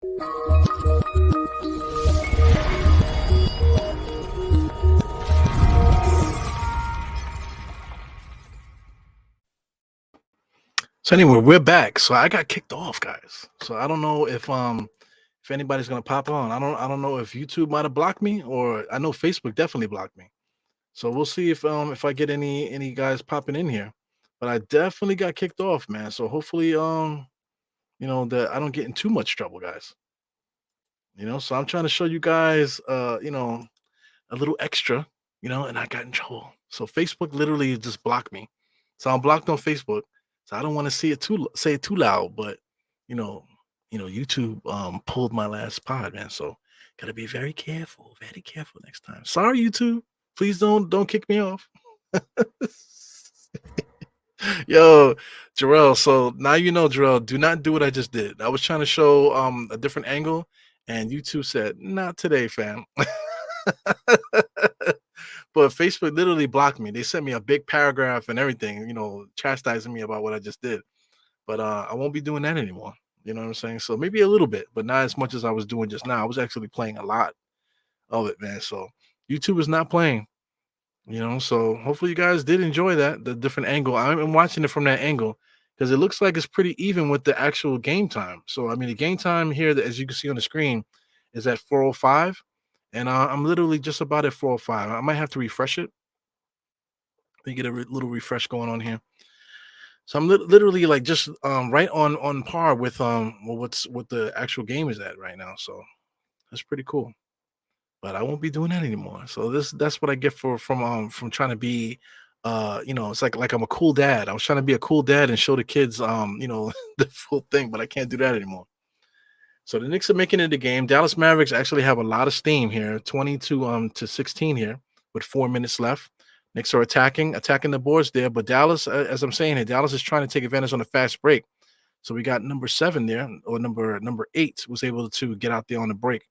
So anyway, we're back. So I got kicked off, guys. So I don't know if anybody's gonna pop on. I don't know if YouTube might have blocked me, or I know Facebook definitely blocked me. So we'll see if I get any guys popping in here. But I definitely got kicked off, man. So hopefully that I don't get in too much trouble, guys. So I'm trying to show you guys a little extra, and I got in trouble. So Facebook literally just blocked me. So I'm blocked on Facebook. So I don't want to say it too loud, but you know, YouTube pulled my last pod, man. So gotta be very careful next time. Sorry, YouTube. Please don't kick me off. Yo, Jarrell. So now you know, Jarrell, do not do what I just did. I was trying to show a different angle, and YouTube said, not today, fam. But Facebook literally blocked me. They sent me a big paragraph and everything, chastising me about what I just did. But I won't be doing that anymore. You know what I'm saying? So maybe a little bit, but not as much as I was doing just now. I was actually playing a lot of it, man. So YouTube is not playing, So hopefully you guys did enjoy that, the different angle. I'm watching it from that angle because it looks like it's pretty even with the actual game time. So I mean, the game time here, as you can see on the screen, is at 4:05. And I'm literally just about at 4:05. I might have to refresh it. Let me get a little refresh going on here. So I'm literally like just right on par with what the actual game is at right now. So that's pretty cool. But I won't be doing that anymore. So that's what I get from trying to be it's like I'm a cool dad. I was trying to be a cool dad and show the kids the full thing, but I can't do that anymore. So the Knicks are making it a game. Dallas Mavericks actually have a lot of steam here, 22 to 16 here, with 4 minutes left. Knicks are attacking the boards there, but Dallas, as I'm saying here, Dallas is trying to take advantage on a fast break. So we got number 7 there, or number 8 was able to get out there on the break.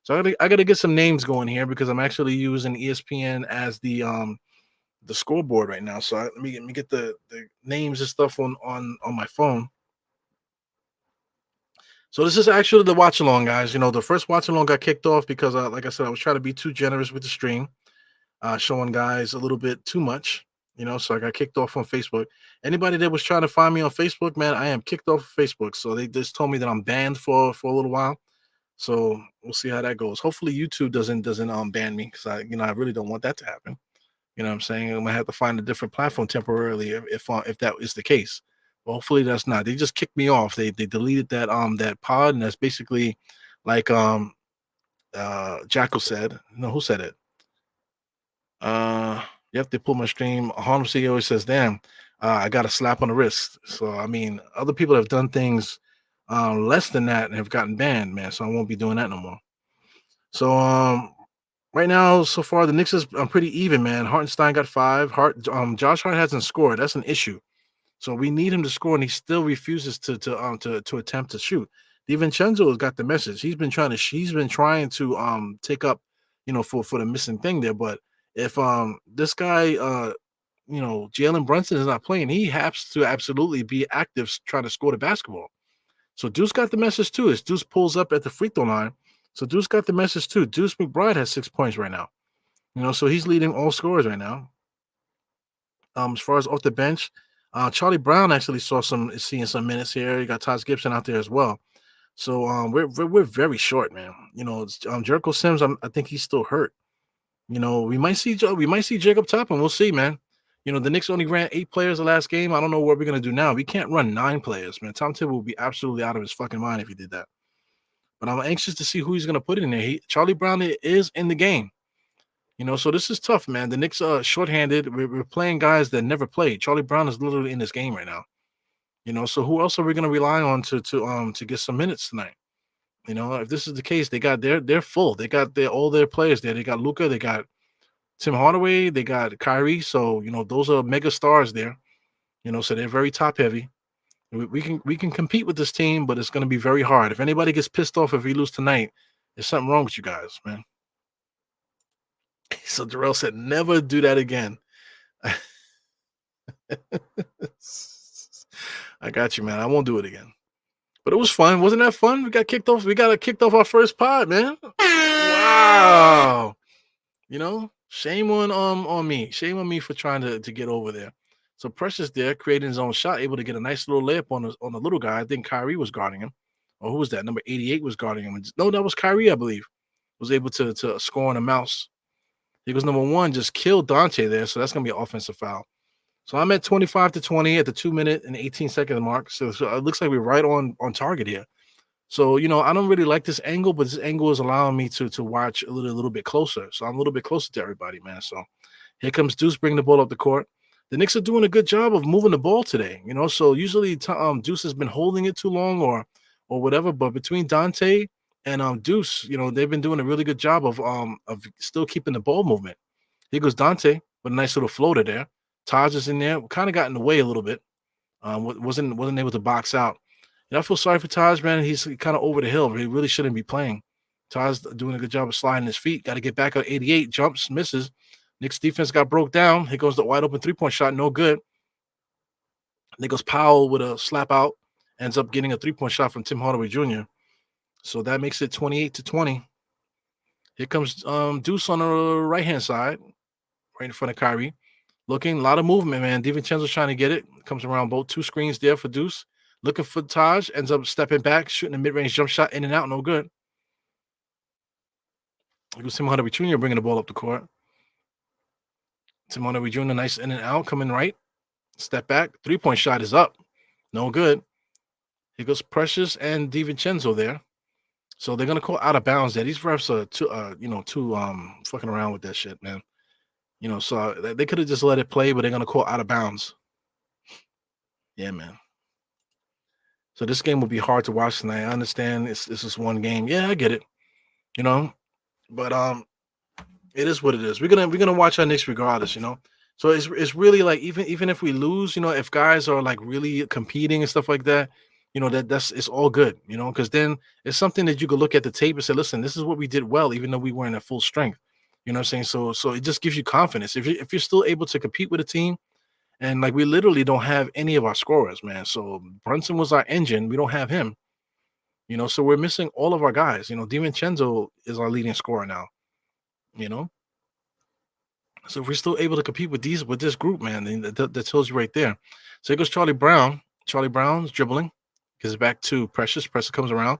So I gotta get some names going here because I'm actually using ESPN as the scoreboard right now. So let me get the names and stuff on my phone. So this is actually the watch along, guys. The first watch along got kicked off because, like I said, I was trying to be too generous with the stream, showing guys a little bit too much. So I got kicked off on Facebook. Anybody that was trying to find me on Facebook, man, I am kicked off of Facebook. So they just told me that I'm banned for a little while. So we'll see how that goes. Hopefully YouTube doesn't ban me because I really don't want that to happen. You know what I'm saying? I'm gonna have to find a different platform temporarily if that is the case. Well, hopefully that's not. They just kicked me off. They deleted that pod, and that's basically like Jackal said. No, who said it? Yep, they pulled my stream. Harlem CEO says, "Damn, I got a slap on the wrist." So I mean, other people have done things less than that and have gotten banned, man. So I won't be doing that no more. So right now, so far, the Knicks is pretty even, man. Hartenstein got 5. Josh Hart hasn't scored. That's an issue. So we need him to score, and he still refuses to attempt to shoot. DiVincenzo has got the message. He's been trying to take up, for the missing thing there. But if this guy Jalen Brunson is not playing, he has to absolutely be active trying to score the basketball. So Deuce got the message too. As Deuce pulls up at the free throw line, so Deuce got the message too. Deuce McBride has 6 points right now. So he's leading all scorers right now. As far as off the bench, Charlie Brown actually seeing some minutes here. You got Taj Gibson out there as well. So we're very short, man. Jericho Sims, I think he's still hurt. We might see Jacob Toppin. We'll see, man. The Knicks only ran 8 players the last game. I don't know what we're gonna do now. We can't run 9 players, man. Tom Thibodeau will be absolutely out of his fucking mind if he did that. But I'm anxious to see who he's gonna put in there. Charlie Brown is in the game. So this is tough, man. The Knicks are shorthanded. We're playing guys that never played. Charlie Brown is literally in this game right now. So who else are we gonna rely on to get some minutes tonight? If this is the case, they're full. They got all their players there. They got Luka, they got Tim Hardaway, they got Kyrie. So those are mega stars there. So they're very top heavy. We can compete with this team, but it's gonna be very hard. If anybody gets pissed off if we lose tonight, there's something wrong with you guys, man. So Darrell said, never do that again. I got you, man. I won't do it again. But it was fun. Wasn't that fun? We got kicked off. We got kicked off our first pod, man. Wow. Shame on me. Shame on me for trying to get over there. So Precious there creating his own shot, able to get a nice little layup on the little guy. I think Kyrie was guarding him. Or who was that? Number 88 was guarding him. No, that was Kyrie, I believe. Was able to score on a mouse. He was number one, just killed Dante there. So that's gonna be an offensive foul. So I'm at 25-20 at the 2 minute and 18-second mark. So it looks like we're right on target here. So, I don't really like this angle, but this angle is allowing me to watch a little bit closer. So I'm a little bit closer to everybody, man. So here comes Deuce bringing the ball up the court. The Knicks are doing a good job of moving the ball today, So usually Deuce has been holding it too long or whatever, but between Dante and Deuce, they've been doing a really good job of still keeping the ball movement. Here goes Dante with a nice little floater there. Taj is in there, kind of got in the way a little bit. Wasn't able to box out. And I feel sorry for Taj, man. He's kind of over the hill. He really shouldn't be playing. Taj doing a good job of sliding his feet. Got to get back at 88. Jumps, misses. Knicks defense got broke down. Here goes the wide open 3-point shot. No good. There goes Powell with a slap out. Ends up getting a 3-point shot from Tim Hardaway Jr. So that makes it 28-20. Here comes Deuce on the right-hand side, right in front of Kyrie. Looking, a lot of movement, man. DiVincenzo's trying to get it. Comes around both two screens there for Deuce. Looking for Taj. Ends up stepping back, shooting a mid-range jump shot in and out. No good. It was Tim Hardaway Jr. bringing the ball up the court. Tim Hardaway Jr. nice in and out, coming right. Step back. 3-point shot is up. No good. Here goes Precious and DiVincenzo there. So they're gonna call out of bounds there. These refs are too fucking around with that shit, man. So they could have just let it play, but they're gonna call out of bounds. Yeah, man. So this game will be hard to watch tonight. I understand this is one game. Yeah, I get it. But it is what it is. We're gonna watch our Knicks regardless. So it's really like even if we lose, if guys are like really competing and stuff like that, that's it's all good. Because then it's something that you could look at the tape and say, listen, this is what we did well, even though we weren't at full strength. You know what I'm saying? So it just gives you confidence if you're still able to compete with a team. And like we literally don't have any of our scorers, man. So Brunson was our engine. We don't have him. So we're missing all of our guys. DiVincenzo is our leading scorer now. So if we're still able to compete with this group, man, then that tells you right there. So here goes Charlie Brown. Charlie Brown's dribbling. Gives it back to Precious. Precious comes around.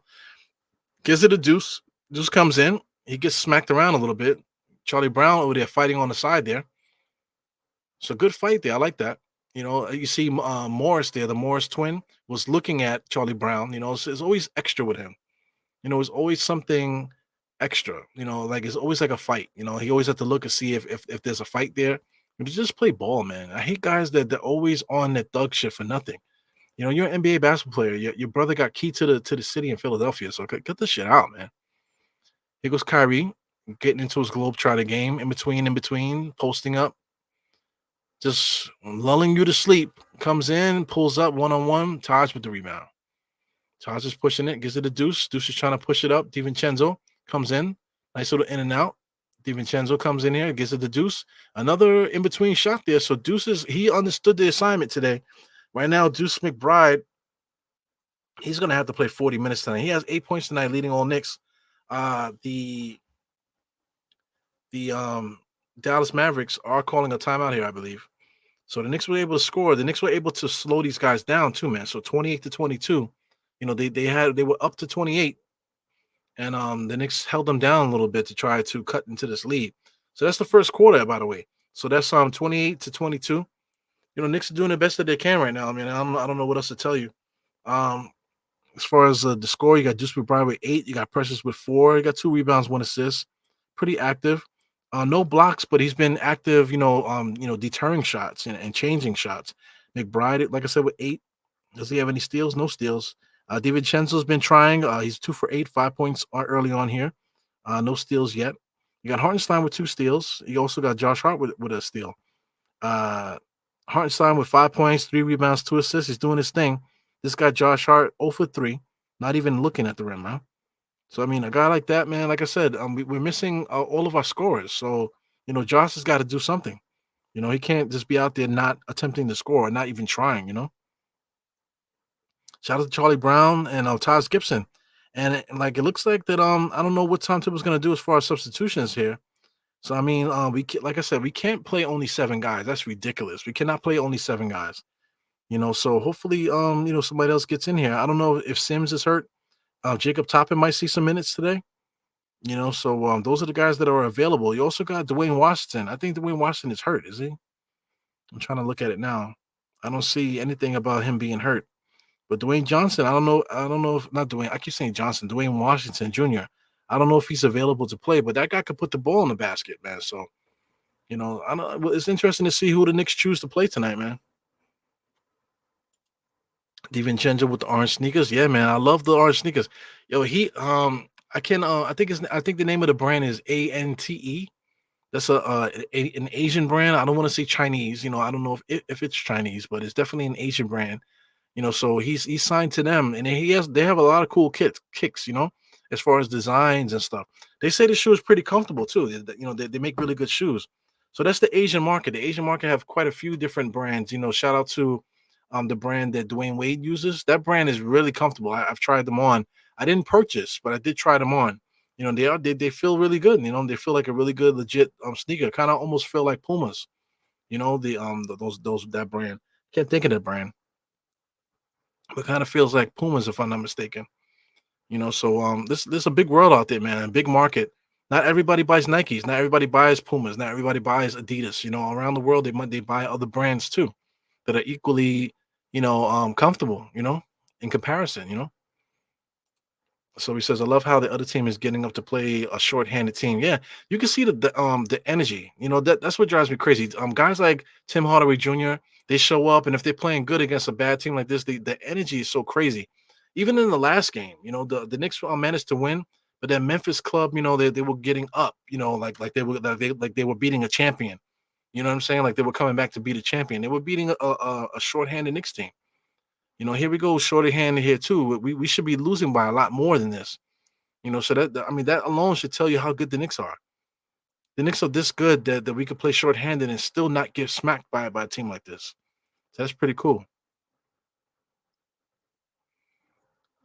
Gives it a Deuce. Deuce comes in. He gets smacked around a little bit. Charlie Brown over there fighting on the side there. So good fight there. I like that. You see Morris there. The Morris twin was looking at Charlie Brown. It's always extra with him. It's always something extra. Like it's always like a fight. He always have to look and see if there's a fight there. Just play ball, man. I hate guys that always on that thug shit for nothing. You're an NBA basketball player. Your brother got key to the city in Philadelphia. So get this shit out, man. Here goes Kyrie getting into his Globetrotter game in between, posting up. Just lulling you to sleep. Comes in, pulls up one-on-one. Taj with the rebound. Taj is pushing it, gives it a Deuce. Deuce is trying to push it up. DiVincenzo comes in. Nice little in and out. DiVincenzo comes in here, gives it the Deuce. Another in-between shot there. So Deuce he understood the assignment today. Right now, Deuce McBride, he's going to have to play 40 minutes tonight. He has 8 points tonight, leading all Knicks. The Dallas Mavericks are calling a timeout here, I believe. So the Knicks were able to score. The Knicks were able to slow these guys down too, man. So 28-22. They were up to 28, and the Knicks held them down a little bit to try to cut into this lead. So that's the first quarter, by the way. So that's 28-22. Knicks are doing the best that they can right now. I mean, I don't know what else to tell you. As far as the score, you got Deuce McBride with 8. You got Precious with 4. You got 2 rebounds, 1 assist. Pretty active. No blocks, but he's been active, deterring shots and changing shots. McBride, like I said, with 8. Does he have any steals? No steals. DiVincenzo's been trying. He's 2 for 8, 5 points early on here. No steals yet. You got Hartenstein with 2 steals. You also got Josh Hart with a steal. Hartenstein with 5 points, 3 rebounds, 2 assists. He's doing his thing. This guy, Josh Hart, 0 for 3. Not even looking at the rim, man. So, I mean, a guy like that, man, like I said, we're missing all of our scorers. So, Josh has got to do something. He can't just be out there not attempting to score or not even trying, Shout out to Charlie Brown and Taj Gibson. And like it looks like that I don't know what Tom Thibodeau's gonna do as far as substitutions here. So I mean, like I said, we can't play only seven guys. That's ridiculous. We cannot play only seven guys. So hopefully somebody else gets in here. I don't know if Sims is hurt. Jacob Toppin might see some minutes today. So those are the guys that are available. You also got Dwayne Washington. I think Dwayne Washington is hurt, is he? I'm trying to look at it now. I don't see anything about him being hurt. But Dwayne Johnson, I don't know. I don't know if not Dwayne. I keep saying Johnson. Dwayne Washington Jr. I don't know if he's available to play, but that guy could put the ball in the basket, man. So I don't. Well, it's interesting to see who the Knicks choose to play tonight, man. DiVincenzo with the orange sneakers. Yeah, man. I love the orange sneakers. Yo, I can I think the name of the brand is ANTE. That's an Asian brand. I don't want to say Chinese. I don't know if it's Chinese, but it's definitely an Asian brand. So he's signed to them, and they have a lot of cool kicks, as far as designs and stuff. They say the shoe is pretty comfortable too. They make really good shoes. So that's the Asian market. The Asian market have quite a few different brands. Shout out to the brand that Dwayne Wade uses. That brand is really comfortable. I've tried them on. I didn't purchase, but I did try them on. They feel really good. They feel like a really good legit sneaker. Kind of almost feel like Pumas. Those that brand. Can't think of that brand. But kind of feels like Pumas, if I'm not mistaken. So this is a big world out there, man, a big market. Not everybody buys Nikes, not everybody buys Pumas, not everybody buys Adidas. Around the world they buy other brands too that are equally, comfortable, in comparison, So he says, I love how the other team is getting up to play a short-handed team. Yeah, you can see the energy. That's what drives me crazy. Guys like Tim Hardaway Jr., they show up, and if they're playing good against a bad team like this, the energy is so crazy. Even in the last game, the Knicks managed to win, but that Memphis club, they were getting up, like they were beating a champion. You know what I'm saying? Like they were coming back to beat a champion. They were beating a short-handed Knicks team. Here we go, shorty-handed here too. We should be losing by a lot more than this. So I mean, that alone should tell you how good the Knicks are. The Knicks are this good that we could play shorthanded and still not get smacked by a team like this. So that's pretty cool.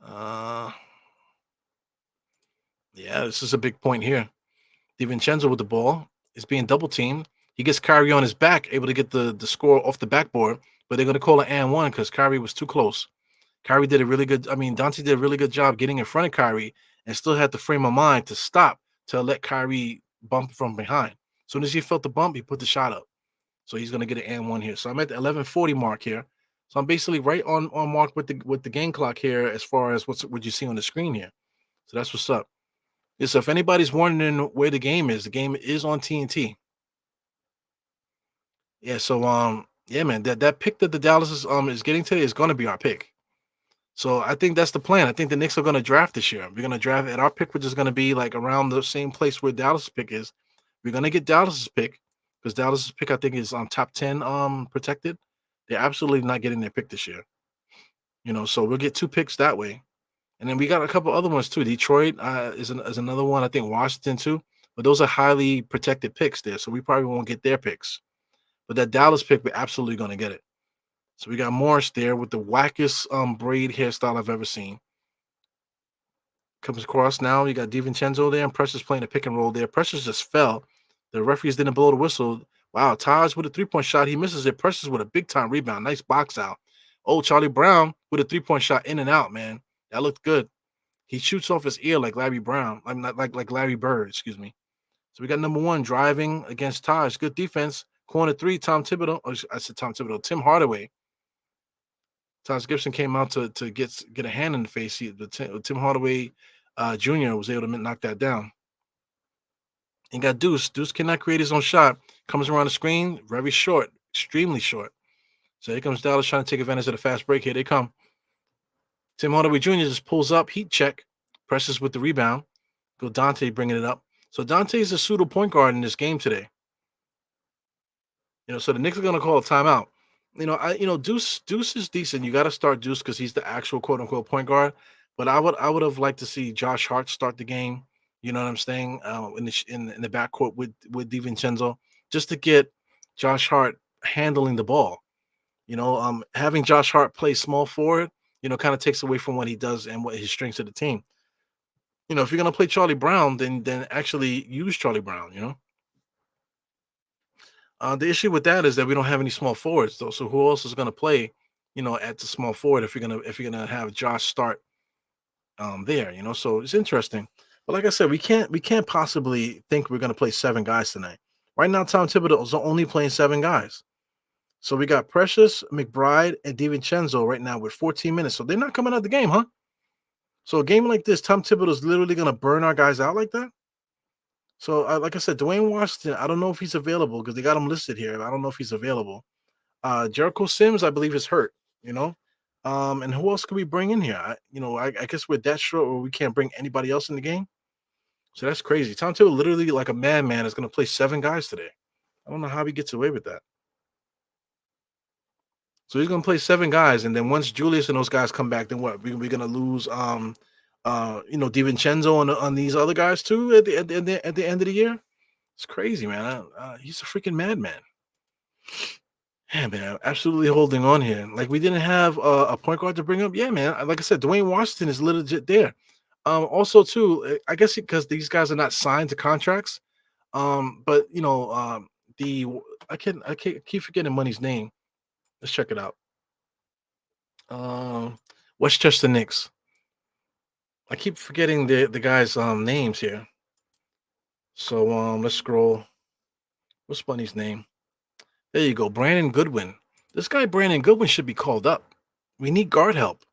Uh, yeah, this is a big point here. DiVincenzo with the ball is being double teamed. He gets Kyrie on his back, able to get the score off the backboard, but they're going to call an and one because Kyrie was too close. Kyrie did a really good. I mean, Dante did a really good job getting in front of Kyrie and still had the frame of mind to stop to let Kyrie bump from behind. As soon as he felt the bump, he put the shot up. So he's gonna get an and one here. So I'm at the 11:40 mark here. So I'm basically right on mark with the game clock here as far as what you see on the screen here. So that's what's up. Yeah, so if anybody's wondering where the game is on TNT. Yeah. So yeah, man, that pick that the Dallas is getting today is gonna be our pick. So I think that's the plan. I think the Knicks are going to draft this year. We're going to draft at our pick, which is going to be like around the same place where Dallas' pick is. We're going to get Dallas's pick because Dallas's pick I think is top 10 protected. They're absolutely not getting their pick this year. So we'll get two picks that way. And then we got a couple other ones too. Detroit is another one. I think Washington too. But those are highly protected picks there. So we probably won't get their picks. But that Dallas pick, we're absolutely going to get it. So we got Morris there with the wackest braid hairstyle I've ever seen. Comes across now. You got DiVincenzo there, and Precious playing a pick and roll there. Precious just fell. The referees didn't blow the whistle. Wow, Taj with a three-point shot. He misses it. Precious with a big-time rebound. Nice box out. Oh, Charlie Brown with a three-point shot in and out, man. That looked good. He shoots off his ear like Larry Brown. I'm not like Larry Bird, excuse me. So we got number one driving against Taj. Good defense. Corner three, Tom Thibodeau. Oh, I said Tom Thibodeau. Tim Hardaway. Taj Gibson came out to get a hand in the face. Tim Hardaway Jr. was able to knock that down. And got Deuce. Deuce cannot create his own shot. Comes around the screen, very short, extremely short. So here comes Dallas trying to take advantage of the fast break. Here they come. Tim Hardaway Jr. just pulls up, heat check, presses with the rebound. Go Dante bringing it up. So Dante is a pseudo point guard in this game today. So the Knicks are going to call a timeout. Deuce is decent. You got to start Deuce because he's the actual quote unquote point guard. But I would have liked to see Josh Hart start the game. You know what I'm saying? In the backcourt with DiVincenzo, just to get Josh Hart handling the ball. Having Josh Hart play small forward, kind of takes away from what he does and what his strengths of the team. If you're gonna play Charlie Brown, then actually use Charlie Brown. The issue with that is that we don't have any small forwards though. So who else is gonna play, at the small forward if you're gonna have Josh start there, So it's interesting. But like I said, we can't possibly think we're gonna play seven guys tonight. Right now, Tom Thibodeau is only playing seven guys. So we got Precious, McBride, and DiVincenzo right now with 14 minutes. So they're not coming out the game, huh? So a game like this, Tom Thibodeau is literally gonna burn our guys out like that. So like I said, Dwayne Washington, I don't know if he's available because they got him listed here. I don't know if he's available. Jericho Sims, I believe, is hurt. You know, and who else could we bring in here? I guess we're that short where we can't bring anybody else in the game. So that's crazy. Tom Thibodeau, literally like a madman, is going to play seven guys today. I don't know how he gets away with that. So he's going to play seven guys, and then once Julius and those guys come back, then what? We're going to lose, DiVincenzo on these other guys too at the end of the year. It's crazy, man. He's a freaking madman. Yeah, man, absolutely holding on here. Like we didn't have a point guard to bring up. Yeah, man. Like I said, Dwayne Washington is legit there. Also, too, I guess because these guys are not signed to contracts. But the I keep forgetting Money's name. Let's check it out. Um, Westchester Knicks. I keep forgetting the guys' names here. So let's scroll. What's Bunny's name? There you go, Brandon Goodwin. This guy Brandon Goodwin should be called up. We need guard help.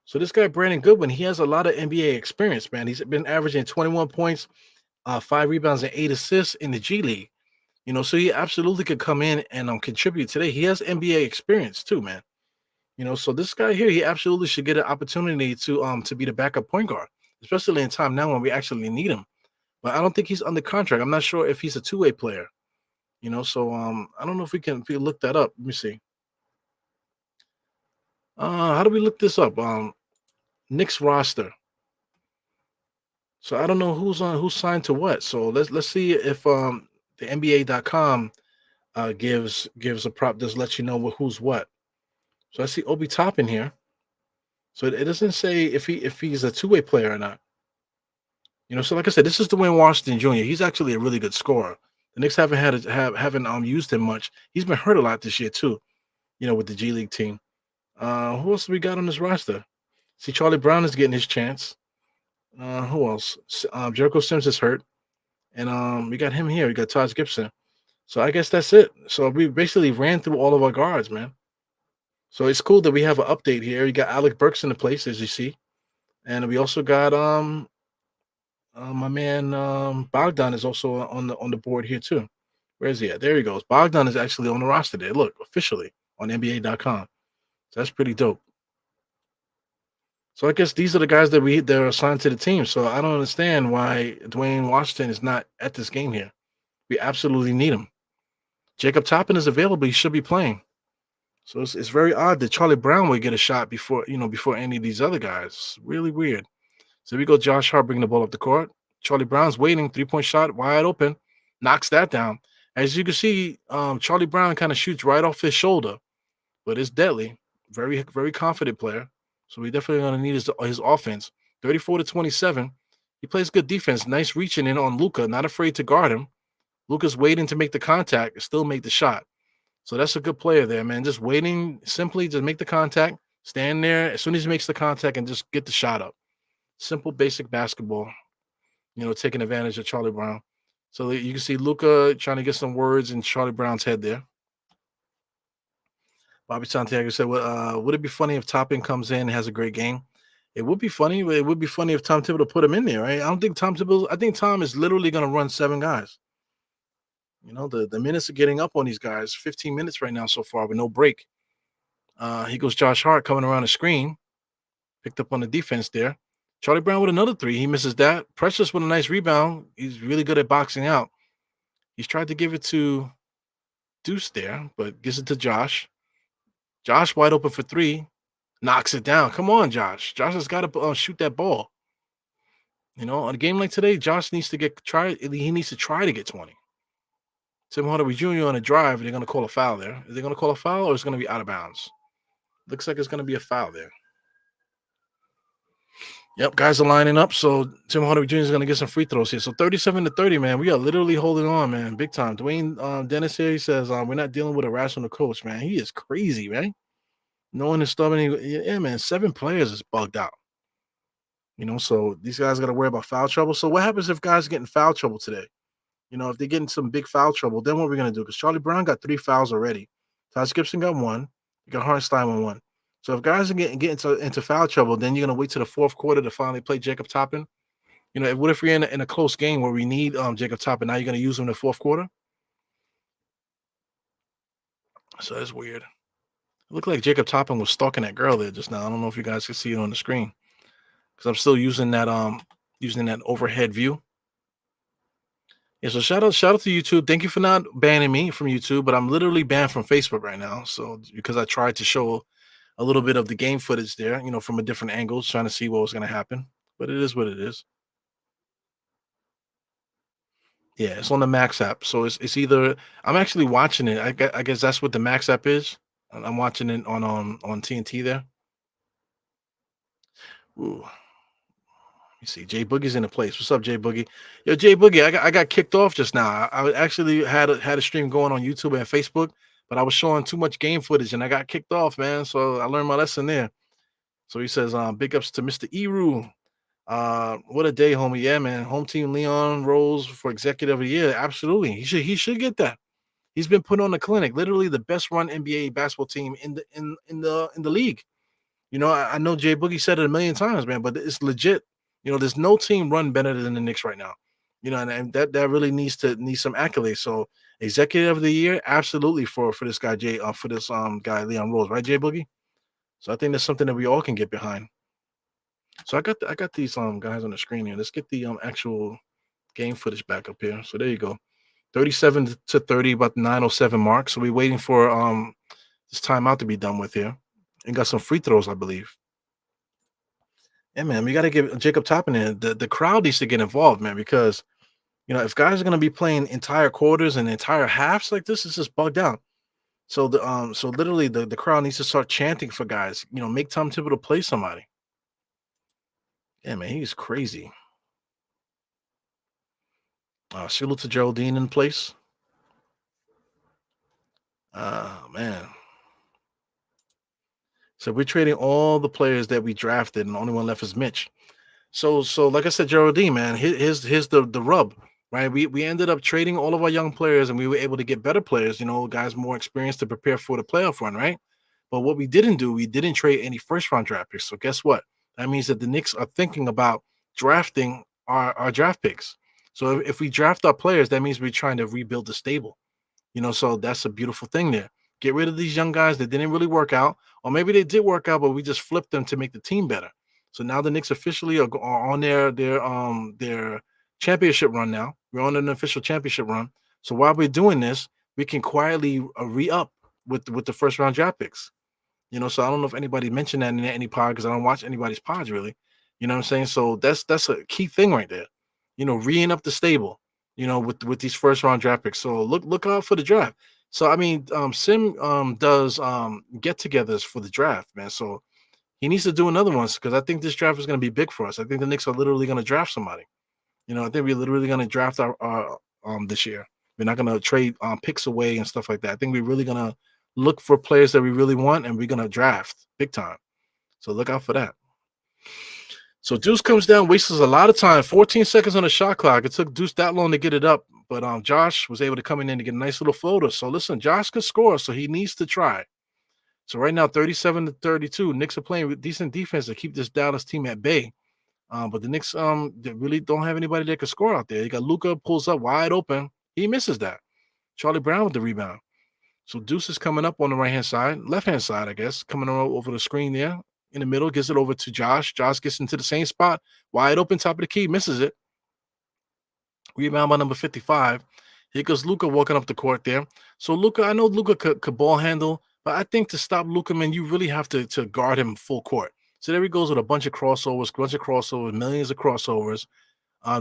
So this guy Brandon Goodwin, he has a lot of NBA experience, man. He's been averaging 21 points, 5 rebounds, and 8 assists in the G League. So he absolutely could come in and contribute today. He has NBA experience too, man. So this guy here, he absolutely should get an opportunity to be the backup point guard, especially in time now when we actually need him. But I don't think he's under contract. I'm not sure if he's a two-way player. So I don't know if we look that up. Let me see. How do we look this up? Knicks roster. So I don't know who's signed to what. So let's see if the NBA.com gives a prop, just let you know who's what. So I see Obi Toppin here. So it doesn't say if he's a two-way player or not. So like I said, this is Dwayne Washington Jr. He's actually a really good scorer. The Knicks haven't used him much. He's been hurt a lot this year too. With the G League team. Who else do we got on this roster? See, Charlie Brown is getting his chance. Who else? Jericho Sims is hurt, and we got him here. We got Taj Gibson. So I guess that's it. So we basically ran through all of our guards, man. So it's cool that we have an update here. You got Alec Burks in the place, as you see, and we also got my man Bogdan is also on the board here too. Where is he at? There he goes. Bogdan is actually on the roster there. Look, officially on NBA.com. So that's pretty dope. So I guess these are the guys that are assigned to the team. So I don't understand why Dwayne Washington is not at this game here. We absolutely need him. Jacob Toppin is available. He should be playing. So it's very odd that Charlie Brown would get a shot before any of these other guys. Really weird. So we go Josh Hart bringing the ball up the court. Charlie Brown's waiting. 3-point shot wide open. Knocks that down. As you can see, Charlie Brown kind of shoots right off his shoulder, but it's deadly. Very, very confident player. So we definitely going to need his offense. 34-27. He plays good defense. Nice reaching in on Luka. Not afraid to guard him. Luka's waiting to make the contact and still make the shot. So that's a good player there, man. Just waiting simply to make the contact. Stand there as soon as he makes the contact and just get the shot up. Simple, basic basketball. Taking advantage of Charlie Brown. So you can see Luka trying to get some words in Charlie Brown's head there. Bobby Santiago said, "Well, would it be funny if Toppin comes in and has a great game? It would be funny. But it would be funny if Tom Thibodeau put him in there, right? I don't think Tom Thibodeau. I think Tom is literally going to run seven guys. The minutes are getting up on these guys. 15 minutes right now so far with no break. He goes Josh Hart coming around the screen, picked up on the defense there. Charlie Brown with another three. He misses that. Precious with a nice rebound. He's really good at boxing out. He's tried to give it to Deuce there, but gives it to Josh. Josh wide open for three. Knocks it down. Come on, Josh. Josh has got to shoot that ball. On a game like today, Josh needs to try to get 20. Tim Hardaway Jr. on a drive, they're going to call a foul there. Is they going to call a foul or is it going to be out of bounds? Looks like it's going to be a foul there. Yep, guys are lining up. So Tim Hardaway Jr. is going to get some free throws here. So 37-30, man. We are literally holding on, man, big time. Dwayne Dennis here, he says, we're not dealing with a rational coach, man. He is crazy, man. No one is stopping. Yeah, man. 7 players is bugged out. So these guys got to worry about foul trouble. So what happens if guys get in foul trouble today? If they get in some big foul trouble, then what are we going to do? Because Charlie Brown got 3 fouls already. Taj Gibson got 1. You got Hartenstein with 1. So if guys are getting into foul trouble, then you're going to wait to the fourth quarter to finally play Jacob Toppin. What if we're in a close game where we need Jacob Toppin? Now you're going to use him in the fourth quarter? So that's weird. It looked like Jacob Toppin was stalking that girl there just now. I don't know if you guys can see it on the screen because I'm still using that overhead view. Yeah, so shout out to YouTube. Thank you for not banning me from YouTube, but I'm literally banned from Facebook right now. So because I tried to show a little bit of the game footage there, from a different angle, trying to see what was going to happen. But it is what it is. Yeah, it's on the Max app. So it's either I'm actually watching it. I guess that's what the Max app is. I'm watching it on TNT there. Ooh. You see, Jay Boogie's in the place. What's up, Jay Boogie? Yo, Jay Boogie, I got kicked off just now. I actually had a stream going on YouTube and Facebook, but I was showing too much game footage and I got kicked off, man. So I learned my lesson there. So he says, big ups to Mr. Eru. What a day, homie. Yeah, man. Home team Leon Rose for executive of the year. Absolutely. He should get that. He's been put on the clinic, literally the best run NBA basketball team in the league. I know Jay Boogie said it a million times, man, but it's legit. There's no team run better than the Knicks right now. And that really needs some accolades. So executive of the year, absolutely for this guy for this guy Leon Rose, right, Jay Boogie? So I think that's something that we all can get behind. So I got these guys on the screen here. Let's get the actual game footage back up here. So there you go. 37-30, about the 9:07 mark. So we're waiting for this timeout to be done with here. And got some free throws, I believe. Yeah, man, we got to give Jacob Toppin in. The crowd needs to get involved, man, because if guys are gonna be playing entire quarters and entire halves like this, it's just bugged out. So literally the crowd needs to start chanting for guys. Make Tom Thibodeau play somebody. Yeah, man, he's crazy. Salute to Geraldine in place. Man. So we're trading all the players that we drafted, and the only one left is Mitch. So like I said, Geraldine, man, here's the rub, right? We ended up trading all of our young players, and we were able to get better players, guys more experienced to prepare for the playoff run, right? But what we didn't do, we didn't trade any first round draft picks. So guess what? That means that the Knicks are thinking about drafting our draft picks. So if we draft our players, that means we're trying to rebuild the stable. So that's a beautiful thing there. Get rid of these young guys that didn't really work out, or maybe they did work out, but we just flipped them to make the team better. So now the Knicks officially are on their championship run now. We're on an official championship run. So while we're doing this, we can quietly re-up with the first round draft picks. So I don't know if anybody mentioned that in any pod because I don't watch anybody's pods really. You know what I'm saying? So that's a key thing right there. Reing up the stable. With these first round draft picks. So look out for the draft. So I mean, Sim does get-togethers for the draft, man. So he needs to do another one because I think this draft is going to be big for us. I think the Knicks are literally going to draft somebody. I think we're literally going to draft our this year. We're not going to trade picks away and stuff like that. I think we're really going to look for players that we really want, and we're going to draft big time. So look out for that. So Deuce comes down, wastes a lot of time, 14 seconds on the shot clock. It took Deuce that long to get it up, but Josh was able to come in and get a nice little floater. So listen, Josh could score, so he needs to try. So right now, 37-32, Knicks are playing with decent defense to keep this Dallas team at bay. But the Knicks they really don't have anybody that can score out there. You got Luka pulls up wide open. He misses that. Charlie Brown with the rebound. So Deuce is coming up on the right-hand side, left-hand side, I guess, coming over the screen there. In the middle, gives it over to Josh. Josh gets into the same spot, wide open, top of the key, misses it. Rebound by number 55. Here goes Luka walking up the court there. So Luka, I know Luka could ball handle, but I think to stop Luka, man, you really have to guard him full court. So there he goes with a bunch of crossovers, millions of crossovers.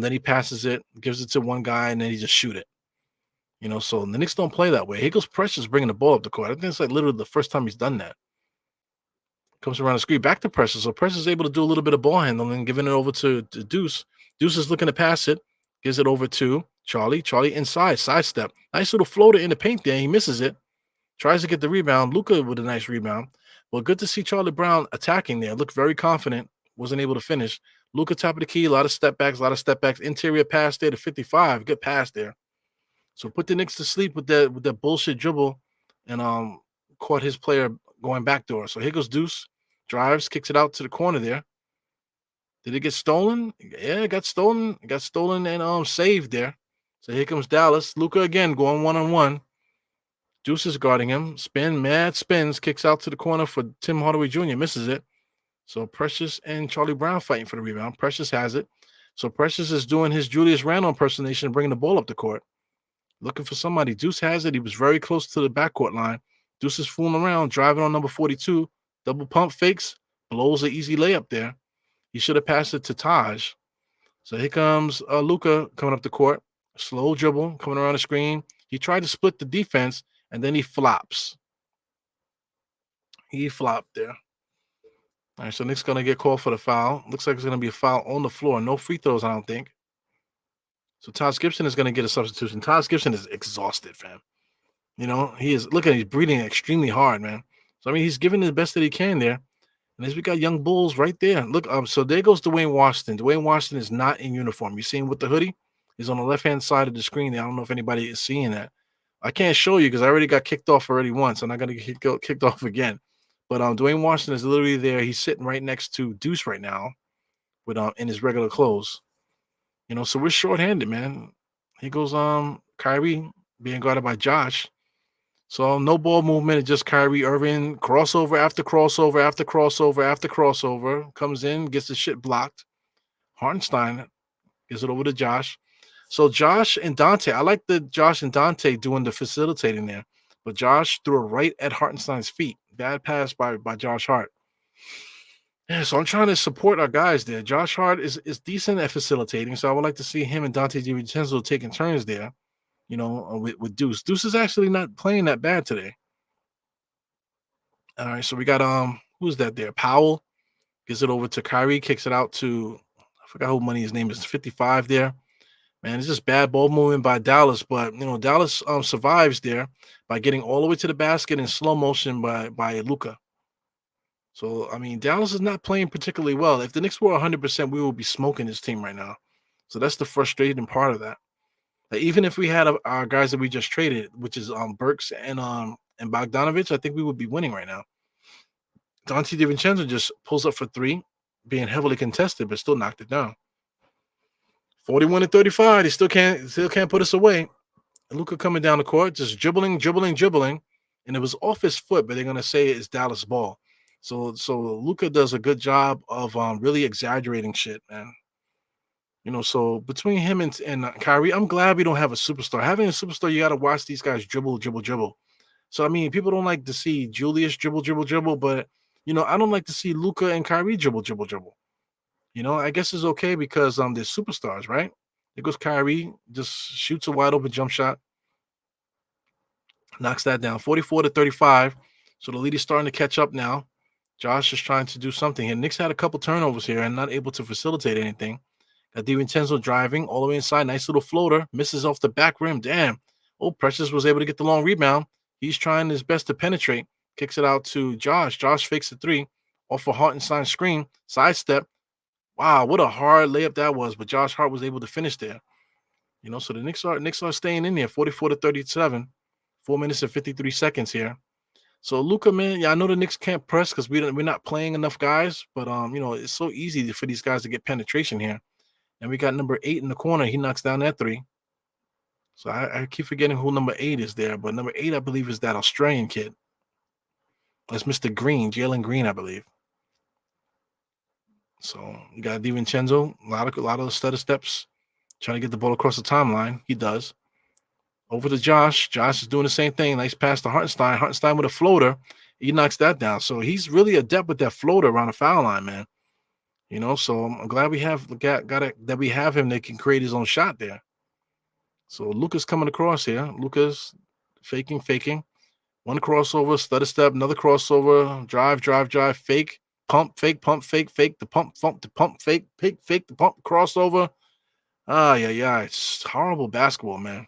Then he passes it, gives it to one guy, and then he just shoot it. So the Knicks don't play that way. Here goes Precious bringing the ball up the court. I think it's like literally the first time he's done that. Comes around the screen, back to Precious. So Precious is able to do a little bit of ball handling, giving it over to Deuce. Deuce is looking to pass it, gives it over to Charlie. Charlie inside, sidestep. Nice little floater in the paint there. He misses it. Tries to get the rebound. Luka with a nice rebound. Well, good to see Charlie Brown attacking there. Looked very confident. Wasn't able to finish. Luka top of the key. A lot of step backs. A lot of step backs. Interior pass there to 55. Good pass there. So put the Knicks to sleep with that bullshit dribble, and caught his player going backdoor. So here goes Deuce, drives, kicks it out to the corner there. Did it get stolen? Yeah, it got stolen. It got stolen and saved there. So here comes Dallas. Luka again going 1-on-1. Deuce is guarding him. Mad spins, kicks out to the corner for Tim Hardaway Jr. Misses it. So Precious and Charlie Brown fighting for the rebound. Precious has it. So Precious is doing his Julius Randle impersonation, bringing the ball up the court. Looking for somebody. Deuce has it. He was very close to the backcourt line. Deuce is fooling around, driving on number 42. Double pump fakes, blows an easy layup there. He should have passed it to Taj. So here comes Luka coming up the court. Slow dribble, coming around the screen. He tried to split the defense, and then he flops. He flopped there. All right, so Nick's going to get called for the foul. Looks like it's going to be a foul on the floor. No free throws, I don't think. So Taj Gibson is going to get a substitution. Taj Gibson is exhausted, fam. You know, he is, look at he's breathing extremely hard, man. So, I mean, he's giving the best that he can there. And as we got young bulls right there. Look, so there goes Dwayne Washington. Dwayne Washington is not in uniform. You see him with the hoodie? He's on the left-hand side of the screen there. I don't know if anybody is seeing that. I can't show you because I already got kicked off already once. I'm not going to get kicked off again. But Dwayne Washington is literally there. He's sitting right next to Deuce right now with in his regular clothes. You know, so we're shorthanded, man. Here goes Kyrie being guarded by Josh. So no ball movement. It's just Kyrie Irving crossover after crossover after crossover after crossover. Comes in, gets the shit blocked. Hartenstein gives it over to Josh. So Josh and Dante, I like the Josh and Dante doing the facilitating there. But Josh threw it right at Hartenstein's feet. Bad pass by Josh Hart. Yeah, so I'm trying to support our guys there. Josh Hart is decent at facilitating, so I would like to see him and Dante DiVincenzo taking turns there, you know, with Deuce. Deuce is actually not playing that bad today. All right, so we got who's that there? Powell gives it over to Kyrie, kicks it out to, I forgot who money his name is, 55 there. Man, it's just bad ball movement by Dallas, but you know, Dallas survives there by getting all the way to the basket in slow motion by Luka. So, I mean, Dallas is not playing particularly well. If the Knicks were 100%, we would be smoking this team right now. So that's the frustrating part of that. Like, even if we had our guys that we just traded, which is Burks and Bogdanovich, I think we would be winning right now. Dante DiVincenzo just pulls up for three, being heavily contested, but still knocked it down. 41-35. He still can't put us away. And Luka coming down the court, just dribbling, and it was off his foot, but they're gonna say it's Dallas ball. So Luka does a good job of really exaggerating shit, man. You know, so between him and Kyrie, I'm glad we don't have a superstar. Having a superstar, you got to watch these guys dribble. So I mean, people don't like to see Julius dribble, but you know, I don't like to see Luka and Kyrie dribble. You know, I guess it's okay because they're superstars, right? There goes Kyrie, just shoots a wide open jump shot, knocks that down, 44-35. So the lead is starting to catch up now. Josh is trying to do something. And Knicks had a couple turnovers here and not able to facilitate anything. Got DiVincenzo driving all the way inside. Nice little floater. Misses off the back rim. Damn. Oh, Precious was able to get the long rebound. He's trying his best to penetrate. Kicks it out to Josh. Josh fakes the three. Off a Hartenstein screen. Sidestep. Wow, what a hard layup that was. But Josh Hart was able to finish there. You know, so the Knicks are staying in there. 44-37. 4 minutes and 53 seconds here. So Luka, man, yeah, I know the Knicks can't press because we're not playing enough guys, but you know, it's so easy for these guys to get penetration here. And we got number 8 in the corner. He knocks down that three. So I keep forgetting who number 8 is there, but number 8, I believe, is that Australian kid. That's Mr. Green, Jalen Green, I believe. So you got DiVincenzo, a lot of stutter steps, trying to get the ball across the timeline. He does. Over to Josh. Josh is doing the same thing. Nice pass to Hartenstein. Hartenstein with a floater. He knocks that down. So he's really adept with that floater around the foul line, man. You know, so I'm glad we have that we have him that can create his own shot there. So Luka's coming across here. Luka's faking. One crossover, stutter step, another crossover, drive, drive, drive, fake, pump, fake, the pump, fake, the pump, crossover. Ah, yeah, yeah. It's horrible basketball, man.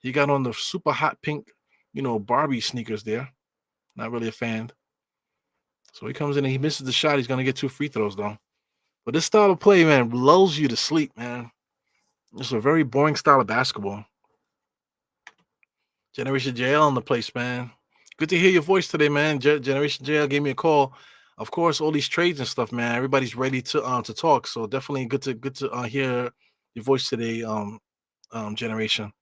He got on the super hot pink, Barbie sneakers there. Not really a fan. So he comes in and he misses the shot. He's gonna get 2 free throws though. But this style of play, man, lulls you to sleep, man. It's a very boring style of basketball. Generation JL in the place, man. Good to hear your voice today, man. Generation JL gave me a call. Of course, all these trades and stuff, man. Everybody's ready to talk. So definitely good to hear your voice today, Generation.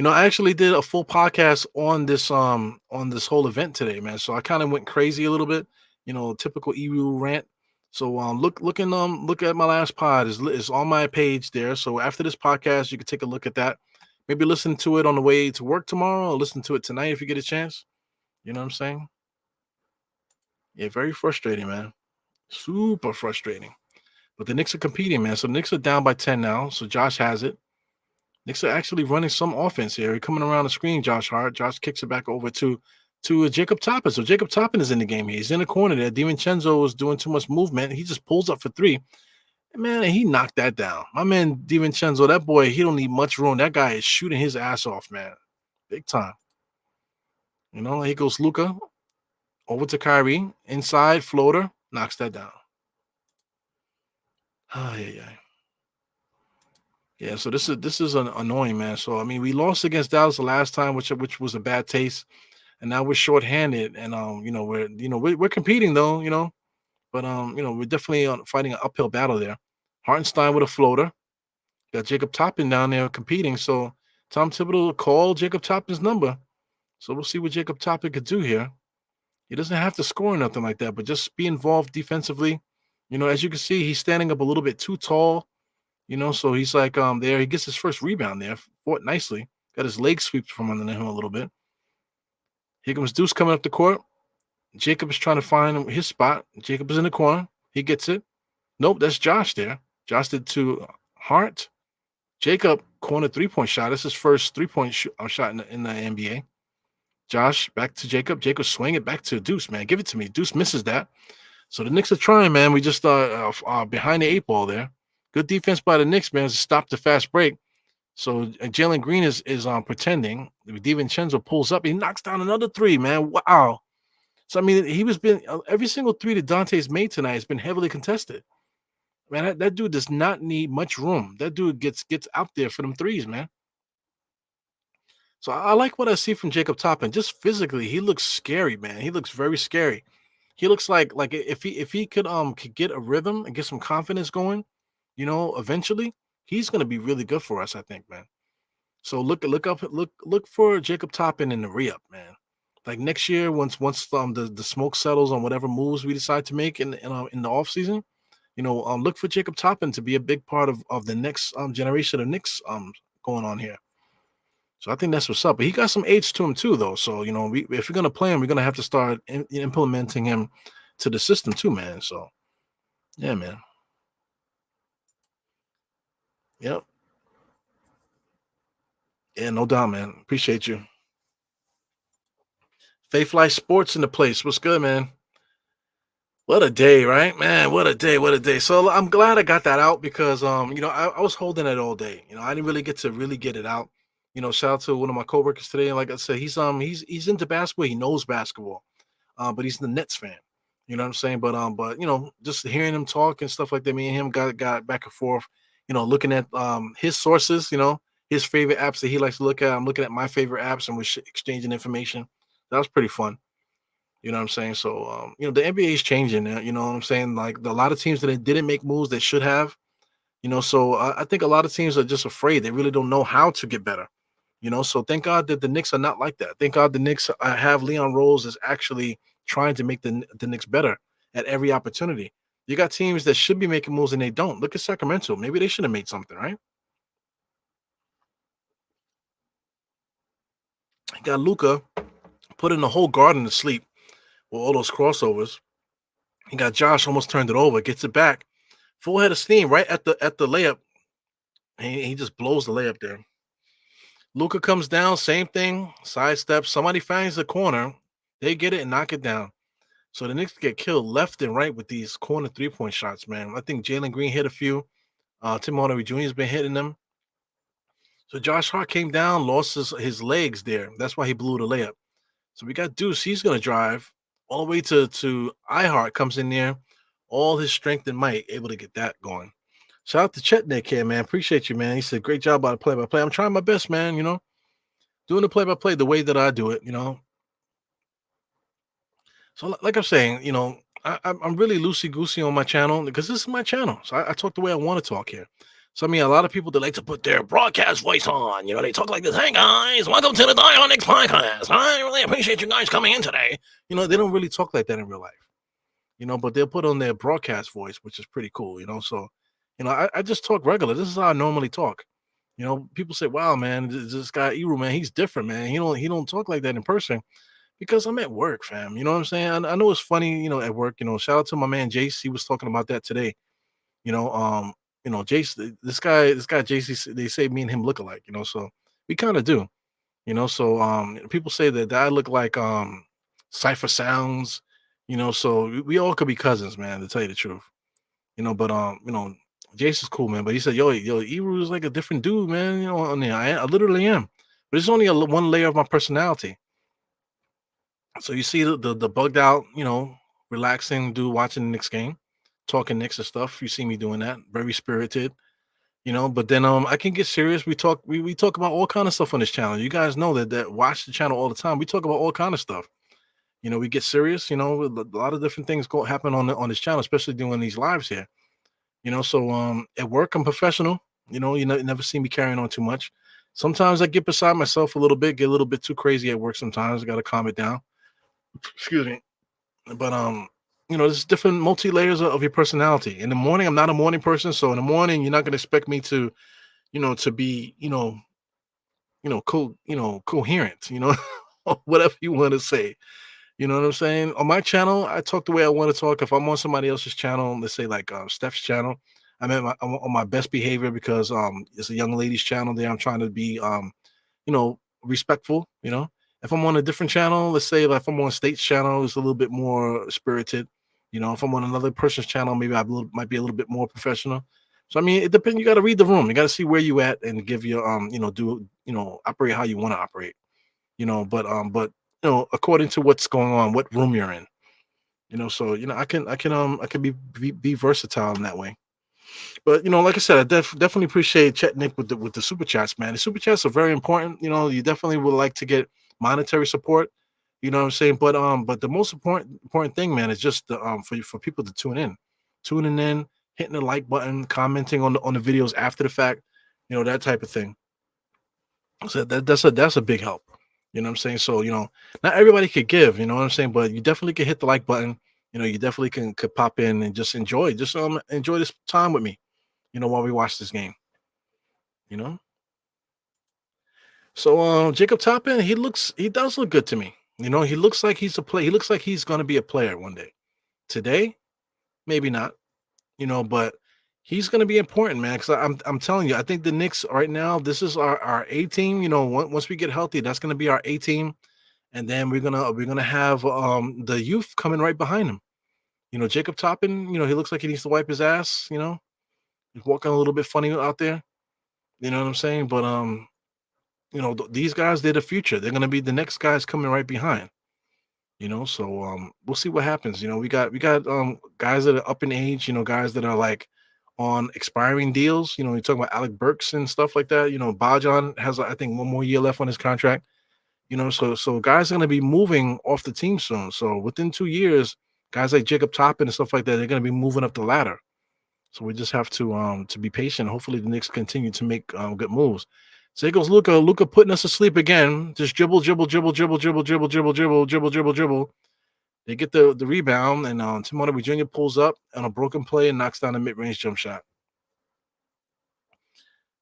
I actually did a full podcast on this whole event today, man. So I kind of went crazy a little bit, typical EU rant. So look at my last pod is on my page there. So after this podcast, you can take a look at that. Maybe listen to it on the way to work tomorrow, or listen to it tonight if you get a chance. You know what I'm saying? Yeah, very frustrating, man. Super frustrating. But the Knicks are competing, man. So the Knicks are down by 10 now. So Josh has it. Knicks are actually running some offense here. Coming around the screen, Josh Hart. Josh kicks it back over to Jacob Toppin. So Jacob Toppin is in the game here. He's in the corner there. DiVincenzo is doing too much movement. He just pulls up for three. And man, he knocked that down. My man DiVincenzo, that boy, he don't need much room. That guy is shooting his ass off, man. Big time. Here goes Luca over to Kyrie. Inside floater. Knocks that down. Oh, yeah. Yeah, so this is annoying, man. So I mean, we lost against Dallas the last time, which was a bad taste, and now we're shorthanded, and we're competing though, but we're definitely fighting an uphill battle there. Hartenstein with a floater, got Jacob Toppin down there competing. So Tom Thibodeau called Jacob Toppin's number, so we'll see what Jacob Toppin could do here. He doesn't have to score or nothing like that, but just be involved defensively. As you can see, he's standing up a little bit too tall. So he's like there. He gets his first rebound there, fought nicely. Got his leg swept from under him a little bit. Here comes Deuce coming up the court. Jacob is trying to find his spot. Jacob is in the corner. He gets it. Nope, that's Josh there. Josh did to Hart. Jacob corner 3-point shot. That's his first 3-point shot in the NBA. Josh back to Jacob. Jacob swing it back to Deuce, man. Give it to me. Deuce misses that. So the Knicks are trying, man. We just behind the 8 ball there. Good defense by the Knicks, man, to stop the fast break. So Jalen Green is pretending. DiVincenzo pulls up. He knocks down another three, man. Wow. So I mean, every single three that Dante's made tonight has been heavily contested. Man, that dude does not need much room. That dude gets out there for them threes, man. So I like what I see from Jacob Toppin. Just physically, he looks scary, man. He looks very scary. He looks like if he could get a rhythm and get some confidence going, eventually he's going to be really good for us, I think, man. So look for Jacob Toppin in the re-up, man. Like next year, once the smoke settles on whatever moves we decide to make in the off season, look for Jacob Toppin to be a big part of the next generation of Knicks going on here. So I think that's what's up. But he got some age to him too, though. So if we're gonna play him, we're gonna have to start implementing him to the system too, man. So yeah, man. Yep. Yeah, no doubt, man. Appreciate you. Faith Life Sports in the place. What's good, man? What a day, right? Man, what a day, what a day. So I'm glad I got that out because I was holding it all day. I didn't really get to really get it out. Shout out to one of my coworkers today. And like I said, he's into basketball, he knows basketball. But he's the Nets fan. You know what I'm saying? But just hearing him talk and stuff like that, me and him got back and forth, looking at his sources, his favorite apps that he likes to look at. I'm looking at my favorite apps and we're exchanging information. That was pretty fun. You know what I'm saying? So, the NBA is changing. You know what I'm saying? Like a lot of teams that didn't make moves that should have. So I think a lot of teams are just afraid. They really don't know how to get better. So thank God that the Knicks are not like that. Thank God the Knicks have Leon Rose is actually trying to make the Knicks better at every opportunity. You got teams that should be making moves and they don't. Look at Sacramento. Maybe they should have made something, right? You got Luca putting the whole garden to sleep with all those crossovers. You got Josh almost turned it over, gets it back. Full head of steam right at the layup. He just blows the layup there. Luca comes down, same thing, sidestep. Somebody finds the corner, they get it and knock it down. So the Knicks get killed left and right with these corner 3-point shots, man. I think Jalen Green hit a few. Tim Hardaway Jr. has been hitting them. So Josh Hart came down, lost his legs there. That's why he blew the layup. So we got Deuce. He's gonna drive all the way to iHeart. Comes in there, all his strength and might, able to get that going. Shout out to Chetnik here, man. Appreciate you, man. He said great job by the play-by-play. I'm trying my best, man. Doing the play-by-play the way that I do it. So like I'm saying, I'm really loosey goosey on my channel because this is my channel. So I talk the way I want to talk here. So I mean, a lot of people that like to put their broadcast voice on, they talk like this. Hey guys, welcome to the Dionics podcast. I really appreciate you guys coming in today. They don't really talk like that in real life. But they'll put on their broadcast voice, which is pretty cool. So, I just talk regular. This is how I normally talk. People say, "Wow, man, this guy Eru, man, he's different, man. He don't talk like that in person." Because I'm at work, fam. You know what I'm saying? I know it's funny, at work. Shout out to my man Jace. He was talking about that today. You know, um, Jace, this guy JC, they say me and him look alike, so we kind of do, So people say that I look like Cypher Sounds, so we all could be cousins, man, to tell you the truth. But Jace is cool, man. But he said, yo, Eru is like a different dude, man. On there. I literally am. But it's only one layer of my personality. So you see the bugged out, relaxing dude watching the Knicks game, talking Knicks and stuff. You see me doing that, very spirited, But then I can get serious. We talk about all kind of stuff on this channel. You guys know that watch the channel all the time. We talk about all kind of stuff. We get serious. With a lot of different things go happen on this channel, especially doing these lives here. So at work I'm professional. Never see me carrying on too much. Sometimes I get beside myself a little bit, get a little bit too crazy at work. Sometimes I got to calm it down. Excuse me. But there's different multi layers of your personality. In the morning, I'm not a morning person, so in the morning, you're not going to expect me to, to be, coherent, or whatever you want to say. You know what I'm saying? On my channel, I talk the way I want to talk. If I'm on somebody else's channel, let's say like Steph's channel, I'm on my best behavior because it's a young lady's channel there. I'm trying to be respectful. If I'm on a different channel, let's say like if I'm on State's channel, it's a little bit more spirited. If I'm on another person's channel, maybe might be a little bit more professional. So I mean, it depends. You got to read the room. You got to see where you at and give your operate how you want to operate. But according to what's going on, what room you're in. So I can be versatile in that way. But like I said, I definitely appreciate Chet Nick with the super chats, man. The super chats are very important. You definitely would like to get monetary support. You know what I'm saying? But the most important thing, man, is just for people to tuning in, hitting the like button, commenting on the videos after the fact, that type of thing. So that's a big help. You know what I'm saying? So not everybody could give. You know what I'm saying? But you definitely can hit the like button. You definitely could pop in and just enjoy this time with me. While we watch this game. You know. So Jacob Toppin, he does look good to me. He looks like he's a play. He looks like he's gonna be a player one day. Today, maybe not. But he's gonna be important, man. Because I'm telling you, I think the Knicks right now, this is our A team. Once we get healthy, that's gonna be our A team, and then we're gonna have the youth coming right behind him. Jacob Toppin, he looks like he needs to wipe his ass. He's walking a little bit funny out there. You know what I'm saying? But these guys, they're the future. They're gonna be the next guys coming right behind. So we'll see what happens. We got guys that are up in age, guys that are like on expiring deals. You're talking about Alec Burks and stuff like that. Bajan has I think one more year left on his contract. So guys are gonna be moving off the team soon. So within 2 years, guys like Jacob Toppin and stuff like that, they're gonna be moving up the ladder. So we just have to be patient. Hopefully the Knicks continue to make good moves. So here goes Luca. Luca putting us to sleep again. Just dribble, dribble, dribble, dribble, dribble, dribble, dribble, dribble, dribble, dribble, dribble. They get the rebound, and Tim Hardaway Jr. pulls up on a broken play and knocks down a mid-range jump shot.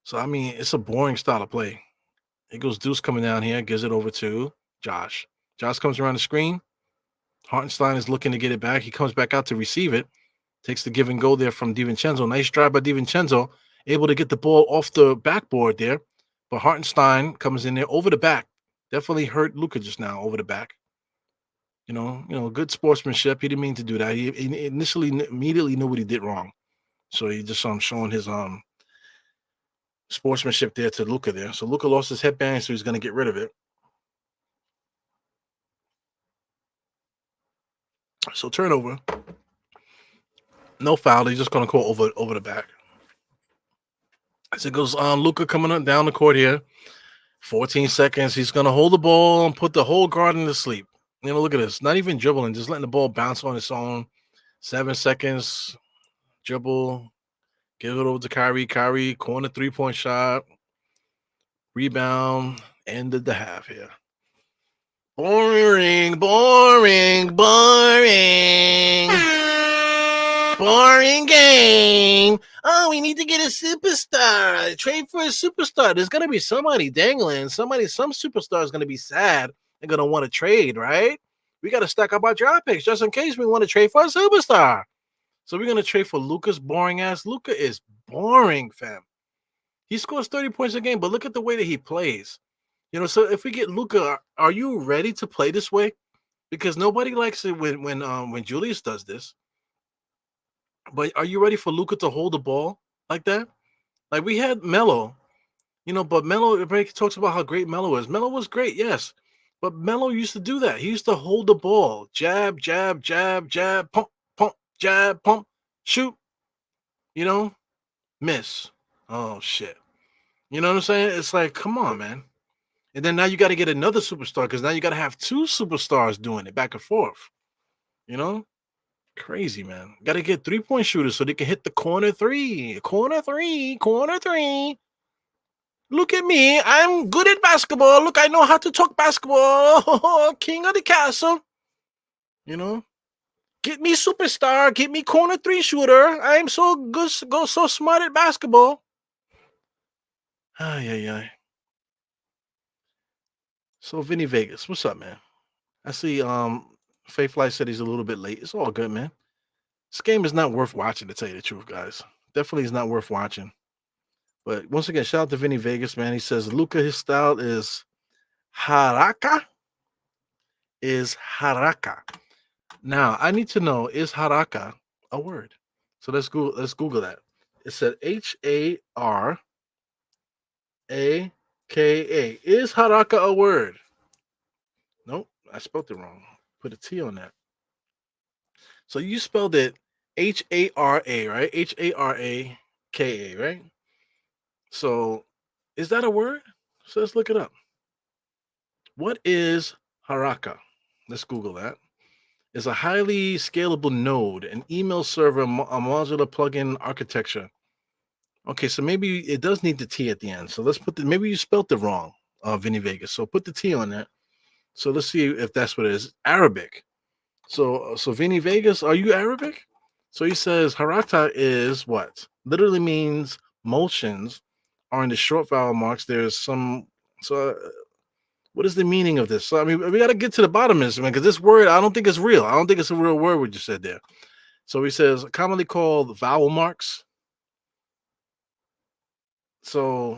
So I mean, it's a boring style of play. It goes Deuce coming down here, gives it over to Josh. Josh comes around the screen. Hartenstein is looking to get it back. He comes back out to receive it. Takes the give and go there from DiVincenzo. Nice drive by DiVincenzo. Able to get the ball off the backboard there. But Hartenstein comes in there over the back. Definitely hurt Luka just now over the back. Good sportsmanship. He didn't mean to do that. He initially immediately knew what he did wrong. So he just showing his sportsmanship there to Luka there. So Luka lost his headband, so he's gonna get rid of it. So turnover. No foul. He's just gonna call over the back. As it goes on, Luka coming up down the court here. 14 seconds. He's gonna hold the ball and put the whole Garden to sleep. Look at this. Not even dribbling, just letting the ball bounce on its own. 7 seconds. Dribble. Give it over to Kyrie. Kyrie, corner 3-point shot. Rebound. Ended the half here. Boring. Boring game. Oh, we need to get a superstar. Trade for a superstar. There's gonna be somebody dangling. Some superstar is gonna be sad. They're gonna want to trade, right? We gotta stack up our draft picks just in case we want to trade for a superstar. So we're gonna trade for Luka's boring ass. Luka is boring, fam. He scores 30 points a game, but look at the way that he plays. So if we get Luka, are you ready to play this way? Because nobody likes it when Julius does this. But are you ready for Luka to hold the ball like that? Like we had Melo, but Melo, everybody talks about how great Melo is. Melo was great, yes. But Melo used to do that. He used to hold the ball. Jab, jab, jab, jab, pump, pump, jab, pump, shoot. Miss. Oh shit. You know what I'm saying? It's like, come on, man. And then now you got to get another superstar because now you got to have two superstars doing it back and forth. Crazy, man. Got to get 3-point shooters so they can hit the corner three. Corner three. Look at me. I'm good at basketball. Look, I know how to talk basketball. King of the castle. Get me superstar. Get me corner three shooter. I'm so good, so smart at basketball. Ay. So Vinny Vegas, what's up, man? I see Faith Light said he's a little bit late. It's all good, man. This game is not worth watching, to tell you the truth, guys. Definitely is not worth watching. But once again, shout out to Vinny Vegas, man. He says Luka, his style is haraka. Now, I need to know, is haraka a word? So let's Google that. It said Haraka. Is haraka a word? Nope, I spelled it wrong. Put a T on that. So you spelled it Hara, right? Haraka, right? So is that a word? So let's look it up. What is haraka? Let's Google that. It's a highly scalable node, an email server, a modular plugin architecture. Okay, so maybe it does need the T at the end. So let's put maybe you spelled it wrong, Vinny Vegas. So put the T on that. So let's see if that's what it is. Arabic. So Vinny Vegas, are you Arabic? So he says haraka is what? Literally means motions are in the short vowel marks. There's some. So what is the meaning of this? So I mean, we got to get to the bottom of this, man, because this word, I don't think it's real. I don't think it's a real word what you said there. So he says commonly called vowel marks. So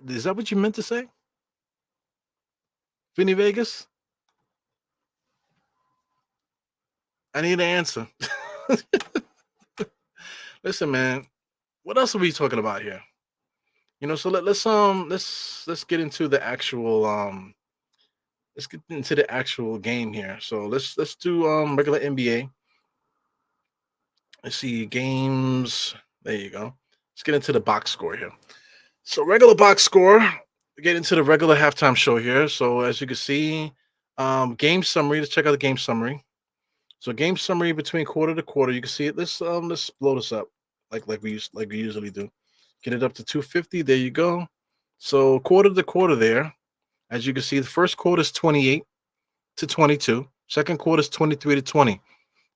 is that what you meant to say? Vinny Vegas? I need an answer. Listen, man, what else are we talking about here? So let's get into the actual game here. So let's do regular NBA. Let's see games. There you go. Let's get into the box score here. So regular box score. We get into the regular halftime show here. So as you can see, game summary. Let's check out the game summary. So game summary between quarter to quarter. You can see it. Let's blow this up like we usually do. Get it up to 250. There you go. So quarter to quarter there. As you can see, the first quarter is 28-22. Second quarter is 23-20.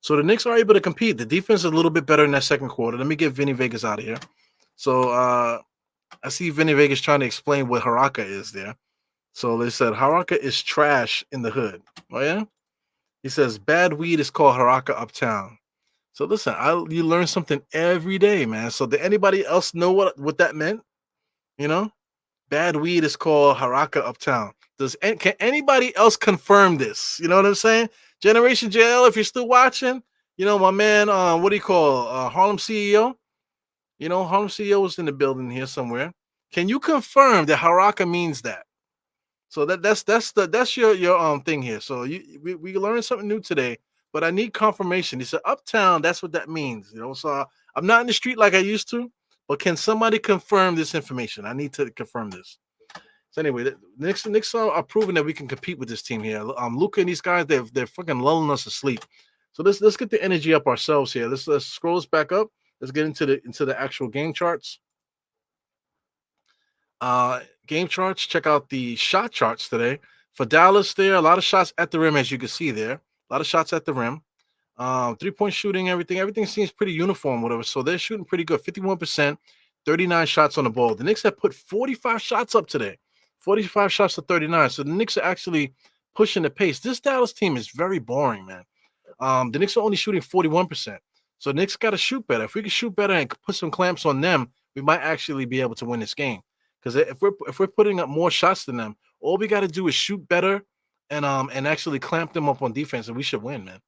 So the Knicks are able to compete. The defense is a little bit better in that second quarter. Let me get Vinny Vegas out of here. So I see Vinny Vegas trying to explain what haraka is there. So they said haraka is trash in the hood. Oh yeah? He says bad weed is called haraka uptown. So listen, you learn something every day, man. So did anybody else know what that meant? bad weed is called Haraka Uptown. Can anybody else confirm this? You know what I'm saying? Generation JL, if you're still watching, my man, what do you call Harlem CEO? Harlem CEO was in the building here somewhere. Can you confirm that Haraka means that? So that's your thing here. So we learned something new today, but I need confirmation. He said uptown, that's what that means. So I'm not in the street like I used to, but can somebody confirm this information? I need to confirm this. So anyway, the Knicks are proving that we can compete with this team here. Luka and these guys, they're fucking lulling us to sleep. So let's get the energy up ourselves here. Let's scroll this back up. Let's get into the actual game charts. Game charts. Check out the shot charts today. For Dallas, there a lot of shots at the rim, as you can see there. A lot of shots at the rim. 3-point shooting, everything seems pretty uniform, whatever. So they're shooting pretty good. 51%, 39 shots on the ball. The Knicks have put 45 shots up today. 45 shots to 39. So the Knicks are actually pushing the pace. This Dallas team is very boring, man. The Knicks are only shooting 41%. So the Knicks got to shoot better. If we can shoot better and put some clamps on them, we might actually be able to win this game. Because if we're putting up more shots than them, all we got to do is shoot better and actually clamp them up on defense, and we should win, man.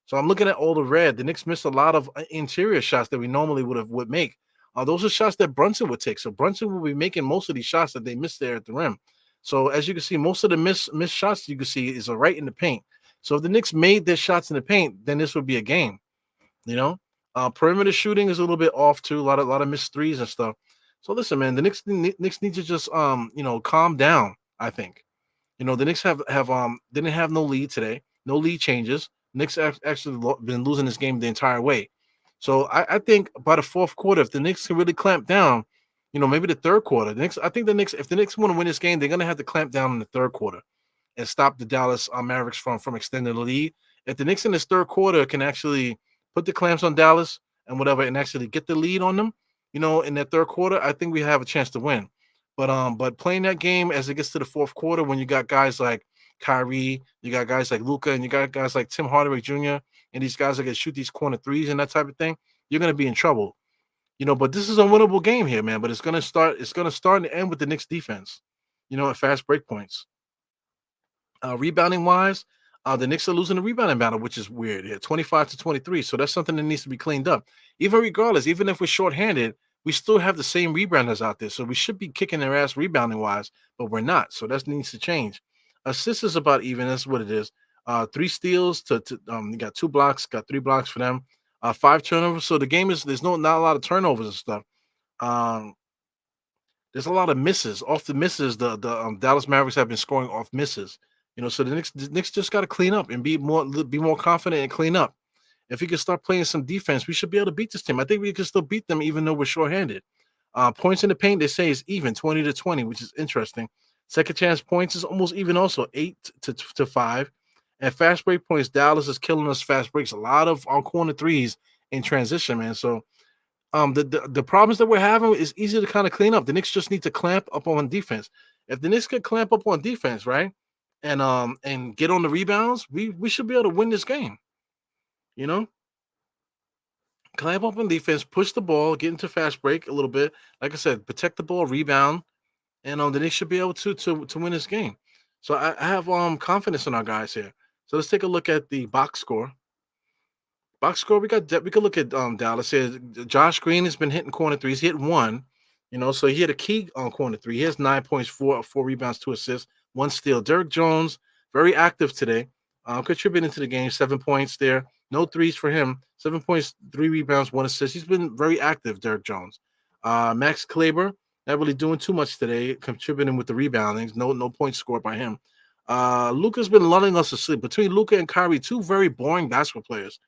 So I'm looking at all the red. The Knicks missed a lot of interior shots that we normally would make. Those are shots that Brunson would take. So Brunson will be making most of these shots that they missed there at the rim. So as you can see, most of the missed shots you can see is right in the paint. So if the Knicks made their shots in the paint, then this would be a game. Perimeter shooting is a little bit off too. A lot of missed threes and stuff. So listen, man, the Knicks need to just calm down. I think. The Knicks didn't have no lead today. No lead changes. Knicks actually been losing this game the entire way. So I think by the fourth quarter, if the Knicks can really clamp down, maybe the third quarter. If the Knicks want to win this game, they're gonna have to clamp down in the third quarter and stop the Dallas Mavericks from extending the lead. If the Knicks in this third quarter can actually put the clamps on Dallas and whatever, and actually get the lead on them, in that third quarter, I think we have a chance to win. But playing that game as it gets to the fourth quarter, when you got guys like Kyrie, you got guys like Luka, and you got guys like Tim Hardaway Jr., and these guys that can shoot these corner threes and that type of thing, you're gonna be in trouble. But this is a winnable game here, man. But it's gonna start and end with the Knicks defense, at fast break points. Rebounding wise, the Knicks are losing the rebounding battle, which is weird. Yeah, 25-23. So that's something that needs to be cleaned up. Even if we're shorthanded, we still have the same rebounders out there. So we should be kicking their ass rebounding wise, but we're not. So that needs to change. Assists is about even. That's what it is. 3 steals you got 2 blocks, got 3 blocks for them. 5 turnovers. So the game there's not a lot of turnovers and stuff. There's a lot of misses. Off the misses, the Dallas Mavericks have been scoring off misses. So the Knicks just got to clean up and be more confident and clean up. If we can start playing some defense, we should be able to beat this team. I think we can still beat them even though we're shorthanded. Points in the paint, they say, is even 20-20, which is interesting. Second chance points is almost even also 8-5. And fast break points, Dallas is killing us fast breaks. A lot of our corner threes in transition, man. So the problems that we're having is easy to kind of clean up. The Knicks just need to clamp up on defense. If the Knicks can clamp up on defense, right, and get on the rebounds, we should be able to win this game. Clamp up on defense, push the ball, get into fast break a little bit. Like I said, protect the ball, rebound, and the Knicks should be able to win this game. So I have confidence in our guys here. So let's take a look at the box score. We could look at Dallas here. Josh Green has been hitting corner threes. He hit 1, so he hit a key on corner 3. He has 9 points, 4 rebounds, 2 assists, 1 steal. Derrick Jones, very active today, contributing to the game. 7 points there. No threes for him. 7 points, 3 rebounds, 1 assist. He's been very active, Derrick Jones. Max Kleber, not really doing too much today, contributing with the rebounding. No points scored by him. Luka's been lulling us to sleep. Between Luka and Kyrie, 2 very boring basketball players.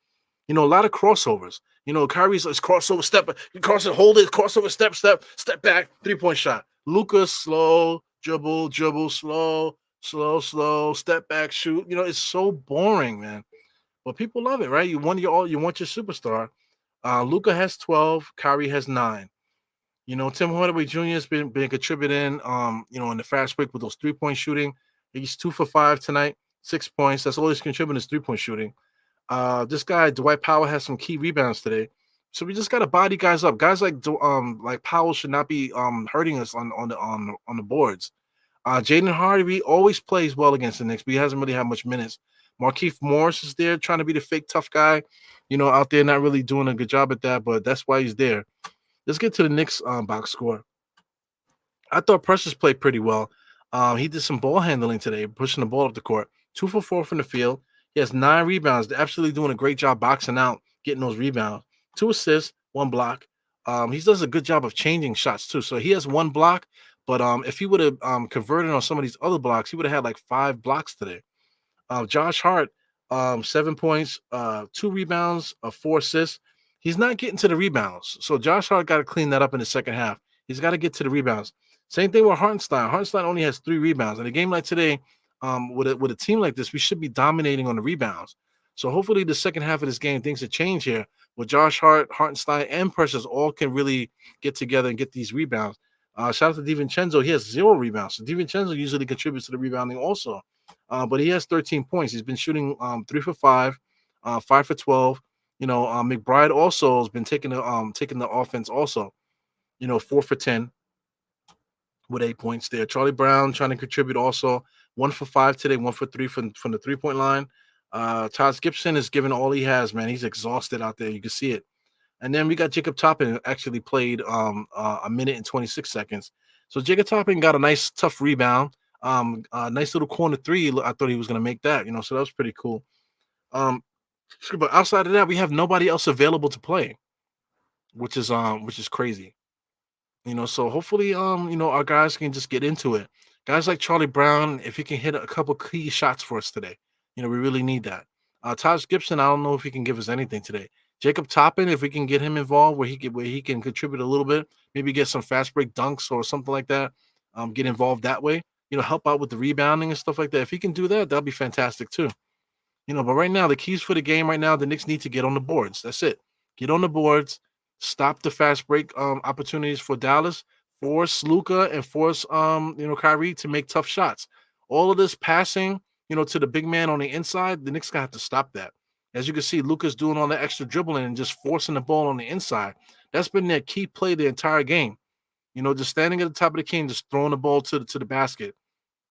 A lot of crossovers. Kyrie's crossover, step, cross it, hold it, crossover, step back, 3-point shot. Luka, slow, dribble, slow, step back, shoot. It's so boring, man. But people love it, right? You want your superstar. Luka has 12, Kyrie has 9. Tim Hardaway Jr. has been contributing, in the fast break with those 3-point shooting. He's 2 for 5 tonight, 6 points. That's all he's contributing is 3-point shooting. This guy, Dwight Powell, has some key rebounds today. So we just gotta body guys up. Guys like Powell should not be hurting us on the boards. Jaden Harvey always plays well against the Knicks, but he hasn't really had much minutes. Markeith Morris is there trying to be the fake tough guy, out there not really doing a good job at that, but that's why he's there. Let's get to the Knicks box score. I thought Precious played pretty well. He did some ball handling today, pushing the ball up the court. 2 for 4 from the field. He has 9 rebounds. They're absolutely doing a great job boxing out, getting those rebounds. 2 assists, 1 block. He does a good job of changing shots too. So he has 1 block, but if he would have converted on some of these other blocks, he would have had like 5 blocks today. Josh Hart, 7 points, 2 rebounds, 4 assists. He's not getting to the rebounds. So Josh Hart got to clean that up in the second half. He's got to get to the rebounds. Same thing with Hartenstein. Hartenstein only has 3 rebounds. In a game like today, with a team like this, we should be dominating on the rebounds. So hopefully the second half of this game, things will change here. With Josh Hart, Hartenstein, and Precious all can really get together and get these rebounds. Shout out to DiVincenzo. He has 0 rebounds. So DiVincenzo usually contributes to the rebounding also. But he has 13 points. He's been shooting 3 for 5, 5 for 12. McBride also has been taking the offense also. 4 for 10 with 8 points there. Charlie Brown trying to contribute also. 1 for 5 today, 1 for 3 from the 3-point line. Taj Gibson is giving all he has, man. He's exhausted out there. You can see it. And then we got Jacob Toppin actually played a minute and 26 seconds. So Jacob Toppin got a nice tough rebound. A nice little corner 3. I thought he was going to make that, so that was pretty cool. But outside of that, we have nobody else available to play, which is crazy. So hopefully our guys can just get into it. Guys like Charlie Brown, if he can hit a couple key shots for us today, we really need that. Taj Gibson, I don't know if he can give us anything today. Jacob Toppin, if we can get him involved where he can contribute a little bit, maybe get some fast break dunks or something like that. Get involved that way. Help out with the rebounding and stuff like that. If he can do that, that'll be fantastic too. But right now, the keys for the game right now, the Knicks need to get on the boards. That's it. Get on the boards, stop the fast break opportunities for Dallas, force Luka and force Kyrie to make tough shots. All of this passing, to the big man on the inside, the Knicks gonna have to stop that. As you can see, Luka's doing all the extra dribbling and just forcing the ball on the inside. That's been their key play the entire game. Just standing at the top of the key, just throwing the ball to the basket.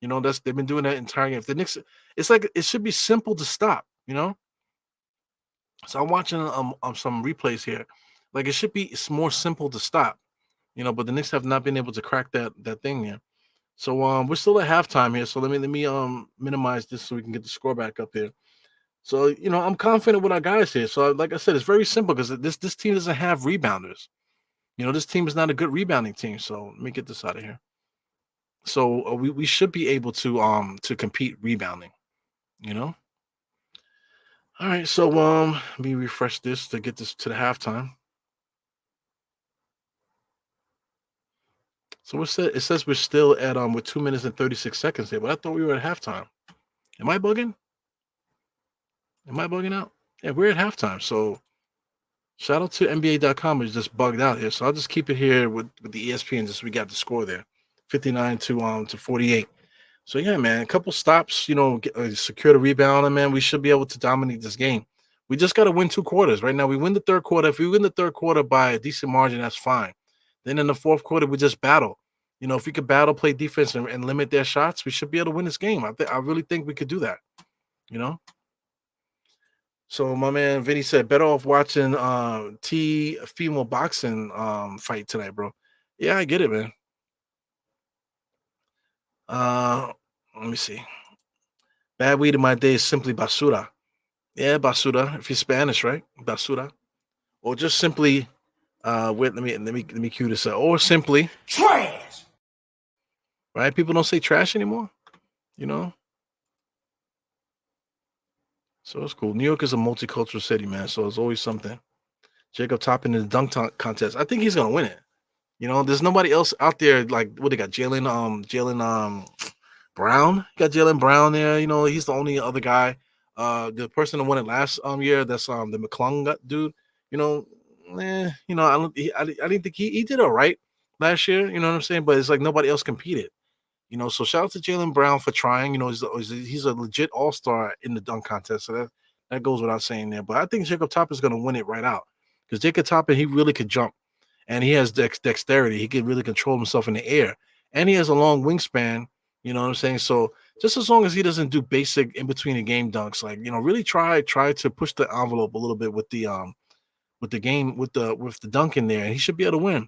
They've been doing that entire game. If the Knicks, it's like it should be simple to stop. So I'm watching some replays here. Like it's more simple to stop. But the Knicks have not been able to crack that thing here. So we're still at halftime here. So let me minimize this so we can get the score back up here. So I'm confident with our guys here. So like I said, it's very simple because this team doesn't have rebounders. This team is not a good rebounding team. So let me get this out of here. So we should be able to compete rebounding. All right. So let me refresh this to get this to the halftime. So it says we're still at with 2 minutes and 36 seconds here, but I thought we were at halftime. Am I bugging? Am I bugging out? Yeah, we're at halftime. So shout out to NBA.com. It's just bugged out here. So I'll just keep it here with the ESPN. Just we got the score there, 59 to 48. So yeah, man, a couple stops. Secure the rebound, and man, we should be able to dominate this game. We just got to win 2 quarters. Right now, we win the third quarter. If we win the third quarter by a decent margin, that's fine. Then in the fourth quarter, we just battle. If we could battle, play defense, and limit their shots, we should be able to win this game. I really think we could do that. So my man Vinny said, better off watching T female boxing fight tonight, bro. Yeah, I get it, man. Let me see. Bad weed in my day is simply basura. Yeah, basura. If you're Spanish, right? Basura. Or just simply wait, let me cue this up. Or simply trash. Right? People don't say trash anymore. So it's cool. New York is a multicultural city, man. So it's always something. Jacob Toppin in the dunk contest. I think he's gonna win it. There's nobody else out there like what they got. Jalen Brown. Got Jalen Brown there. He's the only other guy. The person that won it last year, that's the McClung dude. I didn't think he did all right last year. You know what I'm saying? But it's like nobody else competed. So shout out to Jalen Brown for trying. He's a legit all-star in the dunk contest. So that goes without saying there. But I think Jacob Toppin is going to win it right out. because Jacob Toppin, he really could jump, and he has dexterity. He can really control himself in the air, and he has a long wingspan. You know what I'm saying? So just as long as he doesn't do basic in between the game dunks, like really try to push the envelope a little bit with the game with the dunk in there, and he should be able to win.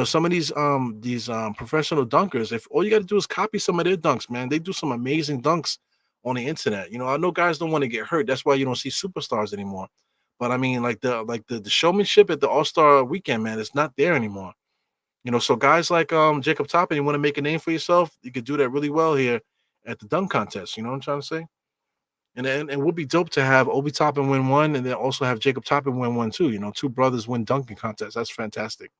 Some of these professional dunkers, if all you got to do is copy some of their dunks, man, they do some amazing dunks on the internet. I know guys don't want to get hurt. That's why you don't see superstars anymore. But I mean, like the showmanship at the All Star weekend, man, it's not there anymore. So guys like Jacob Toppin, you want to make a name for yourself, you could do that really well here at the dunk contest. You know what I'm trying to say? And it would be dope to have Obi Toppin win one, and then also have Jacob Toppin win one too. Two brothers win dunking contests. That's fantastic.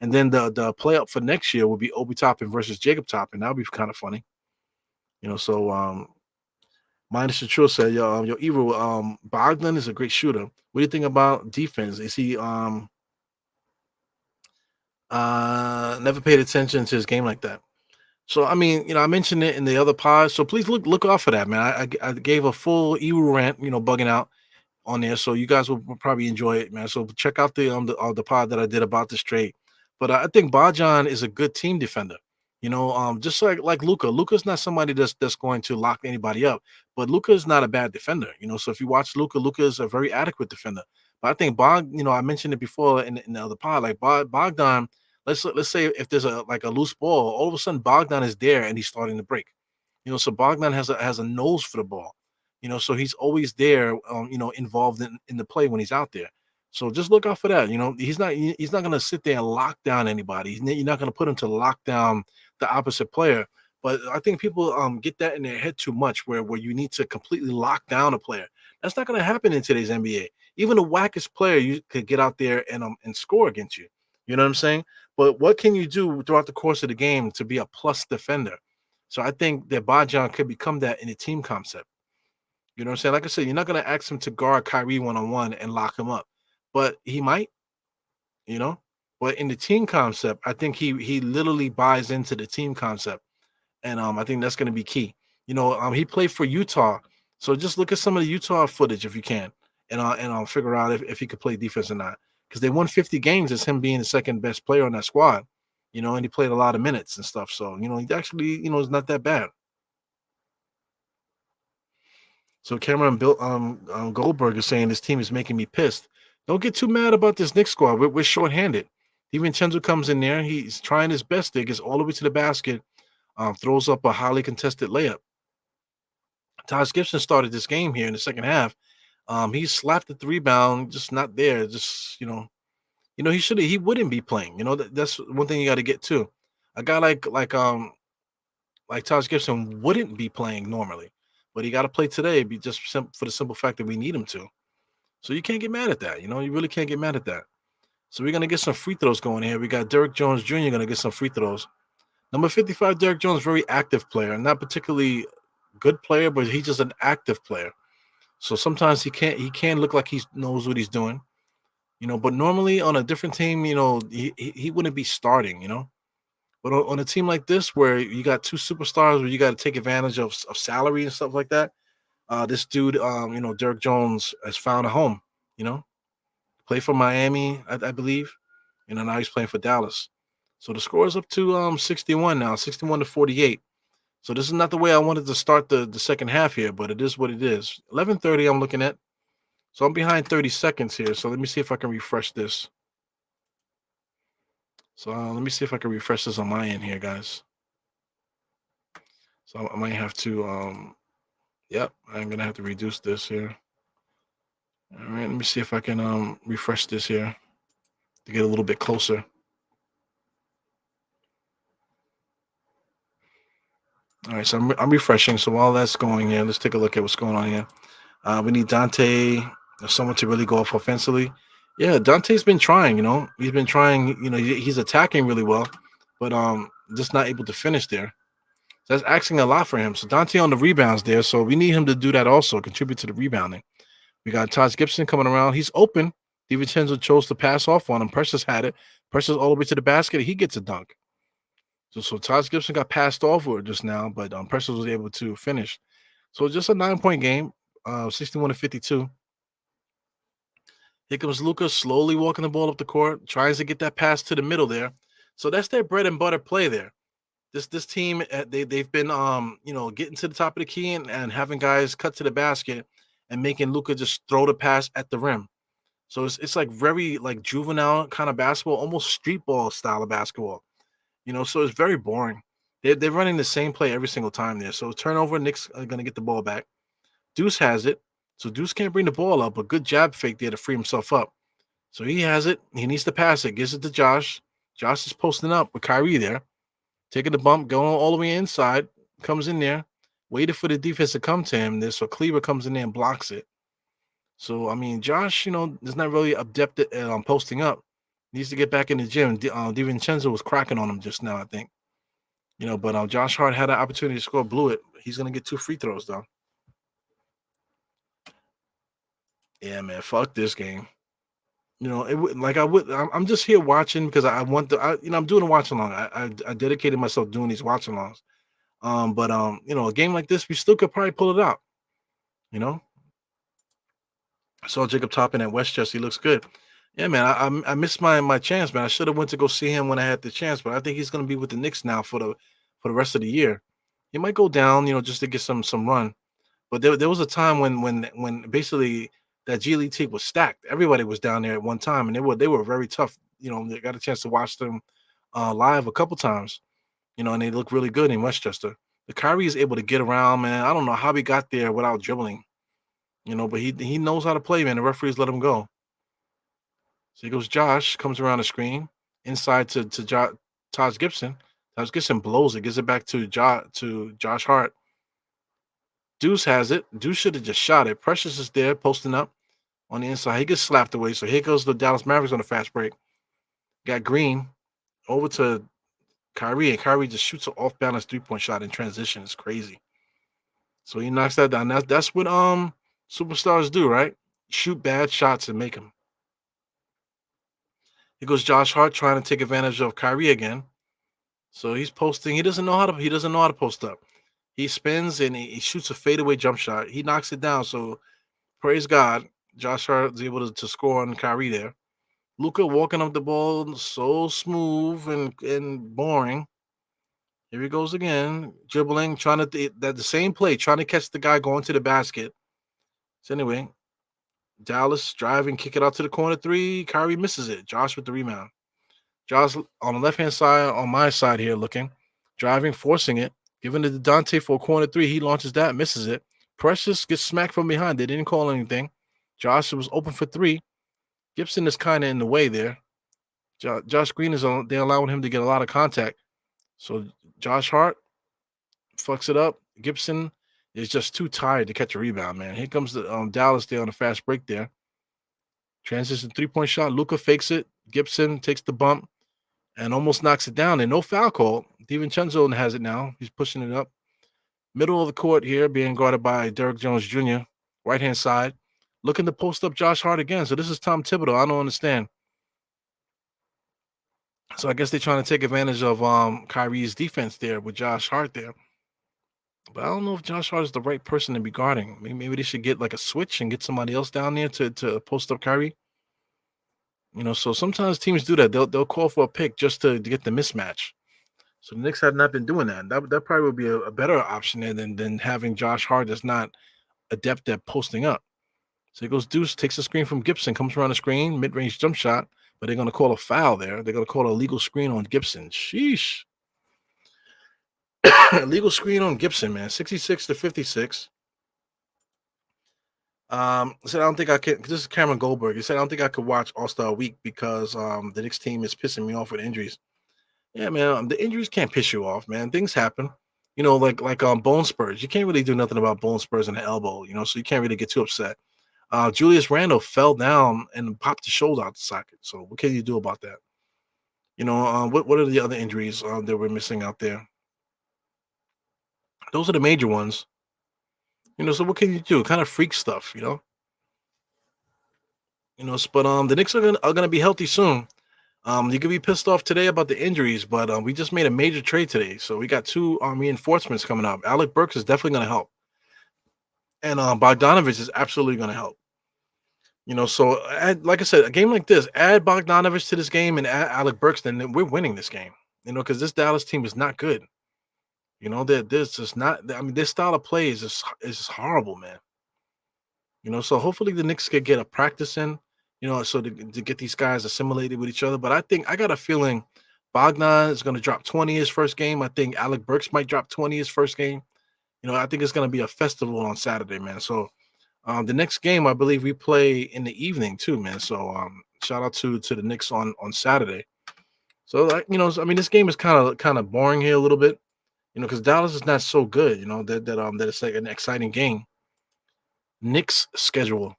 And then the play up for next year would be Obi Toppin versus Jacob Toppin. That would be kind of funny. So Minus the True said, yo, Evil, Bogdan is a great shooter. What do you think about defense? Is he never paid attention to his game like that? So I mean, I mentioned it in the other pod. So please look out for that, man. I gave a full Evil rant, bugging out on there, so you guys will probably enjoy it, man. So check out the pod that I did about this trade. But I think Bajan is a good team defender. Just like Luca. Luca's not somebody that's going to lock anybody up, but Luca is not a bad defender. So if you watch Luca, Luca is a very adequate defender. But I think I mentioned it before in the other pod, like Bogdan. Let's say if there's a loose ball, all of a sudden Bogdan is there and he's starting to break. So Bogdan has a nose for the ball. So he's always there, involved in the play when he's out there. So just look out for that. He's not going to sit there and lock down anybody. You're not going to put him to lock down the opposite player. But I think people get that in their head too much, where you need to completely lock down a player. That's not going to happen in today's NBA. Even the wackest player, you could get out there and score against you. You know what I'm saying? But what can you do throughout the course of the game to be a plus defender? So I think that Bajan could become that in a team concept. You know what I'm saying? Like I said, you're not going to ask him to guard Kyrie one-on-one and lock him up, but he might, you know. But in the team concept, I think he literally buys into the team concept, and I think that's going to be key. He played for Utah, so just look at some of the Utah footage if you can, and I'll figure out if he could play defense or not. Because they won 50 games as him being the second best player on that squad, and he played a lot of minutes and stuff. So he actually is not that bad. So Cameron Goldberg is saying this team is making me pissed. Don't get too mad about this Knicks squad. We're shorthanded. DiVincenzo comes in there. He's trying his best. He gets all the way to the basket, throws up a highly contested layup. Taj Gibson started this game here in the second half. He slapped at the rebound, just not there. Just he wouldn't be playing. That's one thing you got to get to. A guy like Taj Gibson wouldn't be playing normally, but he got to play today for the simple fact that we need him to. So you can't get mad at that. You really can't get mad at that. So we're going to get some free throws going here. We got Derrick Jones Jr. going to get some free throws. Number 55, Derrick Jones, very active player. Not particularly good player, but he's just an active player. So sometimes he can look like he knows what he's doing. But normally on a different team, he wouldn't be starting, But on a team like this, where you got two superstars, where you got to take advantage of salary and stuff like that, this dude, Derrick Jones has found a home. Play for Miami, I believe, now he's playing for Dallas. So the score is up to 61 now, 61 to 48. So this is not the way I wanted to start the second half here, but it is what it is. 11:30 I'm looking at. So I'm behind 30 seconds here. So let me see if I can refresh this. So let me see if I can refresh this on my end here, guys. So I might have to, yep, I'm going to have to reduce this here. All right, let me see if I can refresh this here to get a little bit closer. All right, so I'm refreshing. So while that's going here, let's take a look at what's going on here. We need Dante, someone to really go off offensively. Yeah, Dante's been trying. He's been trying. He's attacking really well, but just not able to finish there. So that's asking a lot for him. So Dante on the rebounds there. So we need him to do that also, contribute to the rebounding. We got Taj Gibson coming around. He's open. DiVincenzo chose to pass off on him. Precious had it. Precious all the way to the basket. He gets a dunk. So Taj Gibson got passed off with just now, but Precious was able to finish. So just a 9-point game, 61 to 52. Here comes Luca slowly walking the ball up the court, tries to get that pass to the middle there. So that's their bread and butter play there. This team, they've been getting to the top of the key and having guys cut to the basket and making Luca just throw the pass at the rim. So it's like very like juvenile kind of basketball, almost street ball style of basketball. So it's very boring. They're running the same play every single time there. So turnover, Knicks are gonna get the ball back. Deuce has it. So Deuce can't bring the ball up, but good jab fake there to free himself up. So he has it. He needs to pass it. Gives it to Josh. Josh is posting up with Kyrie there, taking the bump, going all the way inside. Comes in there, waited for the defense to come to him. There, so Kleber comes in there and blocks it. So I mean, Josh, is not really adept at posting up. Needs to get back in the gym. DiVincenzo was cracking on him just now, I think. But Josh Hart had an opportunity to score, blew it. He's gonna get 2 free throws though. Yeah, man, fuck this game. I'm just here watching because I want to. I'm doing a watch along. I dedicated myself doing these watch alongs. But a game like this, we still could probably pull it out. You know, I saw Jacob Toppin at Westchester. He looks good. Yeah, man. I missed my chance, man. I should have went to go see him when I had the chance, but I think he's gonna be with the Knicks now for the rest of the year. He might go down, just to get some run. But there was a time when basically that G League team was stacked. Everybody was down there at one time, and they were very tough. They got a chance to watch them live a couple times. And they look really good in Westchester. The Kyrie is able to get around, man. I don't know how he got there without dribbling. But he knows how to play, man. The referees let him go. So here goes Josh, comes around the screen, inside to Taj Gibson. Taj Gibson blows it, gives it back to Josh Hart. Deuce has it. Deuce should have just shot it. Precious is there, posting up on the inside. He gets slapped away. So here goes the Dallas Mavericks on a fast break. Got Green over to Kyrie, and Kyrie just shoots an off-balance three-point shot in transition. It's crazy. So he knocks that down. That's what superstars do, right? Shoot bad shots and make them. Here goes Josh Hart trying to take advantage of Kyrie again. So he's posting. He doesn't know how to post up. He spins and he shoots a fadeaway jump shot. He knocks it down. So praise God, Josh Hart is able to score on Kyrie there. Luca walking up the ball so smooth and boring. Here he goes again, dribbling, trying to that the same play, trying to catch the guy going to the basket. So anyway, Dallas driving, kick it out to the corner three. Kyrie misses it. Josh with the rebound. Josh on the left hand side, on my side here, looking, driving, forcing it, giving it to Dante for a corner three. He launches that, misses it. Precious gets smacked from behind. They didn't call anything. Josh was open for three. Gibson is kind of in the way there. Josh Green they're allowing him to get a lot of contact. So Josh Hart fucks it up. Gibson is just too tired to catch a rebound, man. Here comes the Dallas there on a fast break there. Transition 3-point shot. Luca fakes it. Gibson takes the bump and almost knocks it down. And no foul call. DiVincenzo has it now. He's pushing it up. Middle of the court here, being guarded by Derrick Jones Jr. Right hand side. Looking to post up Josh Hart again. So this is Tom Thibodeau. I don't understand. So I guess they're trying to take advantage of Kyrie's defense there with Josh Hart there. But I don't know if Josh Hart is the right person to be guarding. Maybe they should get like a switch and get somebody else down there to post up Kyrie. So sometimes teams do that. They'll call for a pick just to get the mismatch. So the Knicks have not been doing that. That probably would be a better option there than having Josh Hart that's not adept at posting up. So he goes Deuce, takes the screen from Gibson, comes around the screen, mid-range jump shot, but they're going to call a foul there. They're going to call a legal screen on Gibson. Sheesh. Legal screen on Gibson, man. 66-56. Said I don't think I can. This is Cameron Goldberg. He said I don't think I could watch All-Star Week because the Knicks team is pissing me off with injuries. Yeah, man. The injuries can't piss you off, man. Things happen. Like bone spurs. You can't really do nothing about bone spurs in the elbow. So you can't really get too upset. Julius Randle fell down and popped his shoulder out the socket. So what can you do about that? What are the other injuries that we're missing out there? Those are the major ones. So what can you do? Kind of freak stuff, But the Knicks are gonna be healthy soon. You could be pissed off today about the injuries, but we just made a major trade today, so we got 2 reinforcements coming up. Alec Burks is definitely gonna help, and Bogdanovich is absolutely gonna help. So like I said, a game like this, add Bogdanovich to this game and add Alec Burks, then we're winning this game. Because this Dallas team is not good. That this is not. I mean, this style of play is just horrible, man. So hopefully the Knicks could get a practice in. So to get these guys assimilated with each other. But I got a feeling Bogdan is going to drop 20 his first game. I think Alec Burks might drop 20 his first game. I think it's going to be a festival on Saturday, man. So the next game, I believe we play in the evening too, man. So shout out to the Knicks on Saturday. So I mean, this game is kind of boring here a little bit, because Dallas is not so good. That it's like an exciting game. Knicks schedule.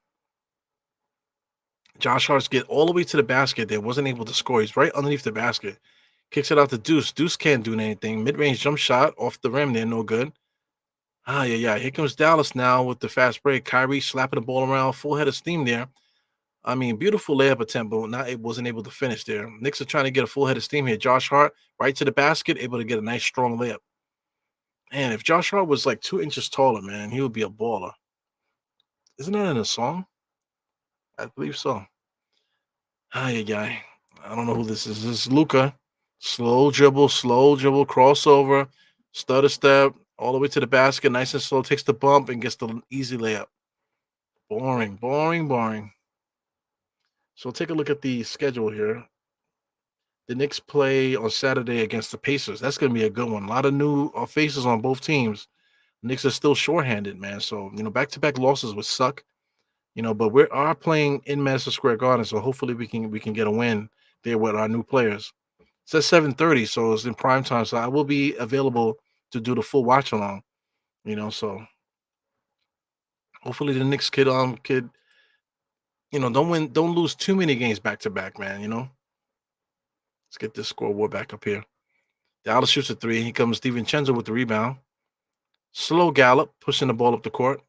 Josh Hart's get all the way to the basket. There wasn't able to score. He's right underneath the basket. Kicks it out to Deuce. Deuce can't do anything. Mid-range jump shot off the rim. They're no good. Yeah. Here comes Dallas now with the fast break. Kyrie slapping the ball around, full head of steam there. I mean, beautiful layup attempt, but it wasn't able to finish there. Knicks are trying to get a full head of steam here. Josh Hart right to the basket, able to get a nice strong layup. Man, if Josh Hart was like 2 inches taller, man, he would be a baller. Isn't that in a song? I believe so. Yeah. I don't know who this is. This is Luca. Slow dribble, crossover, stutter step, all the way to the basket, nice and slow, takes the bump and gets the easy layup. Boring, boring, boring. So take a look at the schedule here. The Knicks play on Saturday against the Pacers. That's going to be a good one. A lot of new faces on both teams. Knicks are still shorthanded, man. So, back-to-back losses would suck. But we are playing in Madison Square Garden, so hopefully we can get a win there with our new players. It's at 7:30, so it's in prime time. So I will be available to do the full watch along. So hopefully the Knicks don't lose too many games back to back, man. Let's get this scoreboard back up here. Dallas shoots a three. Here comes DiVincenzo with the rebound. Slow gallop, pushing the ball up the court.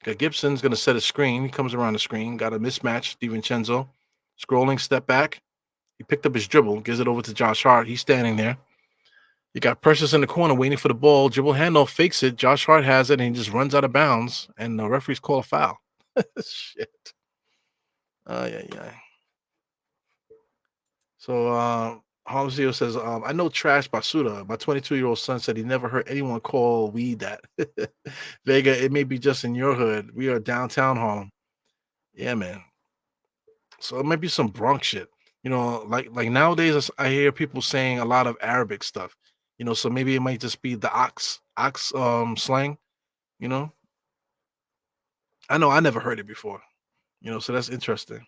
Got Gibson's going to set a screen. He comes around the screen. Got a mismatch. DiVincenzo scrolling, step back. He picked up his dribble, gives it over to Josh Hart. He's standing there. You got Precious in the corner waiting for the ball. Dribble handoff, fakes it. Josh Hart has it, and he just runs out of bounds. And the referees call a foul. Shit. Yeah. So Hamzio says, I know Trash Basuda. My 22-year-old son said he never heard anyone call weed that. Vega, it may be just in your hood. We are downtown Harlem. Yeah, man. So it might be some Bronx shit. Like nowadays I hear people saying a lot of Arabic stuff. So maybe it might just be the ox slang, you know. I know I never heard it before. So that's interesting.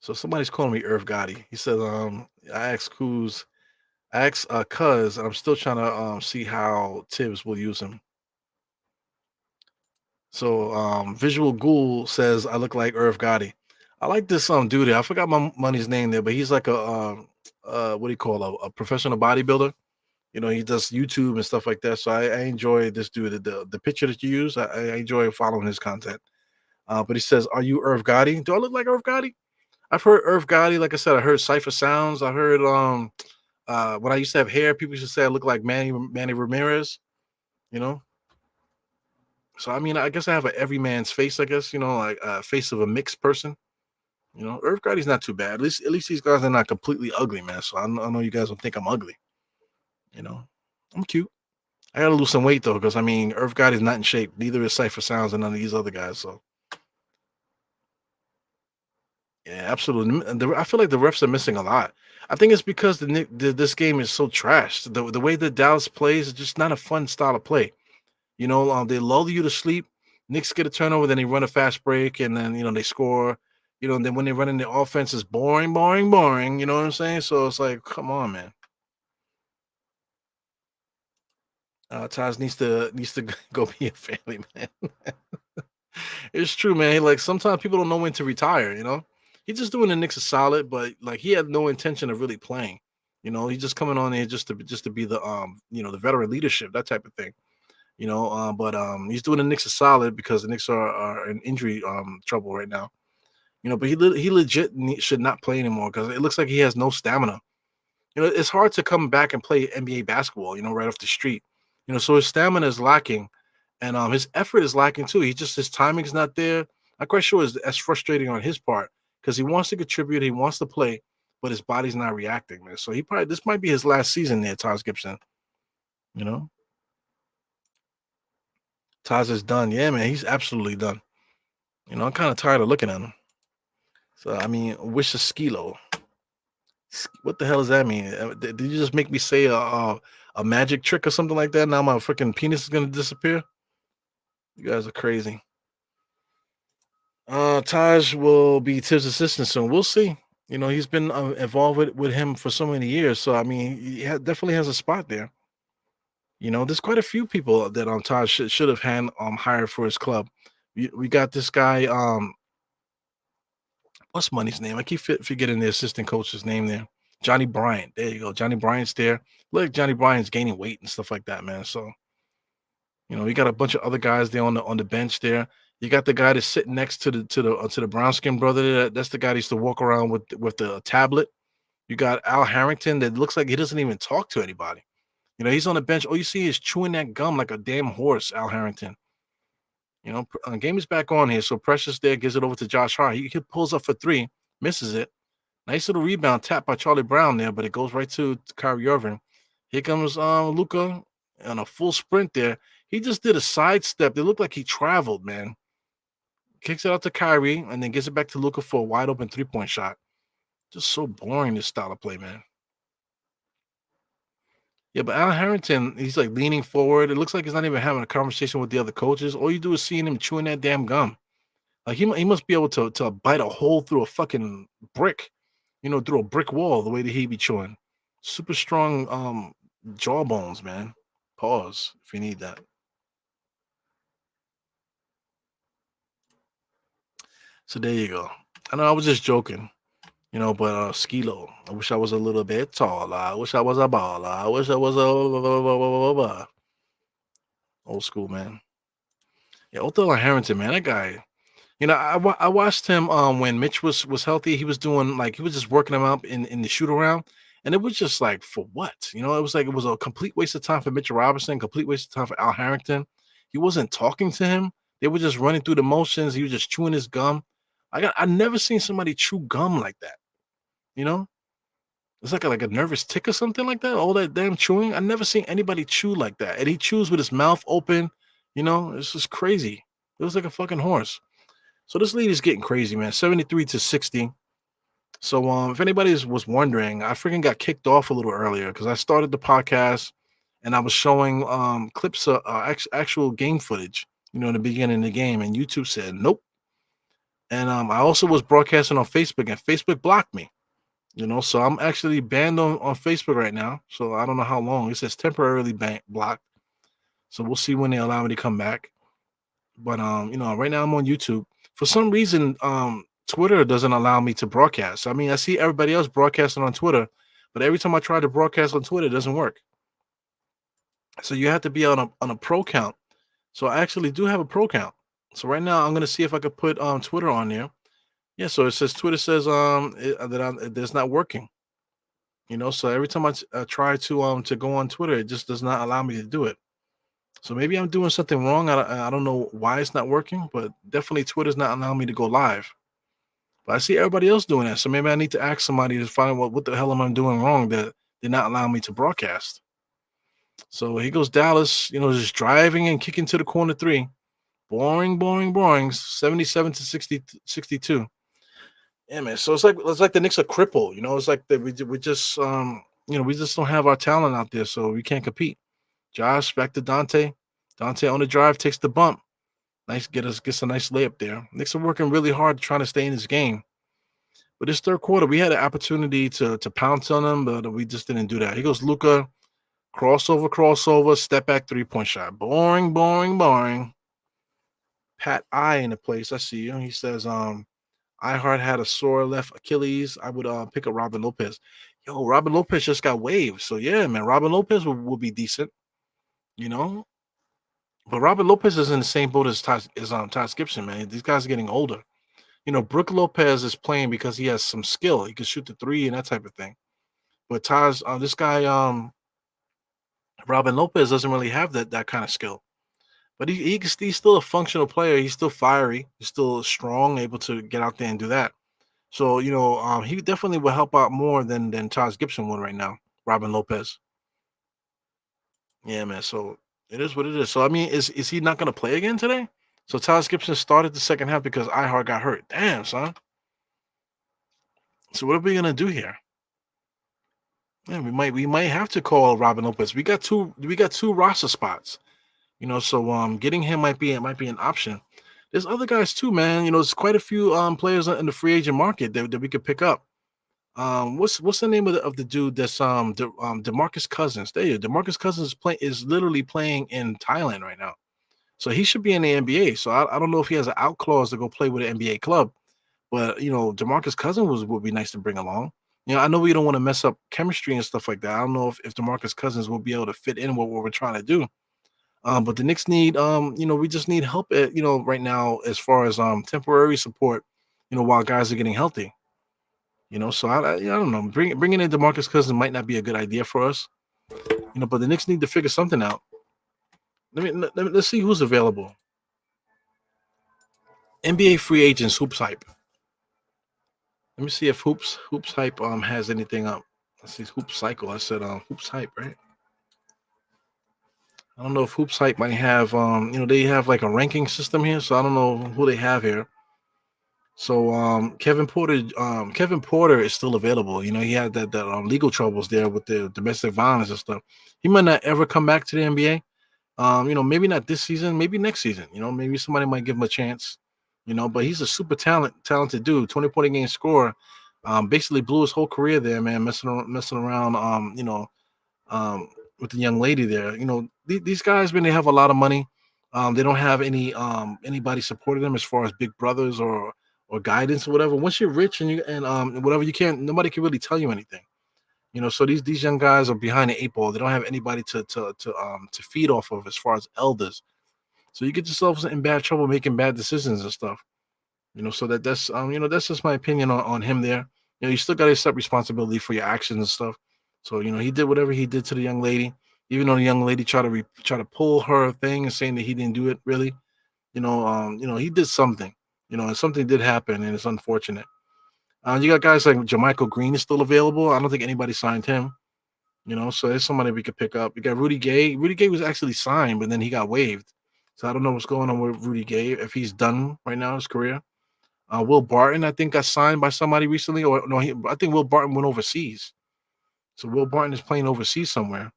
So somebody's calling me Irv Gotti. He said, I asked cuz I'm still trying to see how Tibbs will use him. So Visual Ghoul says I look like Irv Gotti. I like this dude here. I forgot my money's name there, but he's like what do you call a professional bodybuilder. He does YouTube and stuff like that. So I enjoy this dude. The picture that you use, I enjoy following his content. But he says, "Are you Irv Gotti? Do I look like Irv Gotti?" I've heard Irv Gotti. Like I said, I heard Cipher Sounds. I heard when I used to have hair, people used to say I look like Manny Ramirez. You know. So I mean, I guess I have a everyman's face. I guess like a face of a mixed person. Irv Gotti's not too bad. At least these guys are not completely ugly, man. So I know you guys don't think I'm ugly. I'm cute. I gotta lose some weight though, because I mean, Irv Gotti's not in shape. Neither is Cipher Sounds and none of these other guys. So yeah, absolutely. I feel like the refs are missing a lot. I think it's because this game is so trash. The way that Dallas plays is just not a fun style of play. They lull you to sleep. Knicks get a turnover, then they run a fast break, and then they score. And then when they run in the offense, it's boring, boring, boring. You know what I'm saying? So it's like, come on, man. Taz needs to go be a family man. It's true, man. Like sometimes people don't know when to retire. He's just doing the Knicks a solid, but like he had no intention of really playing. He's just coming on there just to be the the veteran leadership, that type of thing. But he's doing the Knicks a solid because the Knicks are in injury trouble right now. But he legit should not play anymore because it looks like he has no stamina. It's hard to come back and play NBA basketball, right off the street. So his stamina is lacking, and his effort is lacking too. His timing is not there. I'm quite sure that's frustrating on his part because he wants to contribute, he wants to play, but his body's not reacting, man. So he probably this might be his last season there, Taj Gibson. You know, Taj is done. Yeah, man, he's absolutely done. I'm kind of tired of looking at him. So I mean, wish a skilo. What the hell does that mean? Did you just make me say a magic trick or something like that? Now my freaking penis is gonna disappear. You guys are crazy. Taj will be Tibbs' assistant soon. We'll see. He's been involved with him for so many years. So I mean, definitely has a spot there. There's quite a few people that Taj should have hired for his club. We got this guy. What's Money's name? I keep forgetting the assistant coach's name there. Johnny Bryant. There you go. Johnny Bryant's there. Look, Johnny Bryant's gaining weight and stuff like that, man. So we got a bunch of other guys there on the bench there. You got the guy that's sitting next to the brown skin brother. That's the guy that used to walk around with the tablet. You got Al Harrington that looks like he doesn't even talk to anybody. He's on the bench. All you see is chewing that gum like a damn horse. Al Harrington. Game is back on here. So Precious there gives it over to Josh Hart. He pulls up for three, misses it. Nice little rebound tap by Charlie Brown there, but it goes right to Kyrie Irving. Here comes Luka on a full sprint there. He just did a sidestep. It looked like he traveled, man. Kicks it out to Kyrie and then gives it back to Luka for a wide open 3-point shot. Just so boring, this style of play, man. Yeah, but Al Harrington, he's like leaning forward. It looks like he's not even having a conversation with the other coaches. All you do is seeing him chewing that damn gum. Like he must be able to bite a hole through a fucking brick, through a brick wall the way that he be chewing. Super strong jawbones, man. Pause if you need that. So there you go. I know I was just joking, but Skilo. I wish I was a little bit taller. I wish I was a baller. I wish I was a old school, man. Yeah, Otto Harrington, man, that guy. I watched him when Mitch was healthy. He was doing like he was just working him up in the shoot around, and it was just like for what? It was a complete waste of time for Mitchell Robinson, complete waste of time for Al Harrington. He wasn't talking to him. They were just running through the motions. He was just chewing his gum. I never seen somebody chew gum like that. You know, it's like a nervous tick or something like that. All that damn chewing. I never seen anybody chew like that. And he chews with his mouth open. It's just crazy. It was like a fucking horse. So this lead is getting crazy, man. 73-60. So if anybody was wondering, I freaking got kicked off a little earlier because I started the podcast and I was showing clips of actual game footage, in the beginning of the game, and YouTube said nope. And I also was broadcasting on Facebook, and Facebook blocked me. So I'm actually banned on Facebook right now. So I don't know how long. It says temporarily blocked. So we'll see when they allow me to come back. But right now I'm on YouTube. For some reason, Twitter doesn't allow me to broadcast. I mean, I see everybody else broadcasting on Twitter, but every time I try to broadcast on Twitter, it doesn't work. So you have to be on a pro count. So I actually do have a pro count. So right now I'm gonna see if I could put Twitter on there. Yeah, so it says Twitter says that it's not working. So every time I try to go on Twitter, it just does not allow me to do it. So maybe I'm doing something wrong. I don't know why it's not working, but definitely Twitter's not allowing me to go live. But I see everybody else doing that. So maybe I need to ask somebody to find out what the hell am I doing wrong that they're not allowing me to broadcast. So here goes Dallas, just driving and kicking to the corner three. Boring, boring, boring. 77-62. Yeah, man. So it's like the Knicks are crippled. It's like that we just we just don't have our talent out there, so we can't compete. Josh back to Dante. Dante on the drive takes the bump. Nice, gets a nice layup there. Knicks are working really hard trying to stay in this game. But this third quarter, we had an opportunity to pounce on them, but we just didn't do that. Here goes Luka. Crossover, step back 3-point shot. Boring, boring, boring. Pat I in the place. I see you. He says, iHeart had a sore left Achilles. I would pick up Robin Lopez. Yo, Robin Lopez just got waived. So yeah, man, Robin Lopez will be decent, you know. But Robin Lopez is in the same boat as Taj Gibson, man. These guys are getting older. Brook Lopez is playing because he has some skill. He can shoot the three and that type of thing. But this guy, Robin Lopez doesn't really have that kind of skill. But he's still a functional player. He's still fiery. He's still strong, able to get out there and do that. So he definitely will help out more than Taj Gibson would right now. Robin Lopez. Yeah, man. So it is what it is. So I mean, is he not going to play again today? So Taj Gibson started the second half because iHeart got hurt. Damn, son. So what are we gonna do here? Yeah, we might have to call Robin Lopez. We got two roster spots. So getting him might be an option. There's other guys too, man. There's quite a few players in the free agent market that we could pick up. What's the name of the dude that's DeMarcus Cousins? There you go. DeMarcus Cousins is literally playing in Thailand right now. So he should be in the NBA. So I don't know if he has an out clause to go play with an NBA club, but DeMarcus Cousins would be nice to bring along. I know we don't want to mess up chemistry and stuff like that. I don't know if DeMarcus Cousins will be able to fit in what we're trying to do. But the Knicks need, we just need help right now as far as temporary support, while guys are getting healthy. So I don't know. Bringing in DeMarcus Cousins might not be a good idea for us. But the Knicks need to figure something out. Let's see who's available. NBA free agents, Hoops Hype. Let me see if Hoops Hype has anything up. Let's see, Hoops Cycle. I said Hoops Hype, right? I don't know if Hoops Hype might have they have like a ranking system here, so I don't know who they have here. So Kevin Porter is still available. He had that legal troubles there with the domestic violence and stuff. He might not ever come back to the NBA. Maybe not this season, maybe next season. Maybe somebody might give him a chance. But he's a super talented dude, 20-point a game scorer. Basically blew his whole career there, man, messing around. Um, with the young lady there. These guys, when they have a lot of money, they don't have anybody supporting them as far as big brothers or guidance or whatever. Once you're rich and whatever, nobody can really tell you anything. So these young guys are behind the eight ball. They don't have anybody to feed off of as far as elders. So you get yourself in bad trouble making bad decisions and stuff. So that's just my opinion on him there. You still got to accept responsibility for your actions and stuff. So he did whatever he did to the young lady, even though the young lady tried to pull her thing and saying that he didn't do it really. He did something. And something did happen, and it's unfortunate. You got guys like Jermichael Green is still available. I don't think anybody signed him. So there's somebody we could pick up. You got Rudy Gay. Rudy Gay was actually signed, but then he got waived. So I don't know what's going on with Rudy Gay, if he's done right now in his career. Will Barton, I think, got signed by somebody recently, or no, I think Will Barton went overseas. So Will Barton is playing overseas somewhere.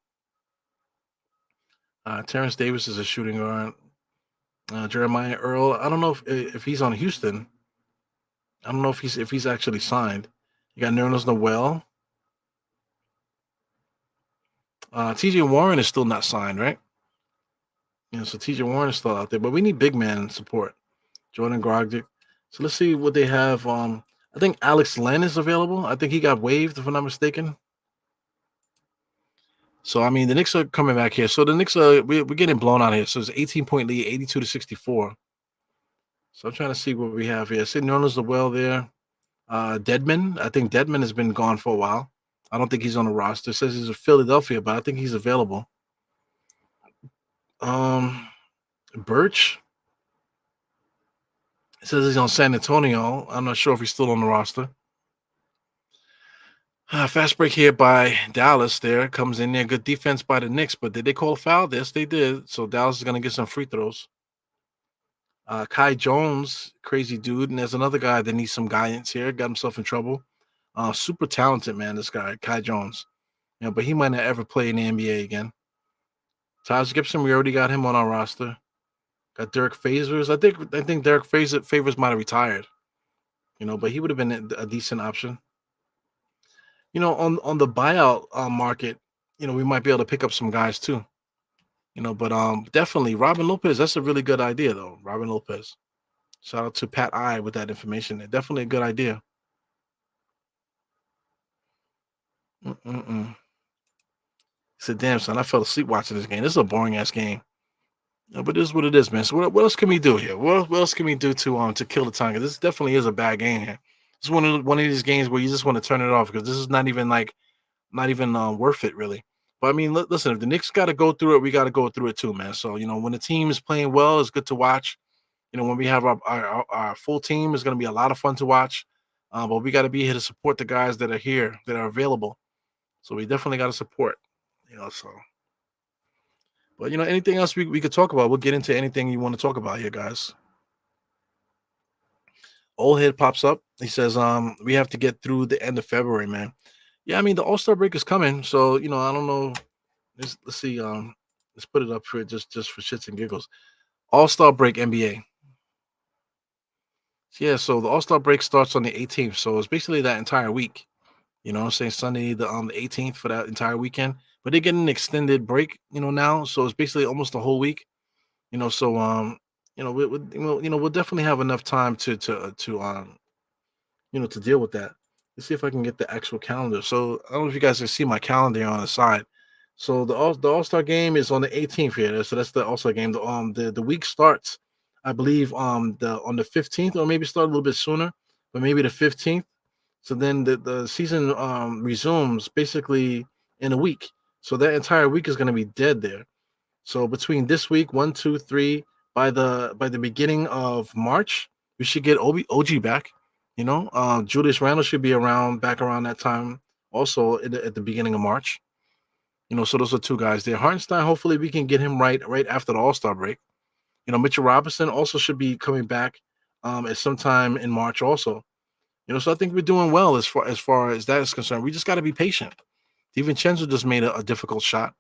Terrence Davis is a shooting guard. Jeremiah Earl, I don't know if he's on Houston. I don't know if he's actually signed. You got Nerlens Noel. TJ Warren is still not signed, right? So TJ Warren is still out there, but we need big man support. Jordan Grogdick. So let's see what they have. I think Alex Len is available. I think he got waived, if I'm not mistaken. So I mean, the Knicks are coming back here. So the Knicks we're getting blown out here. So it's 18-point lead, 82-64. So I'm trying to see what we have here. Sid Nerlens Noel there. Deadman. I think Deadman has been gone for a while. I don't think he's on the roster. It says he's in Philadelphia, but I think he's available. Birch. It says he's on San Antonio. I'm not sure if he's still on the roster. Fast break here by Dallas. There comes in there. Good defense by the Knicks, but did they call a foul? Yes, they did. So Dallas is going to get some free throws. Kai Jones, crazy dude. And there's another guy that needs some guidance here. Got himself in trouble. Super talented, man, this guy, Kai Jones. But he might not ever play in the NBA again. Taj Gibson, we already got him on our roster. Got Derek Favors. I think Derek Favors might have retired. But he would have been a decent option. On the buyout market, we might be able to pick up some guys too. But definitely Robin Lopez. That's a really good idea, though. Robin Lopez. Shout out to Pat I with that information. Definitely a good idea. He said, "Damn, son, I fell asleep watching this game. This is a boring ass game." But this is what it is, man. So what else can we do here? What else can we do to kill the time? 'Cause this definitely is a bad game here. It's one of these games where you just want to turn it off because this is not even worth it really. But I mean, listen, if the Knicks got to go through it, we got to go through it too, man. So when the team is playing well, it's good to watch. When we have our full team, it's going to be a lot of fun to watch. But we got to be here to support the guys that are here that are available. So we definitely got to support. So. But anything else we could talk about? We'll get into anything you want to talk about here, guys. Old head pops up. He says, we have to get through the end of February, man. Yeah, I mean the All-Star break is coming. So, I don't know. Let's see. Let's put it up for just for shits and giggles. All-Star break NBA. Yeah, so the All-Star break starts on the 18th. So it's basically that entire week. I'm saying Sunday the 18th for that entire weekend. But they get an extended break, now. So it's basically almost a whole week. So we'll definitely have enough time to deal with that. Let's see if I can get the actual calendar. So I don't know if you guys can see my calendar on the side. So the All Star game is on the 18th here. So that's the All Star game. The week starts, I believe, the on the 15th, or maybe start a little bit sooner, but maybe the 15th. So then the season resumes basically in a week. So that entire week is going to be dead there. So between this week, 1, 2, 3, by the beginning of March, we should get OG back. Julius Randle should be back around that time, also at the beginning of March. So those are two guys there. Hartenstein, hopefully we can get him right after the All Star break. Mitchell Robinson also should be coming back at some time in March also. So I think we're doing well as that is concerned. We just got to be patient. DiVincenzo just made a difficult shot,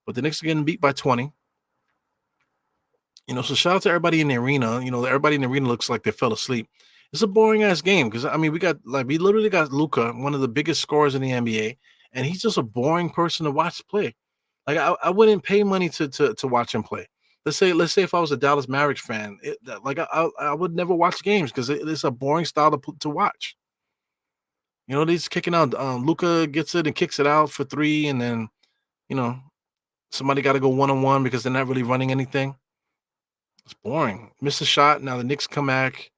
but the Knicks are getting beat by 20. So shout out to everybody in the arena. Everybody in the arena looks like they fell asleep. It's a boring ass game because I mean we literally got Luca, one of the biggest scorers in the NBA, and he's just a boring person to watch play. Like I wouldn't pay money to watch him play. Let's say if I was a Dallas Mavericks fan, I would never watch games because it's a boring style to watch. He's kicking out. Luca gets it and kicks it out for three, and then you know somebody got to go 1-on-1 because they're not really running anything. It's boring. Miss a shot. Now the Knicks come back.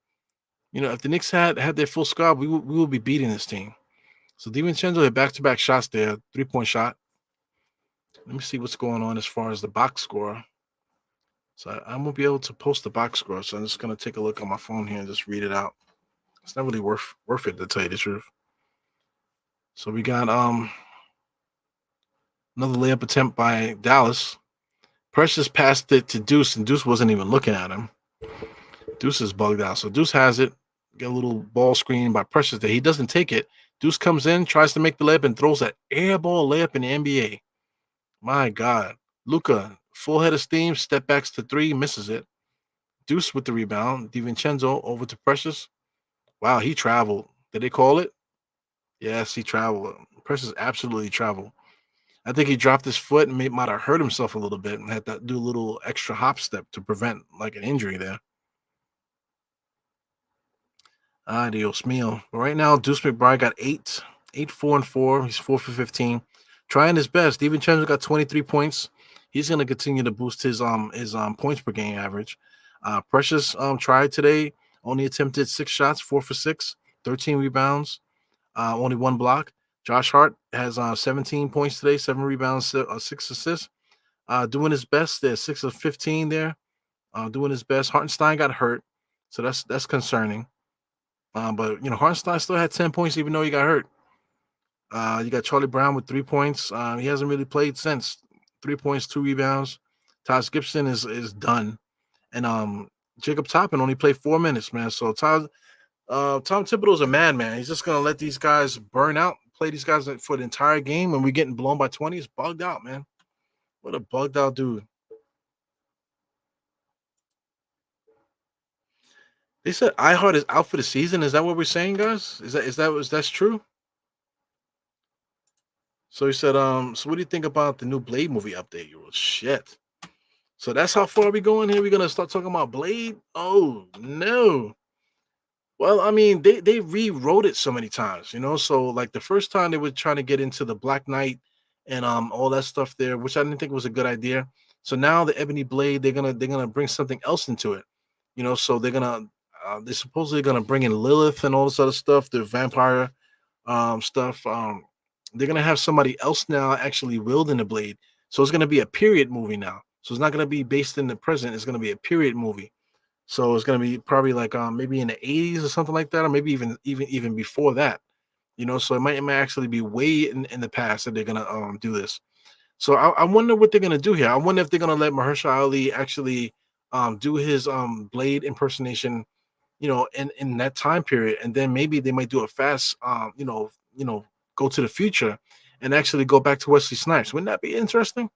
If the Knicks had their full squad, we will be beating this team. So DiVincenzo had back-to-back shots there, 3-point shot. Let me see what's going on as far as the box score. So I won't be able to post the box score. So I'm just gonna take a look on my phone here and just read it out. It's not really worth it to tell you the truth. So we got another layup attempt by Dallas. Precious passed it to Deuce, and Deuce wasn't even looking at him. Deuce is bugged out. So Deuce has it. Get a little ball screen by Precious there. He doesn't take it. Deuce comes in, tries to make the layup, and throws that air ball layup in the NBA. My God. Luka, full head of steam, step backs to three, misses it. Deuce with the rebound. DiVincenzo over to Precious. Wow, he traveled. Did they call it? Yes, he traveled. Precious absolutely traveled. I think he dropped his foot and might have hurt himself a little bit and had to do a little extra hop step to prevent like an injury there. Dios mío. But right now, Deuce McBride got 8, 4, and 4. He's 4 for 15. Trying his best. DiVincenzo got 23 points. He's going to continue to boost his points per game average. Precious tried today. Only attempted 6 shots, 4 for 6, 13 rebounds, only 1 block. Josh Hart has 17 points today, 7 rebounds, 6 assists. Doing his best there, 6 of 15 there. Doing his best. Hartenstein got hurt, so that's concerning. But Hartenstein still had 10 points even though he got hurt. You got Charlie Brown with 3 points. He hasn't really played since. 3 points, 2 rebounds. Taj Gibson is done, and Jacob Toppin only played 4 minutes, man. So Tom Thibodeau's a madman. He's just gonna let these guys burn out, play these guys for the entire game. When we're getting blown by 20, it's bugged out, man. What a bugged out dude. They said iHeart is out for the season. Is that what we're saying, guys? Is that true? So he said, so what do you think about the new Blade movie update? You wrote shit. So that's how far we going here. We're gonna start talking about Blade. Oh no. Well, I mean, they rewrote it so many times, So like the first time they were trying to get into the Black Knight and all that stuff there, which I didn't think was a good idea. So now the Ebony Blade, they're gonna bring something else into it, So they're supposedly gonna bring in Lilith and all this other stuff, the vampire stuff. they're gonna have somebody else now actually wielding the blade. So it's gonna be a period movie now. So it's not gonna be based in the present. It's gonna be a period movie. So it's gonna be probably like maybe in the 80s or something like that, or maybe even before that. So it might actually be way in the past that they're gonna do this. So I wonder what they're gonna do here. I wonder if they're gonna let Mahershala Ali actually do his blade impersonation, in that time period, and then maybe they might do a fast, go to the future and actually go back to Wesley Snipes. Wouldn't that be interesting?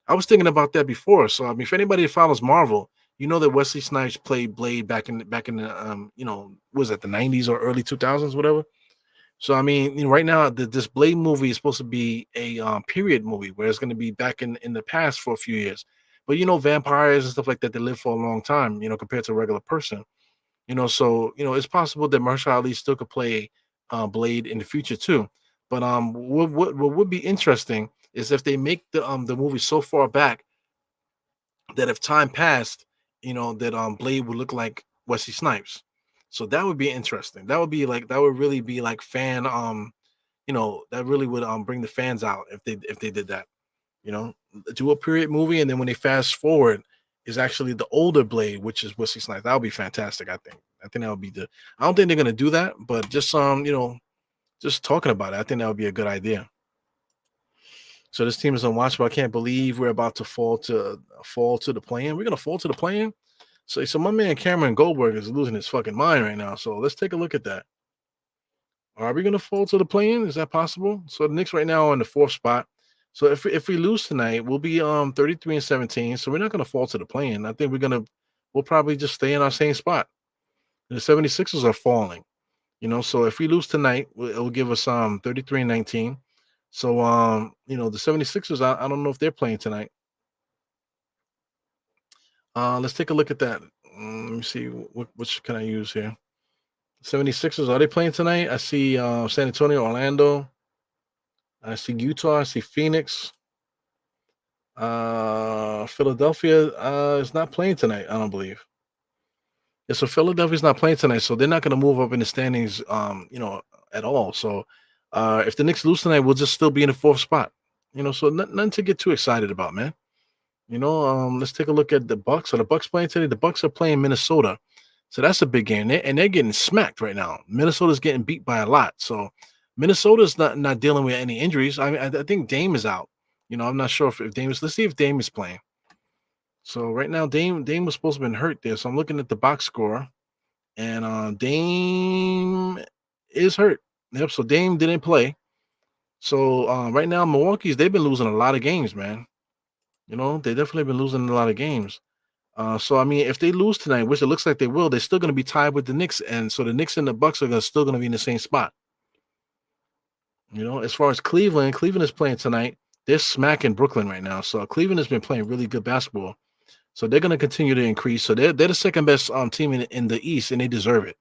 I was thinking about that before. So I mean, if anybody follows Marvel, you know that Wesley Snipes played Blade back in the was it the 90s or early 2000s, whatever. So I mean, right now this Blade movie is supposed to be a period movie where it's going to be back in the past for a few years. But vampires and stuff like that, they live for a long time, compared to a regular person. So it's possible that Mahershala Ali still could play Blade in the future too. But what would be interesting is if they make the movie so far back that if time passed, that Blade would look like Wesley Snipes. So that would be interesting. That would really be like fan that really would bring the fans out if they did that. You know, do a period movie, and then when they fast forward, is actually the older Blade, which is Wesley Snipes. That would be fantastic. I think that would be the. I don't think they're gonna do that, but just just talking about it, I think that would be a good idea. So this team is unwatchable. I can't believe we're about to fall to the play-in. We're gonna fall to the play-in. So my man Cameron Goldberg is losing his fucking mind right now. So let's take a look at that. Are we gonna fall to the play-in? Is that possible? So the Knicks right now are in the fourth spot. So if we lose tonight, we'll be 33 and 17. So we're not gonna fall to the play-in. I think we'll probably just stay in our same spot. The 76ers are falling. So if we lose tonight, it'll give us 33 and 19. So the 76ers, I don't know if they're playing tonight. Let's take a look at that. Let me see which can I use here. 76ers, are they playing tonight? I see San Antonio, Orlando. I see Utah. I see Phoenix. Philadelphia is not playing tonight, I don't believe. Yeah, so Philadelphia's not playing tonight, so they're not going to move up in the standings, at all. So if the Knicks lose tonight, we'll just still be in the fourth spot. So nothing to get too excited about, man. Let's take a look at the Bucks. Are the Bucks playing today? The Bucks are playing Minnesota, so that's a big game. They're getting smacked right now. Minnesota's getting beat by a lot. So Minnesota's not dealing with any injuries. I think Dame is out. I'm not sure if Dame is. Let's see if Dame is playing. So right now, Dame was supposed to have been hurt there. So I'm looking at the box score, and Dame is hurt. Yep. So Dame didn't play. So right now, they've been losing a lot of games, man. They definitely been losing a lot of games. So I mean, if they lose tonight, which it looks like they will, they're still going to be tied with the Knicks, and so the Knicks and the Bucks are still going to be in the same spot. As far as Cleveland is playing tonight. They're smacking Brooklyn right now. So Cleveland has been playing really good basketball. So they're going to continue to increase. So they're the second best team in the East, and they deserve it.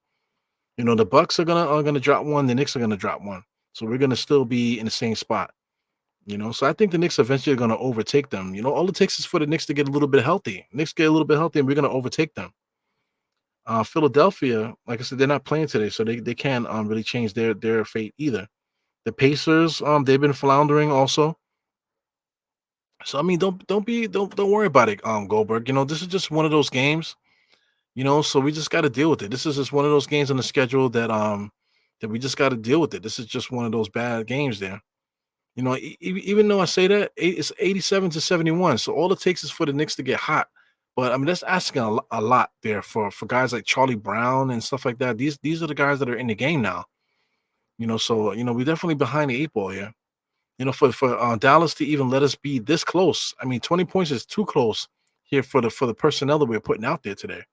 The Bucks are gonna drop one. The Knicks are gonna drop one. So we're gonna still be in the same spot. So I think the Knicks eventually are going to overtake them. All it takes is for the Knicks to get a little bit healthy. Knicks get a little bit healthy, and we're going to overtake them. Philadelphia, like I said, they're not playing today, so they can't really change their fate either. The Pacers, they've been floundering also. So I mean, don't worry about it, Goldberg. This is just one of those games. So we just got to deal with it. This is just one of those games on the schedule that we just got to deal with it. This is just one of those bad games there. Even though I say that, it's 87 to 71. So all it takes is for the Knicks to get hot. But I mean, that's asking a lot there for guys like Charlie Brown and stuff like that. These are the guys that are in the game now. So we're definitely behind the eight ball here. For Dallas to even let us be this close. I mean, 20 points is too close here for the personnel that we're putting out there today.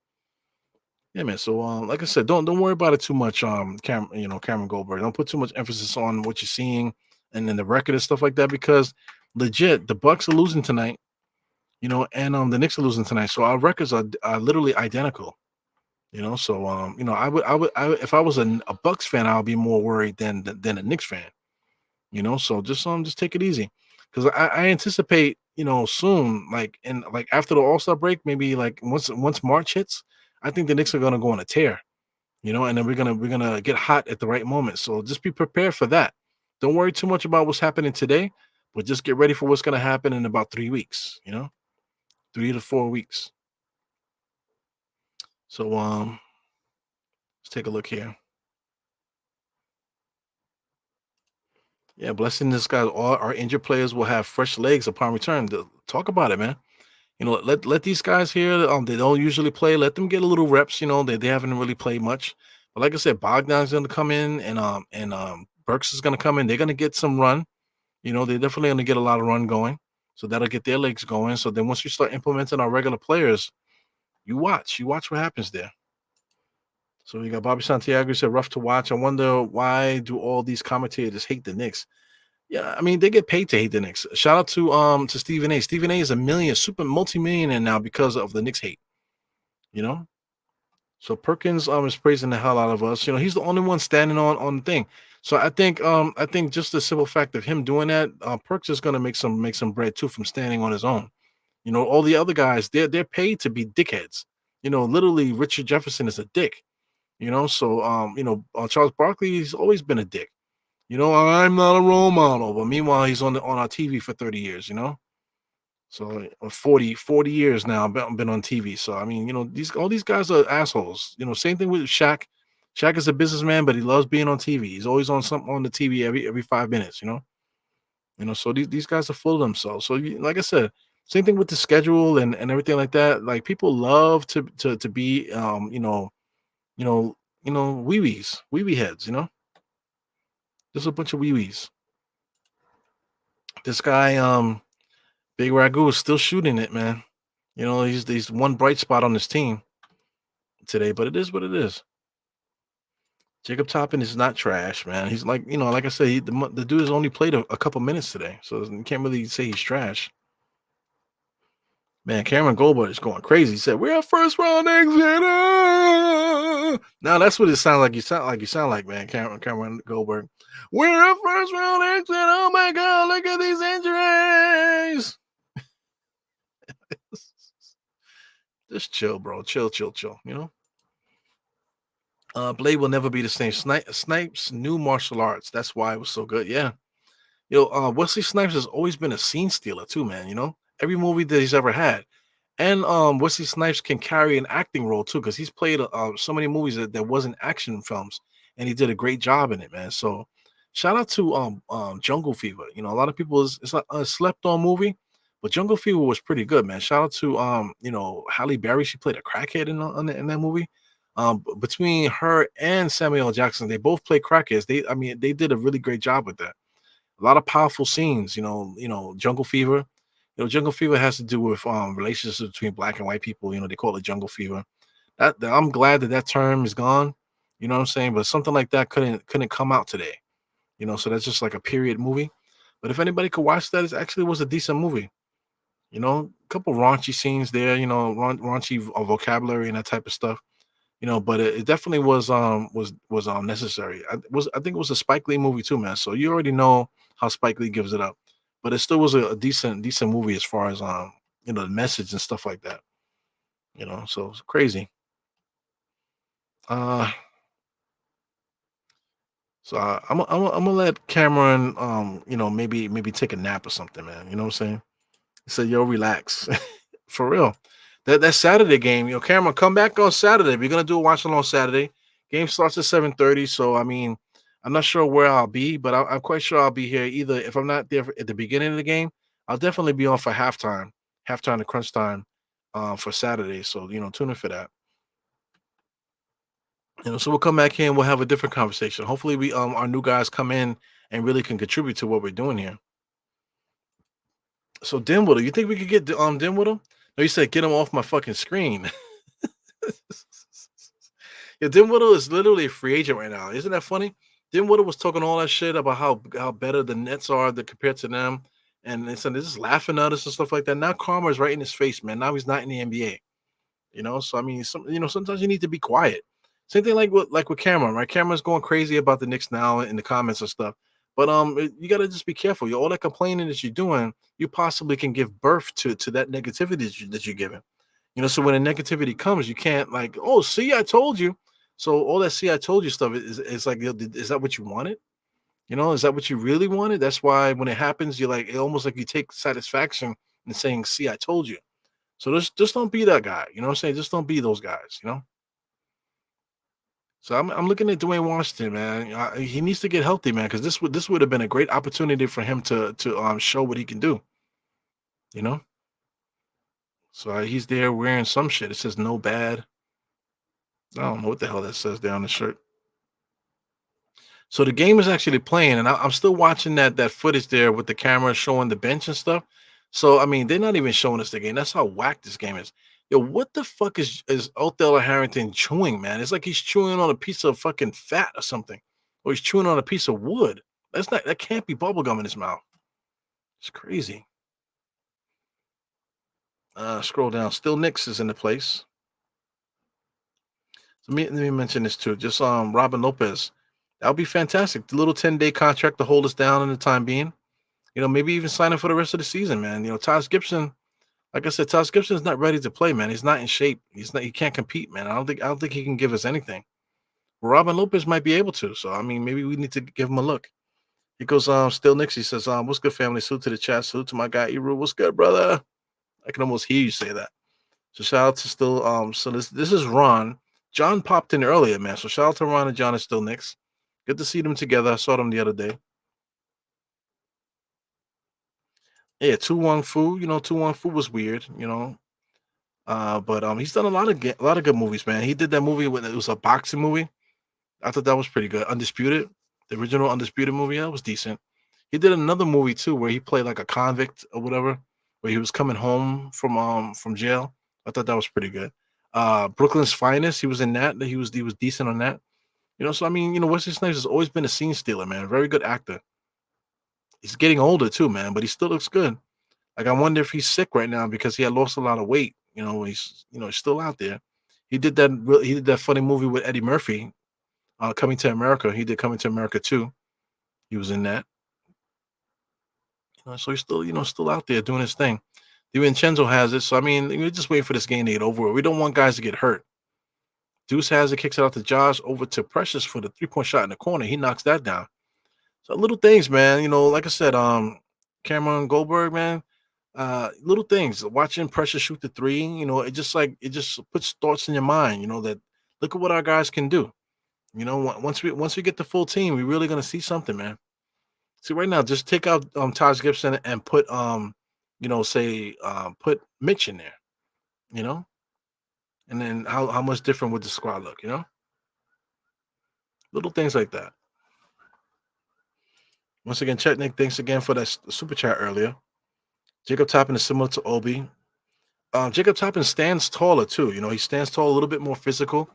Yeah, man. So, like I said, don't worry about it too much. Cameron Goldberg. Don't put too much emphasis on what you're seeing and then the record and stuff like that, because legit, the Bucks are losing tonight. And the Knicks are losing tonight. So our records are literally identical. So if I was a Bucks fan, I would be more worried than a Knicks fan. So just take it easy, because I anticipate soon, like after the All-Star break, maybe like once March hits, I think the Knicks are gonna go on a tear, and then we're gonna get hot at the right moment. So just be prepared for that. Don't worry too much about what's happening today, but just get ready for what's going to happen in about 3 weeks. 3 to 4 weeks. So let's take a look here. Yeah, blessing this guy. All our injured players will have fresh legs upon return. Talk about it, man. Let these guys here. They don't usually play. Let them get a little reps. They haven't really played much. But like I said, Bogdan's going to come in, and Burks is going to come in. They're going to get some run. They're definitely going to get a lot of run going. So that'll get their legs going. So then once we start implementing our regular players, you watch what happens there. So you got Bobby Santiago said rough to watch. I wonder why do all these commentators hate the Knicks? Yeah, I mean they get paid to hate the Knicks. Shout out to Stephen A. Stephen A. is a super multi-millionaire now because of the Knicks hate. You know, so Perkins is praising the hell out of us. He's the only one standing on the thing. So I think just the simple fact of him doing that, Perks is gonna make some bread too from standing on his own. All the other guys they're paid to be dickheads. Literally Richard Jefferson is a dick. So Charles Barkley's always been a dick. I'm not a role model, but meanwhile he's on our TV for 30 years. So 40 years now I've been on TV. So I mean, all these guys are assholes. Same thing with Shaq. Shaq is a businessman, but he loves being on TV. He's always on something on the TV every 5 minutes. So these guys are full of themselves. So like I said, same thing with the schedule and everything like that. Like people love to be you know, wee wee heads, Just a bunch of wee wees. This guy, Big Ragu is still shooting it, man. He's one bright spot on this team today, but it is what it is. Jacob Toppin is not trash, man. He's like I said, the dude has only played a couple minutes today, so you can't really say he's trash. Man, Cameron Goldberg is going crazy. He said, "We're a first round exit." Now that's what it sounds like. You sound like, man, Cameron Goldberg. We're a first round exit. Oh my God, look at these injuries. Just chill, bro. Chill. Blade will never be the same. Snipes new martial arts. That's why it was so good. Yeah. Wesley Snipes has always been a scene stealer too, man. Every movie that he's ever had. And Wesley Snipes can carry an acting role too, because he's played so many movies that wasn't action films, and he did a great job in it, man. So shout out to Jungle Fever. A lot of people it's a slept on movie, but Jungle Fever was pretty good, man. Shout out to Halle Berry. She played a crackhead in that movie. Between her and Samuel L. Jackson, they both play crackheads. They did a really great job with that. A lot of powerful scenes. Jungle Fever. Jungle Fever has to do with relationships between black and white people. They call it jungle fever. I'm glad that term is gone. You know what I'm saying? But something like that couldn't come out today. So that's just like a period movie. But if anybody could watch that, it actually was a decent movie. A couple raunchy scenes there. Raunchy vocabulary and that type of stuff. But it definitely was necessary. I think it was a Spike Lee movie too, man. So you already know how Spike Lee gives it up, but it still was a decent movie as far as the message and stuff like that. So it's crazy. Uh, so I'm gonna let Cameron maybe take a nap or something, man. You know what I'm saying? He said, "Yo, relax." For real. That Saturday game, Cameron, come back on Saturday. We're gonna do a watch along Saturday. Game starts at 7:30. So I mean, I'm not sure where I'll be, but I'm quite sure I'll be here. Either if I'm not there at the beginning of the game, I'll definitely be on for halftime to crunch time, for Saturday. So tune in for that. So we'll come back here and we'll have a different conversation. Hopefully, we our new guys come in and really can contribute to what we're doing here. So Dinwiddie, you think we could get Dinwiddie? No, you said get him off my fucking screen. Yeah, Dinwiddie is literally a free agent right now. Isn't that funny? Dinwiddie was talking all that shit about how better the Nets are compared to them, and they said they're just laughing at us and stuff like that. Now karma is right in his face, man. Now he's not in the NBA. So I mean, sometimes you need to be quiet. Same thing like with Cameron, right? Cameron's going crazy about the Knicks now in the comments and stuff. But you got to just be careful. All that complaining that you're doing, you possibly can give birth to that negativity that you're giving. So when the negativity comes, you can't like, oh, see, I told you. So all that see, I told you stuff is like, is that what you wanted? Is that what you really wanted? That's why when it happens, you're like, it almost like you take satisfaction in saying, "See, I told you." So just don't be that guy. You know what I'm saying? Just don't be those guys. So I'm looking at Dwayne Washington, man. He needs to get healthy, man, because this would have been a great opportunity for him to show what he can do. You know. So he's there wearing some shit. It says "no bad." I don't know what the hell that says there on the shirt. So the game is actually playing, and I'm still watching that footage there with the camera showing the bench and stuff. So I mean, they're not even showing us the game. That's how whack this game is. Yo, what the fuck is Othello Harrington chewing, man? It's like he's chewing on a piece of fucking fat or something, or he's chewing on a piece of wood. That can't be bubble gum in his mouth. It's crazy. Scroll down. Still Knicks is in the place. So let me mention this too. Just Robin Lopez. That would be fantastic. The little 10-day contract to hold us down in the time being. Maybe even sign him for the rest of the season, man. Taj Gibson, like I said, Taj Gibson is not ready to play, man. He's not in shape. He can't compete, man. I don't think he can give us anything. Robin Lopez might be able to. So I mean, maybe we need to give him a look. He goes, still Nix. He says, what's good, family? Salute to the chat. Salute to my guy Eru. What's good, brother? I can almost hear you say that. So shout out to still so this is Ron. John popped in earlier, man. So shout out to Ron and John and still Nix. Good to see them together. I saw them the other day. Yeah, Tu Wong Fu. Tu Wong Fu was weird. But he's done a lot of good movies, man. He did that movie when it was a boxing movie. I thought that was pretty good. Undisputed, the original Undisputed movie, that was decent. He did another movie too where he played like a convict or whatever, where he was coming home from jail. I thought that was pretty good. Brooklyn's Finest, he was in that. He was decent on that. So I mean, Wesley Snipes has always been a scene stealer, man. Very good actor. He's getting older too, man, but he still looks good. Like I wonder if he's sick right now because he had lost a lot of weight. He's still out there. He did that funny movie with Eddie Murphy, Coming to America. He did Coming to America too. He was in that. So he's still out there doing his thing. DiVincenzo has it. So I mean, we're just waiting for this game to get over with. We don't want guys to get hurt. Deuce has it, kicks it out to Josh, over to Precious for the 3-point shot in the corner. He knocks that down. So little things, man. Like I said, Cameron Goldberg, man. Little things. Watching Precious shoot the three, it just puts thoughts in your mind. That look at what our guys can do. Once we get the full team, we're really gonna see something, man. See, right now, just take out Taj Gibson and put say put Mitch in there, you know, and then how much different would the squad look? Little things like that. Once again, Chetnik, thanks again for that super chat earlier. Jacob Toppin is similar to Obi. Jacob Toppin stands taller too. He stands tall, a little bit more physical.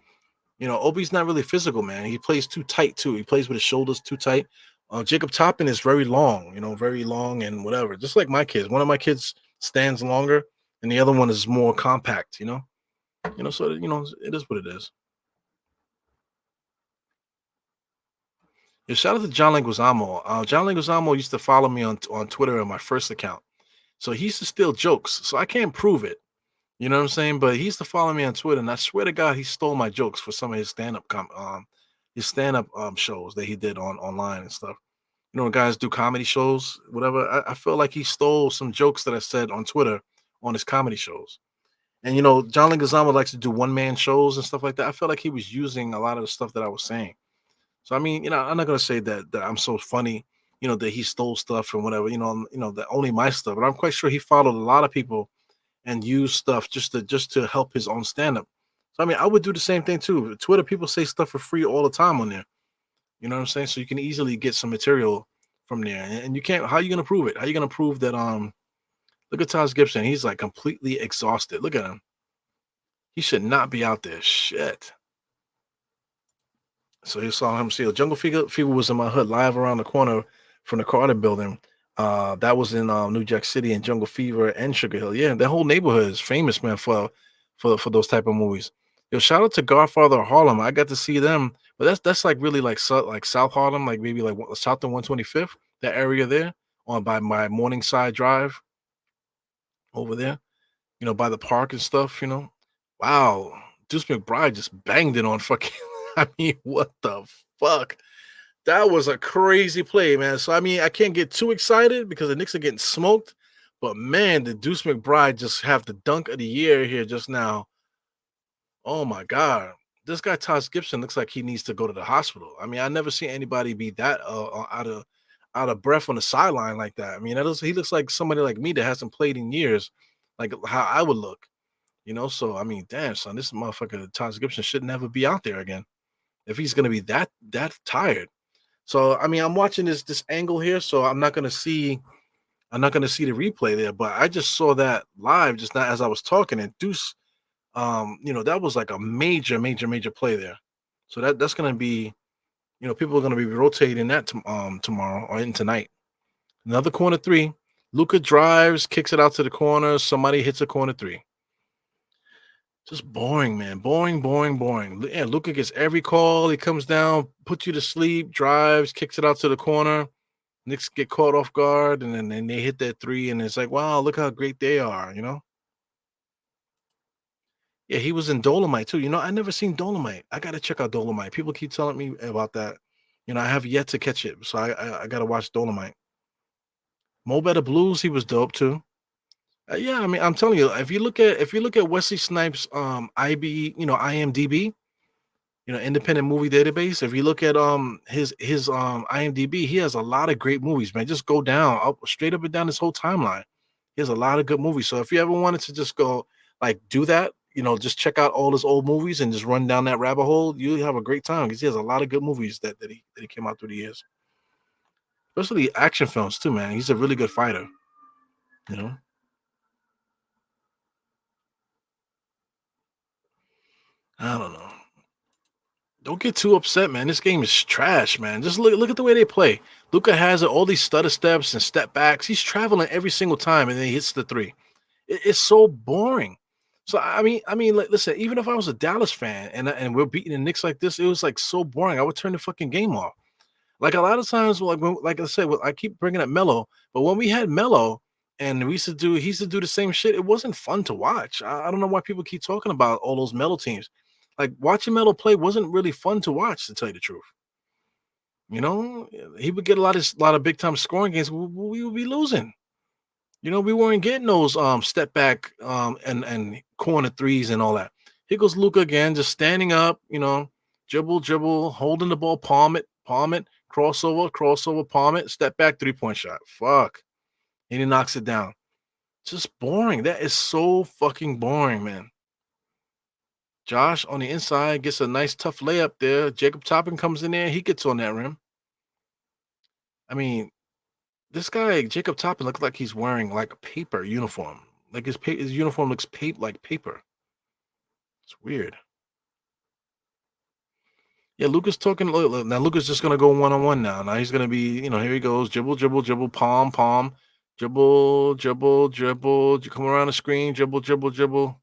Obi's not really physical, man. He plays too tight too. He plays with his shoulders too tight. Jacob Toppin is very long, very long and whatever. Just like my kids. One of my kids stands longer, and the other one is more compact. So it is what it is. Yeah, shout out to John Leguizamo. John Leguizamo used to follow me on Twitter on my first account. So he used to steal jokes. So I can't prove it. You know what I'm saying? But he used to follow me on Twitter, and I swear to God, he stole my jokes for some of his stand up shows that he did online and stuff. When guys do comedy shows, whatever. I feel like he stole some jokes that I said on Twitter on his comedy shows. And John Leguizamo likes to do one man shows and stuff like that. I felt like he was using a lot of the stuff that I was saying. So I mean, I'm not gonna say that I'm so funny, that he stole stuff and whatever, that only my stuff. But I'm quite sure he followed a lot of people and used stuff just to help his own stand up. So I mean, I would do the same thing too. Twitter people say stuff for free all the time on there. You know what I'm saying? So you can easily get some material from there. And you can't. How are you gonna prove it? How are you gonna prove that? Look at Taj Gibson. He's like completely exhausted. Look at him. He should not be out there. Shit. So you saw him see Jungle Fever was in my hood live around the corner from the Carter building. That was in New Jack City and Jungle Fever and Sugar Hill. Yeah, that whole neighborhood is famous, man, for those type of movies. Yo, shout out to Godfather of Harlem. I got to see them, but that's like really like South Harlem, like maybe like South and 125th, that area there on by my Morningside Drive over there, by the park and stuff. Wow, Deuce McBride just banged it on fucking. I mean, what the fuck? That was a crazy play, man. So I mean, I can't get too excited because the Knicks are getting smoked. But man, the Deuce McBride just have the dunk of the year here just now. Oh my god. This guy Tosh Gibson looks like he needs to go to the hospital. I mean, I never seen anybody be that out of breath on the sideline like that. I mean, he looks like somebody like me that hasn't played in years, like how I would look, So I mean, damn son, this motherfucker Tosh Gibson should never be out there again if he's gonna be that tired. So I mean, I'm watching this angle here, so I'm not gonna see the replay there, but I just saw that live just now as I was talking, and Deuce, that was like a major, major, major play there. So that's gonna be, people are gonna be rotating that tomorrow or in tonight. Another corner three. Luca drives, kicks it out to the corner. Somebody hits a corner three. Just boring, man. Boring, boring, boring. Yeah, Luca gets every call. He comes down, puts you to sleep, drives, kicks it out to the corner. Knicks get caught off guard, and then they hit that three, and it's like, wow, look how great they are. Yeah, he was in Dolomite too. I never seen Dolomite. I gotta check out Dolomite. People keep telling me about that. I have yet to catch it, so I gotta watch Dolomite. Mo Better Blues, he was dope too. Yeah, I mean, I'm telling you, if you look at Wesley Snipes, IB, IMDb, Independent Movie Database. If you look at his IMDb, he has a lot of great movies, man. Just go down, up straight up and down this whole timeline. He has a lot of good movies. So if you ever wanted to just go like do that, just check out all his old movies and just run down that rabbit hole, you have a great time because he has a lot of good movies that he came out through the years. Especially action films too, man. He's a really good fighter, you know. I don't know. Don't get too upset, man. This game is trash, man. Just look at the way they play. Luca has all these stutter steps and step backs. He's traveling every single time, and then he hits the three. It's so boring. So I mean, like, listen. Even if I was a Dallas fan and we're beating the Knicks like this, it was like so boring. I would turn the fucking game off. Like a lot of times, like I said, I keep bringing up Melo, but when we had Melo and he used to do the same shit. It wasn't fun to watch. I don't know why people keep talking about all those Melo teams. Like watching Melo play wasn't really fun to watch, to tell you the truth. He would get a lot of big time scoring games. We would be losing. We weren't getting those step back and corner threes and all that. Here goes Luca again, just standing up, dribble, dribble, holding the ball, palm it, crossover, crossover, palm it, step back, 3-point shot. Fuck. And he knocks it down. Just boring. That is so fucking boring, man. Josh on the inside gets a nice tough layup there. Jacob Toppin comes in there. He gets on that rim. I mean, this guy, Jacob Toppin, looks like he's wearing like a paper uniform. Like his uniform looks like paper. It's weird. Yeah, Luca's talking. Look, now Luca's just gonna go 1-on-1 now. Now he's gonna be, here he goes, dribble, dribble, dribble, palm, palm, dribble, dribble, dribble, come around the screen, dribble, dribble, dribble,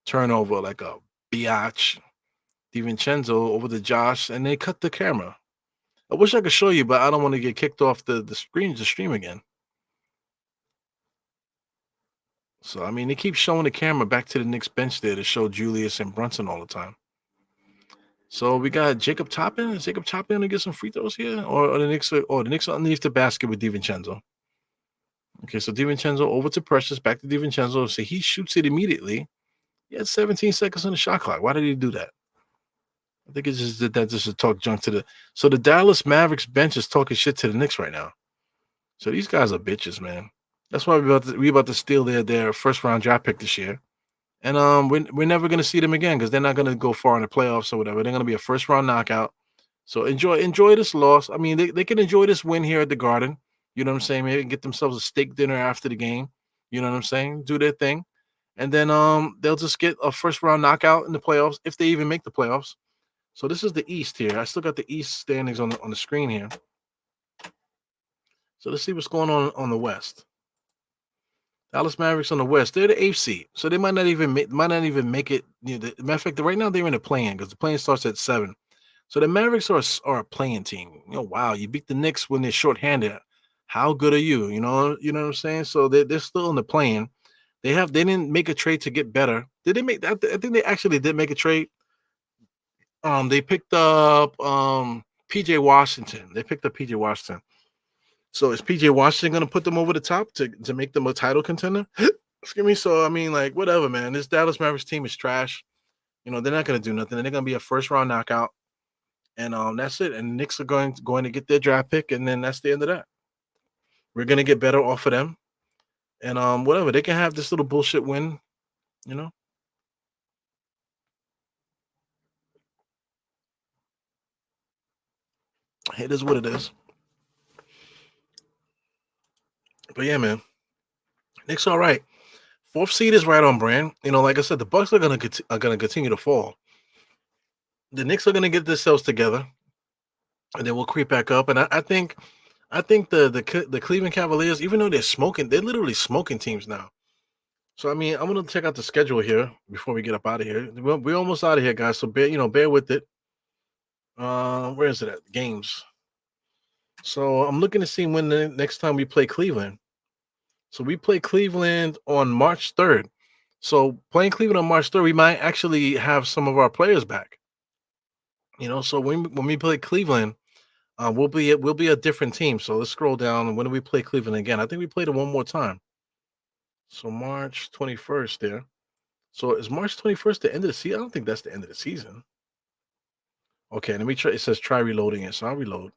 turnover like a biatch. DiVincenzo over to Josh, and they cut the camera. I wish I could show you, but I don't want to get kicked off the stream again. So I mean, they keep showing the camera back to the Knicks bench there to show Julius and Brunson all the time. So we got Jacob Toppin. Is Jacob Toppin gonna get some free throws here, or the Knicks are underneath the basket with DiVincenzo. Okay, so DiVincenzo over to Precious, back to DiVincenzo. So he shoots it immediately. He had 17 seconds on the shot clock. Why did he do that? I think it's just that just to talk junk to the. So the Dallas Mavericks bench is talking shit to the Knicks right now. So these guys are bitches, man. That's why we about to steal their first round draft pick this year. And we're never gonna see them again because they're not gonna go far in the playoffs or whatever. They're gonna be a first round knockout. So enjoy this loss. I mean, they can enjoy this win here at the Garden. You know what I'm saying? Maybe get themselves a steak dinner after the game. You know what I'm saying? Do their thing. And then they'll just get a first round knockout in the playoffs if they even make the playoffs. So this is the East here. I still got the East standings on the screen here. So let's see what's going on the West. Dallas Mavericks on the West. They're the eighth seed, so they might not even make it. Matter of fact, right now they're in the play-in because the play-in starts at 7. So the Mavericks are a playing team. Wow, you beat the Knicks when they're shorthanded. How good are you? You know what I'm saying. So they're still in the play-in. They didn't make a trade to get better. Did they I think they actually did make a trade. They picked up PJ Washington. They picked up PJ Washington. So is PJ Washington going to put them over the top to make them a title contender? Excuse me. So I mean, like whatever, man. This Dallas Mavericks team is trash. They're not going to do nothing. They're going to be a first round knockout, and that's it. And the Knicks are going to get their draft pick, and then that's the end of that. We're going to get better off of them, and whatever, they can have this little bullshit win. You know, it is what it is. But yeah, man, Knicks all right. Fourth seed is right on brand. Like I said, the Bucks are gonna continue to fall. The Knicks are gonna get themselves together, and then we'll creep back up. And I think the Cleveland Cavaliers, even though they're literally smoking teams now. So I mean, I'm gonna check out the schedule here before we get up out of here. We're almost out of here, guys. So bear with it. Where is it at? Games. So I'm looking to see when the next time we play Cleveland. So we play Cleveland on March 3rd. So playing Cleveland on March 3rd, we might actually have some of our players back. So when we play Cleveland, we'll be a different team. So let's scroll down. And when do we play Cleveland again? I think we played it one more time. So March 21st there. So is March 21st the end of the season? I don't think that's the end of the season. Okay, let me try. It says try reloading it. So I'll reload.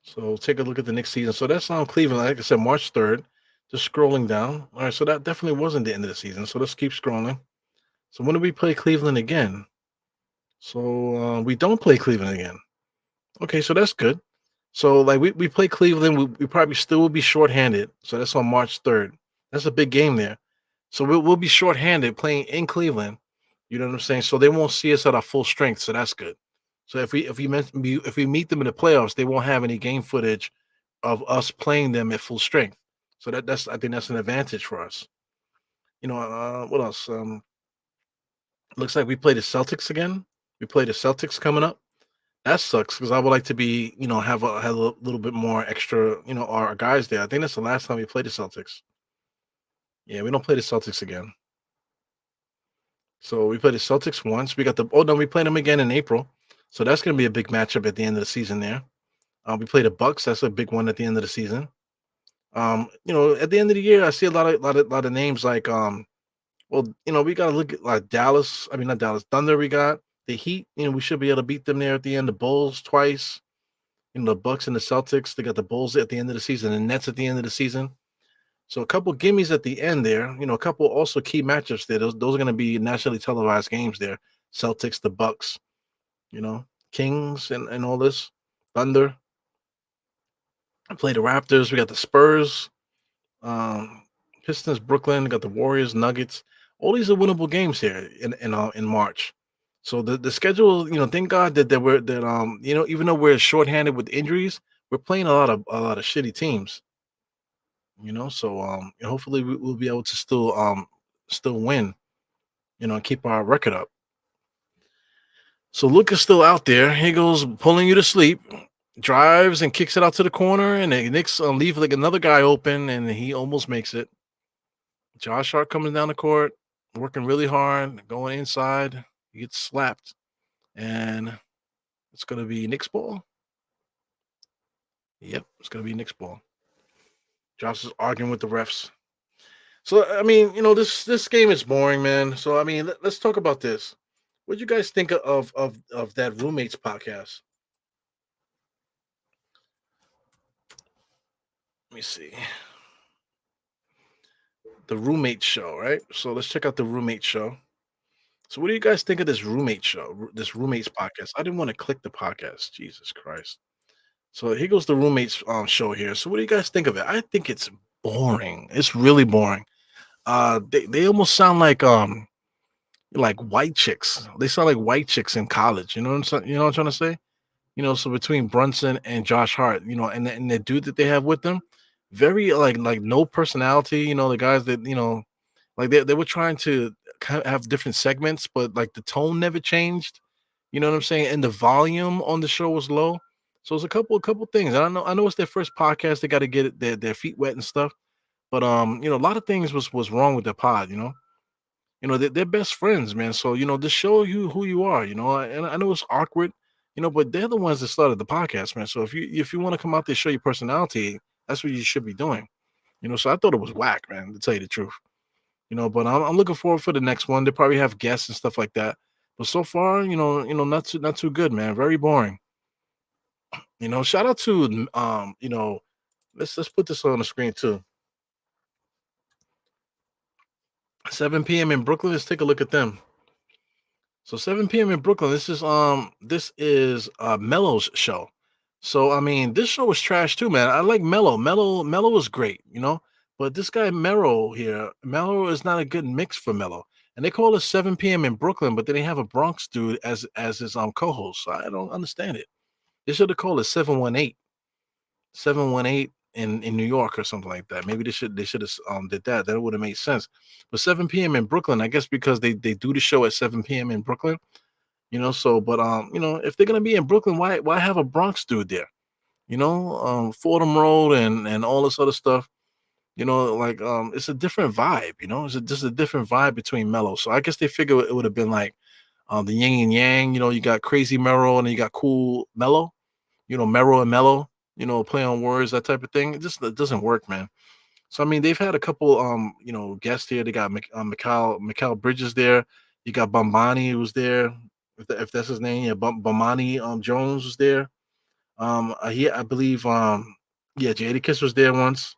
So take a look at the next season. So that's on Cleveland. Like I said, March 3rd. Just scrolling down. All right, so that definitely wasn't the end of the season. So let's keep scrolling. So when do we play Cleveland again? So we don't play Cleveland again. Okay, so that's good. So like we play Cleveland, we probably still will be shorthanded. So that's on March 3rd. That's a big game there. So we'll be shorthanded playing in Cleveland. You know what I'm saying? So they won't see us at our full strength. So that's good. So if we meet them in the playoffs, they won't have any game footage of us playing them at full strength. So I think that's an advantage for us. What else? Looks like we play the Celtics again. We play the Celtics coming up. That sucks because I would like to be, have a little bit more extra, our guys there. I think that's the last time we played the Celtics. Yeah, we don't play the Celtics again. So we played the Celtics once. We played them again in April. So that's going to be a big matchup at the end of the season there. We play the Bucks. That's a big one at the end of the season. At the end of the year, I see a lot of names like we got to look at like Dallas. I mean, not Dallas, Thunder. We got the Heat. We should be able to beat them there at the end. The Bulls twice. The Bucks and the Celtics. They got the Bulls at the end of the season, and Nets at the end of the season. So a couple gimmies at the end there. A couple also key matchups there. Those are going to be nationally televised games there. Celtics, the Bucks. Kings and all this. Thunder. I play the Raptors. We got the Spurs. Pistons, Brooklyn. Got the Warriors, Nuggets. All these are winnable games here in March. So the schedule, thank God that even though we're shorthanded with injuries, we're playing a lot of shitty teams. So hopefully we'll be able to still win. And keep our record up. So Luka's still out there. He goes pulling you to sleep, drives and kicks it out to the corner, and the Knicks leave like another guy open, and he almost makes it. Josh Hart coming down the court, working really hard, going inside. He gets slapped, and it's going to be Knicks ball. Yep, it's going to be Knicks ball. Josh is arguing with the refs. So I mean, this game is boring, man. So I mean, let's talk about this. What do you guys think of that roommates podcast? Let me see. The roommate show, right? So let's check out the roommate show. So what do you guys think of this roommate show, this roommates podcast? I didn't want to click the podcast. Jesus Christ. So here goes the roommates show here. So what do you guys think of it? I think it's boring. It's really boring. They almost sound like white chicks. They sound like white chicks in college. You know what I'm saying? You know what I'm trying to say? So between Brunson and Josh Hart, and the dude that they have with them, very like no personality. The guys that like they were trying to have different segments, but like the tone never changed. You know what I'm saying? And the volume on the show was low. So it's a couple things. I know it's their first podcast. They got to get their feet wet and stuff. But a lot of things was wrong with the pod. they're best friends, man. So just show you who you are. And I know it's awkward, but they're the ones that started the podcast, man. So if you want to come out there, show your personality, that's what you should be doing. So I thought it was whack, man, to tell you the truth. But I'm looking forward for the next one. They probably have guests and stuff like that. But so far, not too good, man. Very boring. Shout out to let's put this on the screen too. 7 p.m. in Brooklyn. Let's take a look at them. So 7 p.m. in Brooklyn. This is Mello's show. So I mean, this show was trash too, man. I like Mello. Mello was great, But this guy Mello here, Mello is not a good mix for Mello. And they call it 7 p.m. in Brooklyn, but then they have a Bronx dude as his co-host. So I don't understand it. They should have called it 718 in New York or something like that. Maybe they should have did that. That would have made sense. But 7 p.m. in Brooklyn, I guess because they do the show at 7 p.m. in Brooklyn, so but if they're gonna be in Brooklyn, why have a Bronx dude there? Fordham Road and all this other stuff. Like it's a different vibe, it's just a different vibe between Mellow. So I guess they figure it would have been like the yin and yang, you got crazy Mellow and then you got cool Mellow, Mellow and Mellow, play on words, that type of thing. It doesn't work, man. So I mean, they've had a couple guests here. They got Mikal Bridges there. You got Bombani who's there. If that's his name, yeah, Bomani Jones was there. I believe yeah, Jadakiss was there once.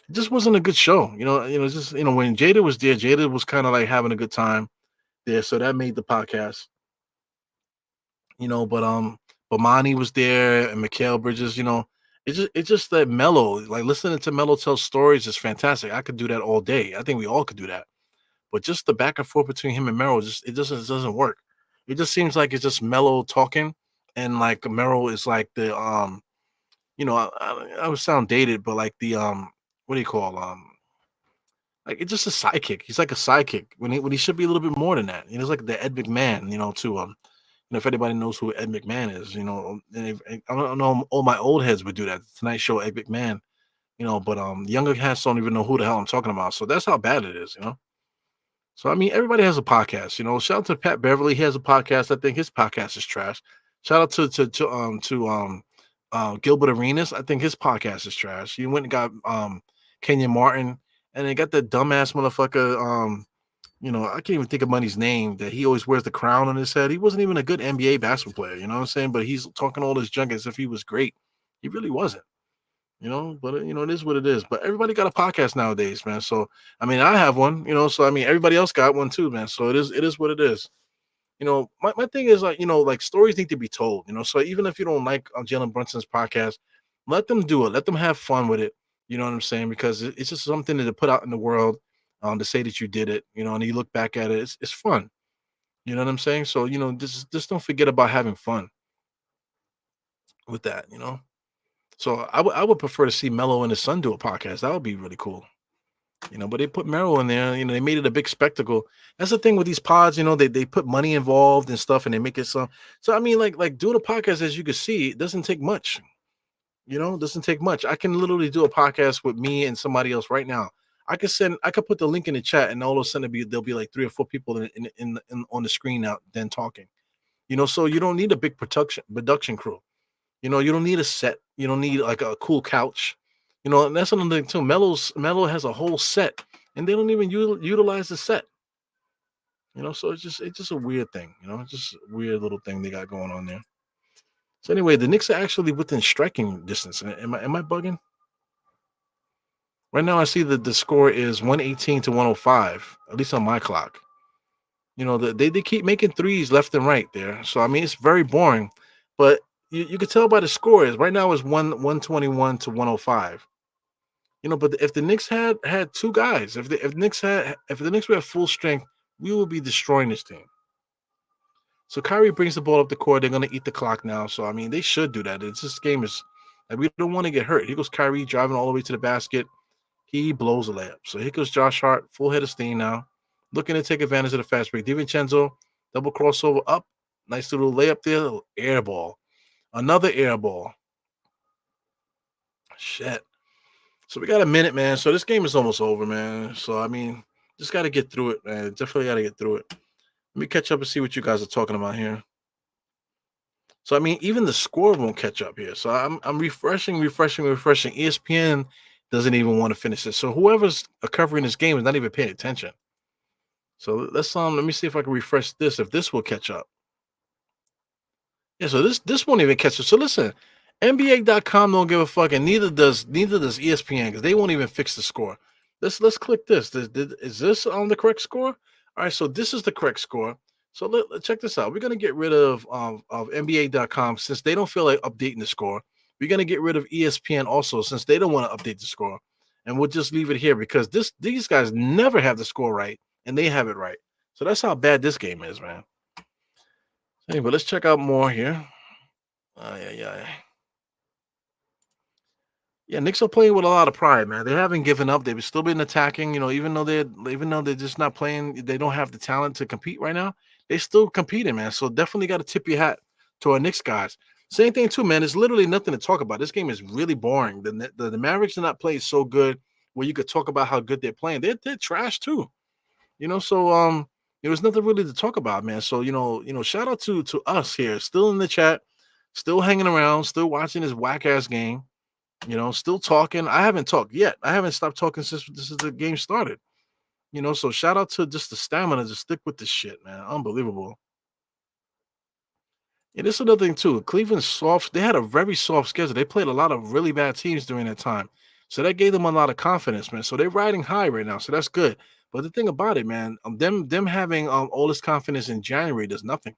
It just wasn't a good show. Just when Jada was there, Jada was kind of like having a good time there, so that made the podcast. But Bomani was there and Mikal Bridges. It's just that Mellow, like listening to Mellow tell stories is fantastic. I could do that all day. I think we all could do that. But just the back and forth between him and Merrill, it doesn't work. It just seems like it's just Mellow talking, and like Merrill is like the I would sound dated, but like the what do you call like it's just a sidekick. He's like a sidekick when he should be a little bit more than that. He's like the Ed McMahon, to if anybody knows who Ed McMahon is, and I don't know, all my old heads would do that. Tonight Show Ed McMahon, but younger cats don't even know who the hell I'm talking about. So that's how bad it is. So I mean, everybody has a podcast. Shout out to Pat Beverly. He has a podcast. I think his podcast is trash. Shout out to Gilbert Arenas. I think his podcast is trash. He went and got Kenyon Martin, and they got the dumbass motherfucker. I can't even think of money's name that he always wears the crown on his head. He wasn't even a good NBA basketball player. You know what I'm saying? But he's talking all this junk as if he was great. He really wasn't. But it is what it is. But everybody got a podcast nowadays, man. So I mean, I have one, so I mean everybody else got one too, man. So it is what it is. My thing is like, like stories need to be told, So even if you don't like Jalen Brunson's podcast, let them do it. Let them have fun with it. You know what I'm saying? Because it's just something to put out in the world, to say that you did it, and you look back at it, it's fun. You know what I'm saying? So, just don't forget about having fun with that. So I would prefer to see Mello and his son do a podcast. That would be really cool. But they put Mello in there, they made it a big spectacle. That's the thing with these pods, they put money involved and stuff and they make it so I mean like doing a podcast, as you can see, it doesn't take much. It doesn't take much. I can literally do a podcast with me and somebody else right now. I could put the link in the chat and all of a sudden there'll be like 3 or 4 people in on the screen out then talking. So you don't need a big production crew. You don't need a set. You don't need like a cool couch. And that's another thing too. Mello has a whole set, and they don't even utilize the set. So it's just a weird thing. It's just a weird little thing they got going on there. So anyway, the Knicks are actually within striking distance. Am I bugging? Right now, I see that the score is 118 to 105, at least on my clock. They keep making threes left and right there. So I mean, it's very boring, but you can tell by the scores. Right now it's 121 to 105. But if the Knicks had two guys, if the Knicks were at full strength, we would be destroying this team. So Kyrie brings the ball up the court. They're gonna eat the clock now. So I mean, they should do that. This game is like we don't want to get hurt. Here goes Kyrie driving all the way to the basket. He blows a layup. So here goes Josh Hart, full head of steam now, looking to take advantage of the fast break. DiVincenzo, double crossover up, nice little layup there, air ball, another air ball. Shit. So we got a minute, man. So this game is almost over, man. So I mean, Just got to get through it, man. Definitely got to get through it. Let me catch up and see what you guys are talking about here. So I mean, even the score won't catch up here. So I'm refreshing. ESPN doesn't even want to finish it. So whoever's covering this game is not even paying attention. So let me see if I can refresh this. If this will catch up. Yeah, so this won't even catch it. So listen, NBA.com don't give a fuck, and neither does ESPN because they won't even fix the score. Let's click this. Is this on the correct score? All right, so this is the correct score. So check this out. We're gonna get rid of NBA.com since they don't feel like updating the score. We're gonna get rid of ESPN also since they don't want to update the score, and we'll just leave it here because these guys never have the score right and they have it right. So that's how bad this game is, man. Anyway, let's check out more here. Yeah, yeah. Yeah, Knicks are playing with a lot of pride, man. They haven't given up. They've still been attacking. Even though they're just not playing, they don't have the talent to compete right now. They still competing, man. So definitely got to tip your hat to our Knicks guys. Same thing too, man. It's literally nothing to talk about. This game is really boring. The Mavericks are not playing so good where you could talk about how good they're playing. They're trash too. There's nothing really to talk about, man. So shout out to us here, still in the chat, still hanging around, still watching this whack ass game. Still talking. I haven't talked yet. I haven't stopped talking since the game started. So shout out to just the stamina to stick with this shit, man. Unbelievable. And this is another thing too. Cleveland's soft. They had a very soft schedule. They played a lot of really bad teams during that time, so that gave them a lot of confidence, man. So they're riding high right now. So that's good. But the thing about it, man, them having all this confidence in January does nothing.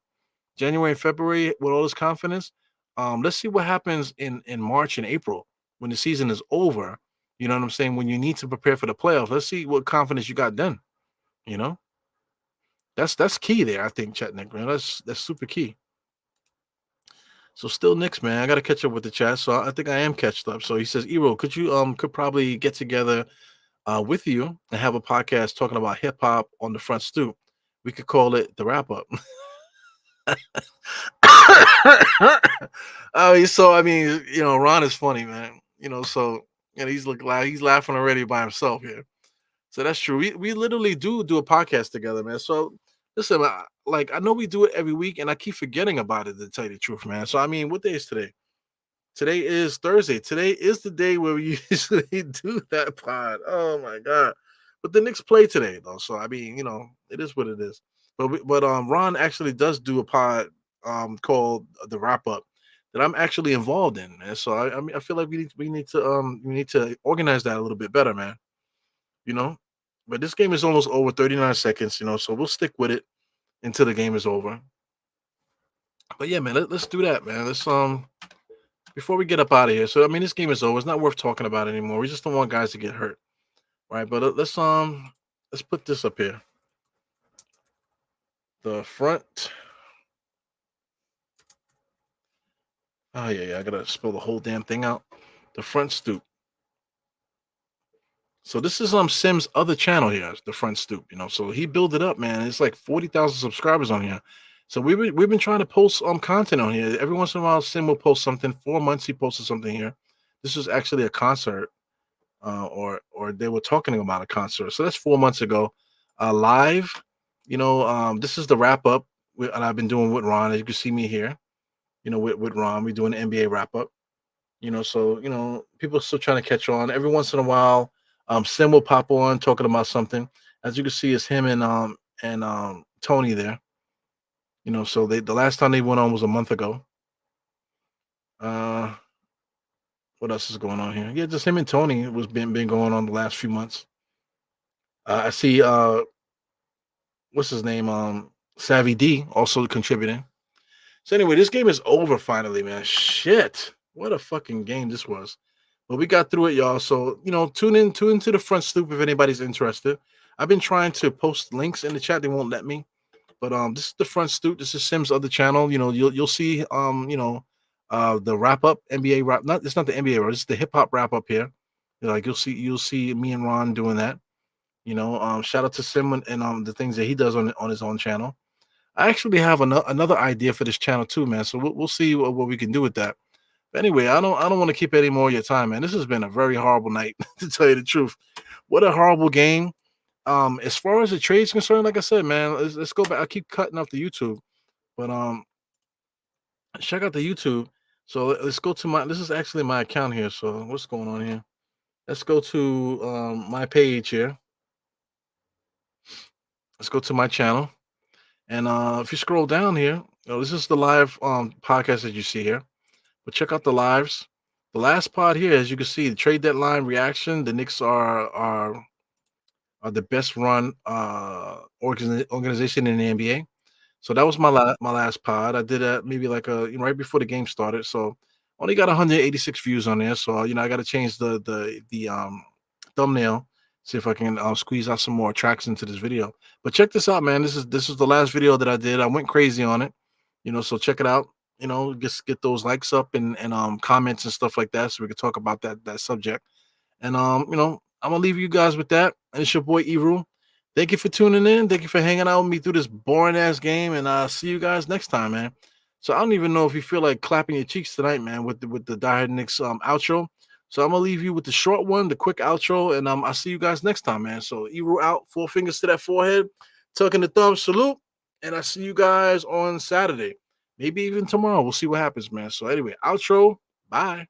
January and February with all this confidence. Let's see what happens in March and April when the season is over. You know what I'm saying? When you need to prepare for the playoffs, let's see what confidence you got then. You know, that's key there. I think Chetnik, man, that's super key. So still Knicks, man. I got to catch up with the chat. So I think I am catched up. So he says, Ero, could probably get together with you and have a podcast talking about hip hop on the front stoop. We could call it the wrap up. So I mean, Ron is funny, man. He's laughing already by himself here. So that's true. We literally do a podcast together, man. So listen, I know we do it every week, and I keep forgetting about it to tell you the truth, man. So I mean, what day is today? Today is Thursday. Today is the day where we usually do that pod. Oh my god! But the Knicks play today, though. So I mean, it is what it is. But Ron actually does do a pod called the Wrap Up that I'm actually involved in, man. So I mean, I feel like we need to organize that a little bit better, man. You know. But this game is almost over, 39 seconds. So we'll stick with it until the game is over. But yeah, man, let's do that, man. Let's before we get up out of here. So I mean, this game is over. It's not worth talking about anymore. We just don't want guys to get hurt, right? But let's put this up here. The front. Oh yeah. I gotta spell the whole damn thing out. The front stoop. So this is Sim's other channel here, the front stoop. So he built it up, man. It's like 40,000 subscribers on here. So we've been trying to post content on here. Every once in a while, Sim will post something. 4 months he posted something here. This was actually a concert, or they were talking about a concert. So that's 4 months ago. Live, this is the wrap up, and I've been doing with Ron. As you can see me here, with Ron, we're doing the NBA wrap up. So people are still trying to catch on. Every once in a while, Sim will pop on talking about something. As you can see, it's him and Tony there. So the last time they went on was a month ago. What else is going on here? Yeah, just him and Tony was been going on the last few months. I see what's his name? Savvy D also contributing. So anyway, this game is over finally, man. Shit. What a fucking game this was. But we got through it, y'all. So, tune into the front stoop if anybody's interested. I've been trying to post links in the chat. They won't let me. But this is the front stoop. This is Sim's other channel. You'll see the wrap up NBA wrap. It's not the NBA wrap. It's the hip hop wrap up here. You'll see me and Ron doing that. Shout out to Sim and the things that he does on his own channel. I actually have another idea for this channel too, man. So we'll see what we can do with that. But anyway, I don't want to keep any more of your time, man. This has been a very horrible night, to tell you the truth. What a horrible game. As far as the trade's concerned, like I said, man, let's go back. I keep cutting off the YouTube, but check out the YouTube. So let's go to my. This is actually my account here. So what's going on here? Let's go to my page here. Let's go to my channel, and if you scroll down here, this is the live podcast that you see here. But check out the lives. The last part here, as you can see, the trade deadline reaction. The Knicks are the best run organization in the NBA. So that was my last pod. I did that maybe like right before the game started. So only got 186 views on there. So I got to change the thumbnail. See if I can squeeze out some more tracks into this video. But check this out, man. This is the last video that I did. I went crazy on it. So check it out. Just get those likes up and comments and stuff like that, so we can talk about that subject. And I'm gonna leave you guys with that. And it's your boy Eru. Thank you for tuning in. Thank you for hanging out with me through this boring ass game. And I'll see you guys next time, man. So I don't even know if you feel like clapping your cheeks tonight, man, with the Die Hard Knicks outro. So I'm gonna leave you with the short one, the quick outro, and I'll see you guys next time, man. So Eru out, 4 fingers to that forehead, tucking the thumb, salute, and I see you guys on Saturday, maybe even tomorrow. We'll see what happens, man. So anyway, outro, bye.